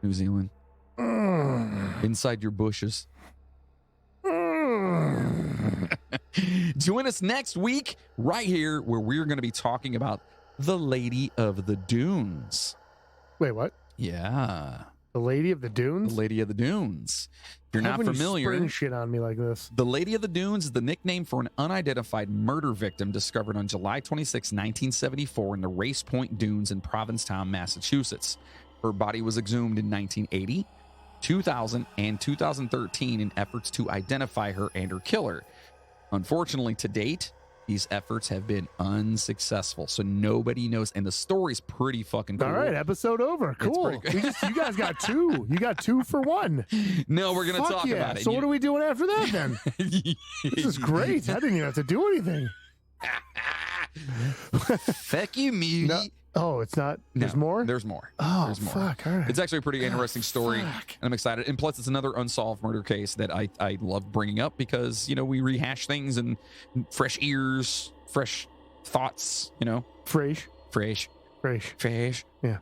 New Zealand. Inside your bushes. Join us next week right here where we're going to be talking about the Lady of the Dunes. Wait, what? Yeah, The Lady of the Dunes? the Lady of the Dunes. If you're How not when you familiar, spring shit on me like this. the Lady of the Dunes is the nickname for an unidentified murder victim discovered on July 26, 1974 in the Race Point Dunes in Provincetown, Massachusetts. Her body was exhumed in 1980, 2000, and 2013 in efforts to identify her and her killer. Unfortunately, to date, these efforts have been unsuccessful, so nobody knows. And the story's pretty fucking cool. All right, episode over. Cool. pretty good. You guys got two. You got 2 for 1. No, we're going to Fuck talk yeah. about it. So what are we doing after that then? This is great. I didn't even have to do anything. Fuck you, Muty. No. Oh, it's not. There's No, more? There's more. Oh, There's more. fuck. All right. It's actually a pretty interesting story, fuck. and I'm excited. And plus, it's another unsolved murder case that I love bringing up because, you know, we rehash things and fresh ears, fresh thoughts, you know. Fresh. Fresh. Yeah.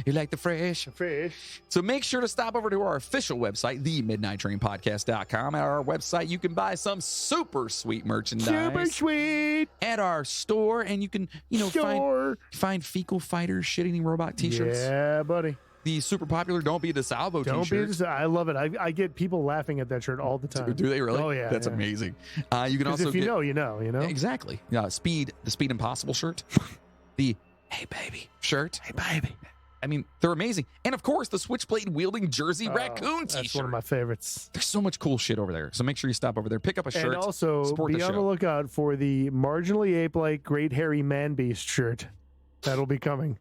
You like the fresh? Fresh. So make sure to stop over to our official website, themidnighttrainpodcast.com. At our website, you can buy some super sweet merchandise. Super sweet. At our store, and you can, you know, Sure. find fecal fighters, shit-eating robot t-shirts. Yeah, buddy. The super popular Don't Be a DeSalvo Don't be. t-shirts. I love it. I get people laughing at that shirt all the time. Do they really? Oh yeah. That's yeah. amazing. You can 'Cause also if you get know, you know. You know. exactly. The Speed Impossible shirt, the Hey Baby shirt. Hey Baby. I mean, they're amazing. And of course, the switchblade wielding Jersey Raccoon That's one t-shirt. of my favorites. There's so much cool shit over there. So make sure you stop over there, pick up a shirt. And also support be the on the show. lookout for the marginally ape-like Great Hairy Man Beast shirt. That'll be coming.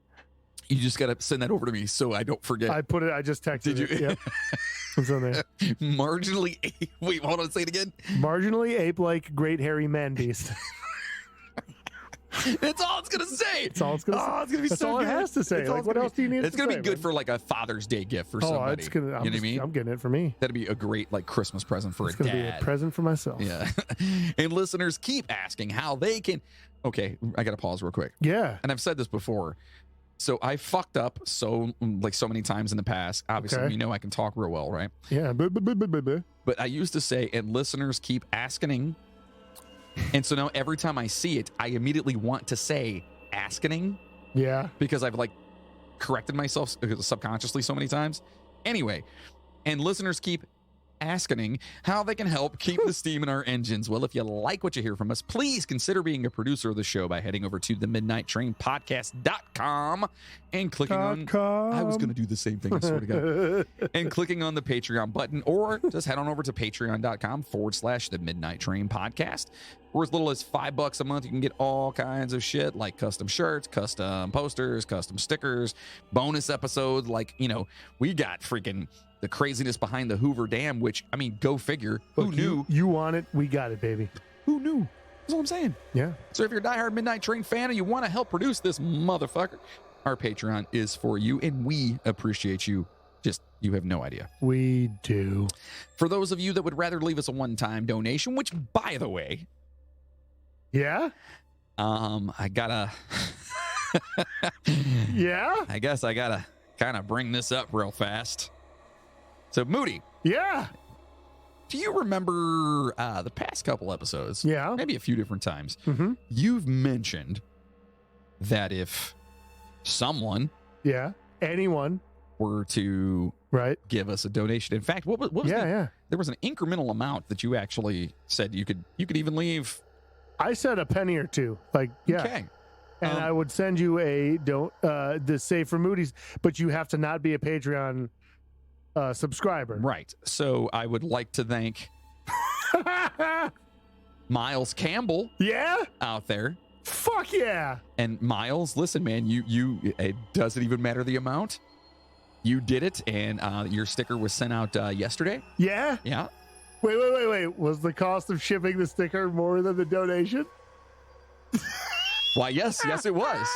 You just got to send that over to me so I don't forget. I put it. I just texted Did you? it. Yep. It's on there. Marginally. Wait, hold on. Say it again. Marginally ape-like Great Hairy Man Beast. That's all it's gonna say. That's all it's gonna say. Oh, it's gonna be That's so all it good. has to say. That's all Like, it's what gonna else be- do you need It's to gonna say, be good man? for like a Father's Day gift for Oh, somebody. it's gonna. You know what I mean? I'm getting it for me. That'd be a great like Christmas present for It's a gonna be dad. a present for myself. Yeah. And listeners keep asking how they can. Okay, I got to pause real quick. Yeah. And I've said this before. So I fucked up so many times in the past. Obviously, Okay. you know I can talk real well, right? Yeah. But I used to say, and listeners keep asking. And so now every time I see it, I immediately want to say asking Yeah. because I've like corrected myself subconsciously so many times. Anyway, and listeners keep asking how they can help keep the steam in our engines. Well, if you like what you hear from us, please consider being a producer of the show by heading over to themidnighttrainpodcast.com and clicking on I was going to do the same thing, I swear to God. And clicking on the Patreon button, or just head on over to patreon.com/the Midnight Train Podcast. For as little as $5 a month, you can get all kinds of shit like custom shirts, custom posters, custom stickers, bonus episodes. Like, you know, we got freaking the craziness behind the Hoover Dam, which, I mean, go figure. Who Look, knew? You want it? We got it, baby. Who knew? That's what I'm saying. Yeah. So if you're a diehard Midnight Train fan and you want to help produce this motherfucker, our Patreon is for you, and we appreciate you. Just, you have no idea. We do. For those of you that would rather leave us a one-time donation, which, by the way, Yeah. I gotta, Yeah. I guess I gotta kind of bring this up real fast. So, Moody, Yeah. do you remember the past couple episodes? Yeah. Maybe a few different times. Mm-hmm. You've mentioned that if someone Yeah. Anyone. were to Right. give us a donation, in fact, what was Yeah. the, Yeah. there was an incremental amount that you actually said you could even leave. I said a penny or two. Like, yeah. Okay. And I would send you the save for Moody's, but you have to not be a Patreon subscriber. Right. So I would like to thank Miles Campbell Yeah. out there. Fuck yeah. And Miles, listen, man, it doesn't even matter the amount. You did it, and your sticker was sent out yesterday. Yeah? Yeah. Wait. Was the cost of shipping the sticker more than the donation? Why, yes, it was.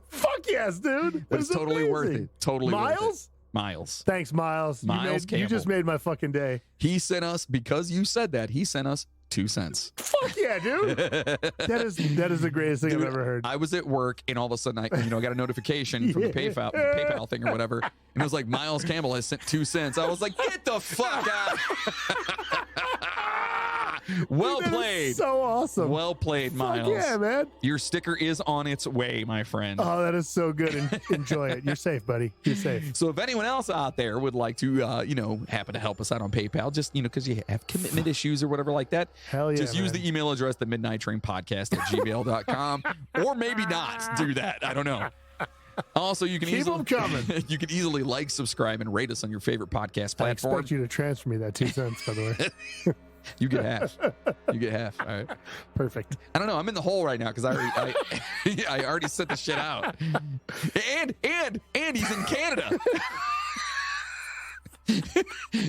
Fuck yes, dude. But it's totally worth it. Totally worth it. Miles? Miles. Thanks, Miles. You just made my fucking day. He sent us, because you said that, he sent us 2 cents. Fuck yeah, dude. That is the greatest thing I've ever heard. I was at work, and all of a sudden, I got a notification from the PayPal thing or whatever, and it was like, Miles Campbell has sent 2 cents. I was like, get the fuck out. Well played. So awesome. Well played, Miles. Fuck yeah, man. Your sticker is on its way, my friend. Oh, that is so good. Enjoy it. You're safe, buddy. You're safe. So if anyone else out there would like to, happen to help us out on PayPal, just, because you have commitment issues or whatever like that, hell yeah, just use the email address, the midnighttrainpodcast@gmail.com, or maybe not do that. I don't know. Also, you can Keep them coming. You can easily like, subscribe, and rate us on your favorite podcast platform. I expect you to transfer me that 2 cents, by the way. You get half. You get half. All right. Perfect. I don't know. I'm in the hole right now because I already sent the shit out. And he's in Canada.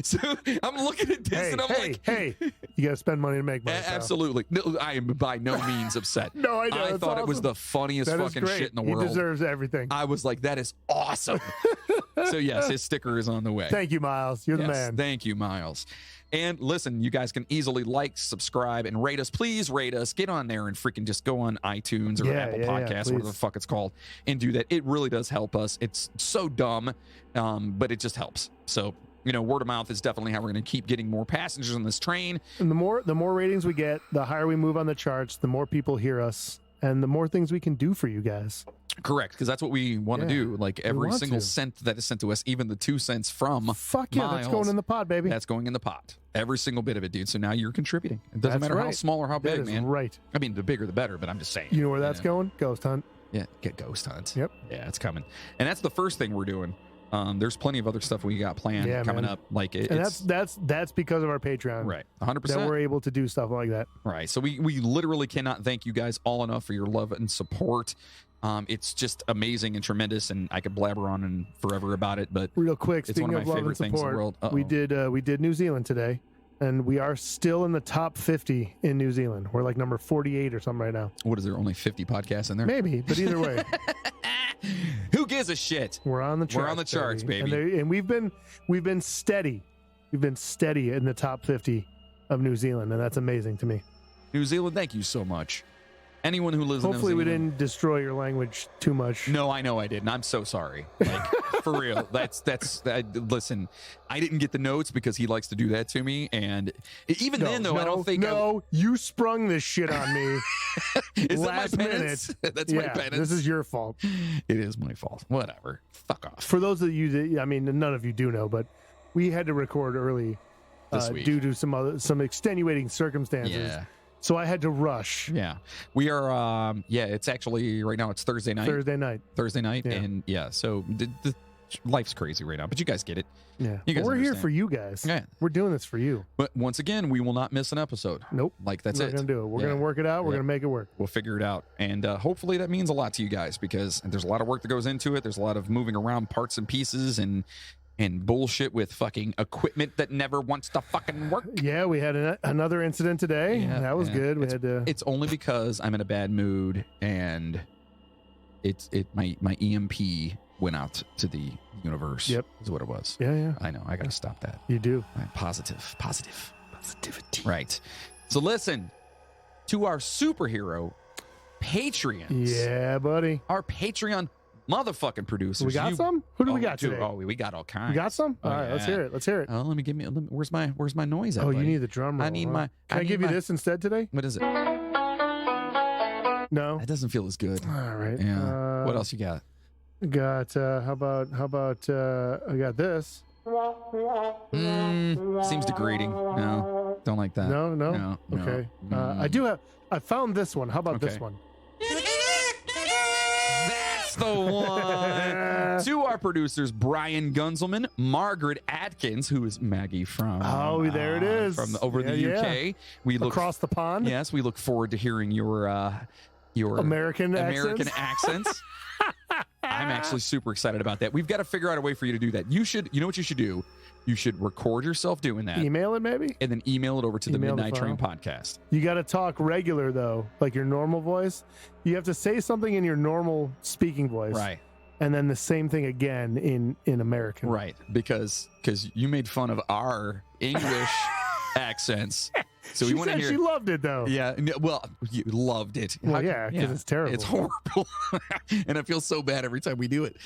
So I'm looking at this and I'm like, hey, you got to spend money to make money. Absolutely. No, I am by no means upset. No, I know. I thought it was the funniest fucking shit in the world. He deserves everything. I was like, that is awesome. So yes, his sticker is on the way. Thank you, Miles. You're the man. Thank you, Miles. And listen, you guys can easily like, subscribe, and rate us. Please rate us. Get on there and freaking just go on iTunes or Apple Podcasts, whatever the fuck it's called, and do that. It really does help us. It's so dumb, but it just helps. So, word of mouth is definitely how we're going to keep getting more passengers on this train. And the more ratings we get, the higher we move on the charts, the more people hear us, and the more things we can do for you guys. Correct, because that's what we want to do. Like every single cent that is sent to us, even the 2 cents from fuck yeah, Miles, that's going in the pot, baby. That's going in the pot. Every single bit of it, dude. So now you're contributing. It doesn't matter how small or how big, man. Right. I mean, the bigger the better, but I'm just saying. You know where that's going? Ghost hunt. Yeah, get ghost hunt. Yep. Yeah, it's coming. And that's the first thing we're doing. There's plenty of other stuff we got planned coming up. Like that's because of our Patreon. Right. 100%. That we're able to do stuff like that. Right. So we literally cannot thank you guys all enough for your love and support. It's just amazing and tremendous, and I could blabber on and forever about it. But real quick, it's one of my favorite things in the world. We did New Zealand today, and we are still in the top 50 in New Zealand. We're like number 48 or something right now. What is there? Only 50 podcasts in there? Maybe, but either way. Who gives a shit? We're on the charts. We're on the charts, baby. And we've been steady. We've been steady in the top 50 of New Zealand, and that's amazing to me. New Zealand, thank you so much. Anyone who lives in New Zealand. Hopefully we didn't destroy your language too much. No, I know I didn't. I'm so sorry. Like, for real. Listen, I didn't get the notes because he likes to do that to me. And even then, though, I don't think. No, you sprung this shit on me. Is last that my penance? minute. That's my penance. This is your fault. It is my fault. Whatever. Fuck off. For those of you that, I mean, none of you do know, but we had to record early due to some extenuating circumstances. Yeah. So I had to rush. Yeah. We are, it's actually, right now it's Thursday night. Yeah. And so the life's crazy right now, but you guys get it. Yeah. You guys we're understand. here for you guys. Yeah. We're doing this for you. But once again, we will not miss an episode. Nope. Like, that's We're it. not going to do it. We're going to work it out. We're going to make it work. We'll figure it out. And hopefully that means a lot to you guys because there's a lot of work that goes into it. There's a lot of moving around parts and pieces and bullshit with fucking equipment that never wants to fucking work. Yeah, we had another incident today. Yeah, that was good. We had to. It's only because I'm in a bad mood and my EMP went out to the universe. Yep, is what it was. Yeah. I know. I got to stop that. You do. Positivity. Right. So listen to our superhero Patreons. Yeah, buddy. Our Patreon motherfucking producers. We got some? Who do we got today? Oh, we got all kinds. You got some? All right, let's hear it. Oh, where's my noise at? Oh, buddy? you need the drum roll. I need my. Can I give you this instead today? What is it? No. That doesn't feel as good. All right. Yeah. What else you got? Got how about I got this. Seems degrading. No, don't like that. No. Okay. I do have. I found this one. How about this one? That's the one. To our producers, Brian Gunzelman, Margaret Atkins, who is Maggie from. Oh, there it is. From over the UK. We look across the pond. Yes, we look forward to hearing your your American accents. I'm actually super excited about that. We've got to figure out a way for you to do that. You know what you should do? You should record yourself doing that. Email it, maybe? And then email it over to the Email Midnight the Train file. podcast. You got to talk regular, though, like your normal voice. You have to say something in your normal speaking voice. Right. And then the same thing again in American. Right. Because you made fun of our English accents. So we want to hear. She loved it, though. Yeah. Well, you loved it. Well, yeah, because it's terrible. It's horrible. And I feel so bad every time we do it.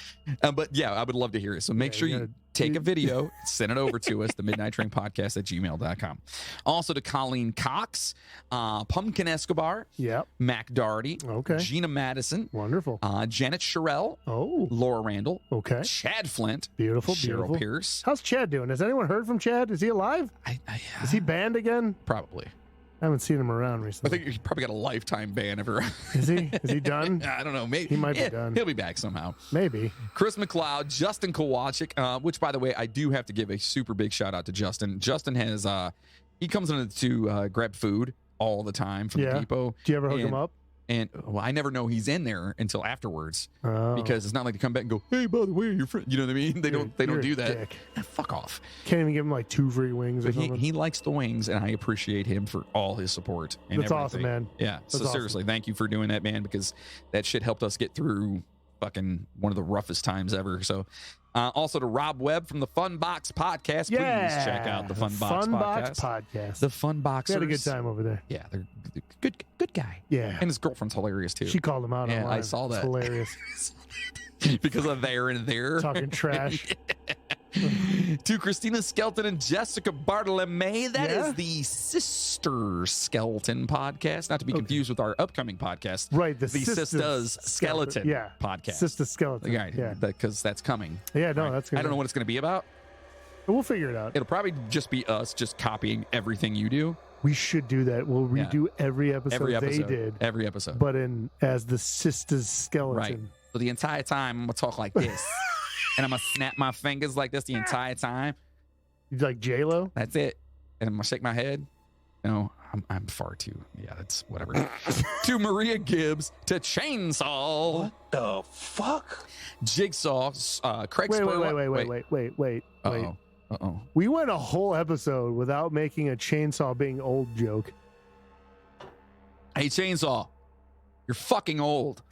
But yeah, I would love to hear it. So make sure you take a video, send it over to us, the Midnight Train Podcast at gmail.com. Also to Colleen Cox, Pumpkin Escobar, Yep. Mac Doherty, Okay. Gina Madison, Wonderful. Janet Sherrill, Oh, Laura Randall, okay. Chad Flint, Beautiful, Cheryl beautiful. Pierce. How's Chad doing? Has anyone heard from Chad? Is he alive? Is he banned again? Probably. I haven't seen him around I recently. think he probably got a lifetime ban of her. Is he? Is he done? I don't know. Maybe He might be done. He'll be back somehow. Maybe. Chris McLeod, Justin Kowalczyk, which, by the way, I do have to give a super big shout out to Justin. Justin has, he comes in to grab food all the time from the depot. Do you ever hook him up? And well, I never know he's in there until afterwards Oh. because it's not like they come back and go, "Hey, by the way, your friend." You know what I mean? They don't You're do a that. dick. Fuck off. Can't even give him like 2 free wings or But something. he likes the wings, and I appreciate him for all his support. And That's everything. awesome, man. Yeah. So That's seriously, thank you for doing that, man, because that shit helped us get through fucking one of the roughest times ever. So also to Rob Webb from the Fun Box Podcast. Yeah. Please check out the Fun Box Podcast. The Fun Boxers. We had a good time over there. Yeah, they're good guy. Yeah. And his girlfriend's hilarious too. She called him out Yeah, online. I saw that. It's hilarious. because of there and there. Talking trash. To Christina Skelton and Jessica Bartolome. That is Yeah? the Sister Skeleton podcast, not to be confused with our upcoming podcast. Right. The Sisters Skeleton yeah. podcast. Sister Skeleton. Right, Yeah. because that's coming. Yeah, no, Right. that's I good. don't know what it's going to be about. We'll figure it out. It'll probably just be us just copying everything you do. We should do that. We'll redo every episode, they did, Every episode. but as the Sisters Skeleton. Right. So the entire time, I'm going to talk like this. And I'm going to snap my fingers like this the entire time. You like J-Lo? That's it. And I'm going to shake my head. No, I'm far too. Yeah, that's whatever. To Maria Gibbs, to Chainsaw. What the fuck? Jigsaw, Craig Spurlock. Wait. Uh-oh. We went a whole episode without making a chainsaw being old joke. Hey, Chainsaw, you're fucking old.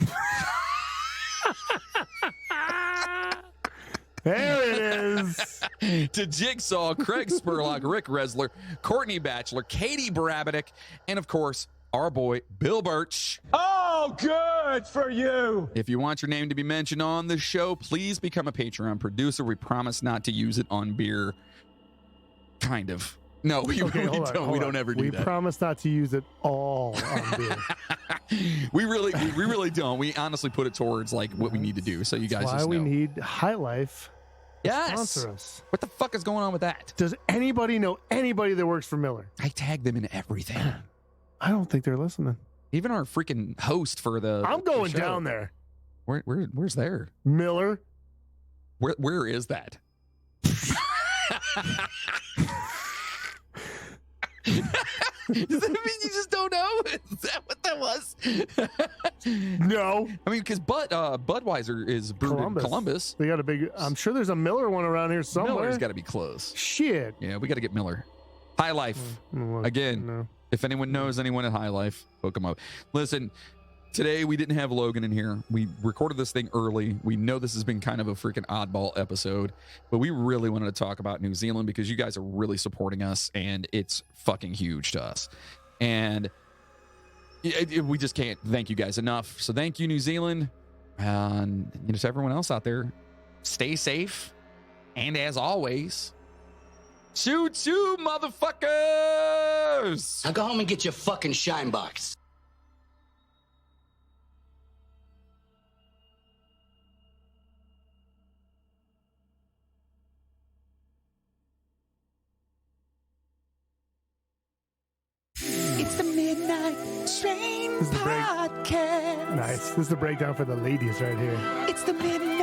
There it is. To Jigsaw, Craig Spurlock, Rick Resler, Courtney Batchelor, Katie Brabetic, and of course, our boy, Bill Birch. Oh, good for you. If you want your name to be mentioned on the show, please become a Patreon producer. We promise not to use it on beer. Kind of. No, we don't ever do that. We promise not to use it all on beer. we really don't. We honestly put it towards like what we need to do. So you guys That's just why know. we need High Life. Yes. Sponsor us. What the fuck is going on with that? Does anybody know anybody that works for Miller? I tag them in everything. I don't think they're listening. Even our freaking host for the. I'm going show. down there. Where's there? Miller. Where is that? Does that mean you just don't know? Is that what that was? No. I mean, because Budweiser is brewed in Columbus. They got a big. I'm sure there's a Miller one around here somewhere. Miller's got to be close. Shit. Yeah, we got to get Miller. High Life. Again, No. if anyone knows anyone at High Life, hook them up. Listen, today we didn't have Logan in here. We recorded this thing early. We know this has been kind of a freaking oddball episode, but we really wanted to talk about New Zealand because you guys are really supporting us, and it's fucking huge to us. And we just can't thank you guys enough. So thank you, New Zealand. And to everyone else out there, stay safe. And as always, choo choo, motherfuckers! Now go home and get your fucking shine box. It's the Midnight Train This is the break. Podcast. Nice. This is the breakdown for the ladies right here. It's the Midnight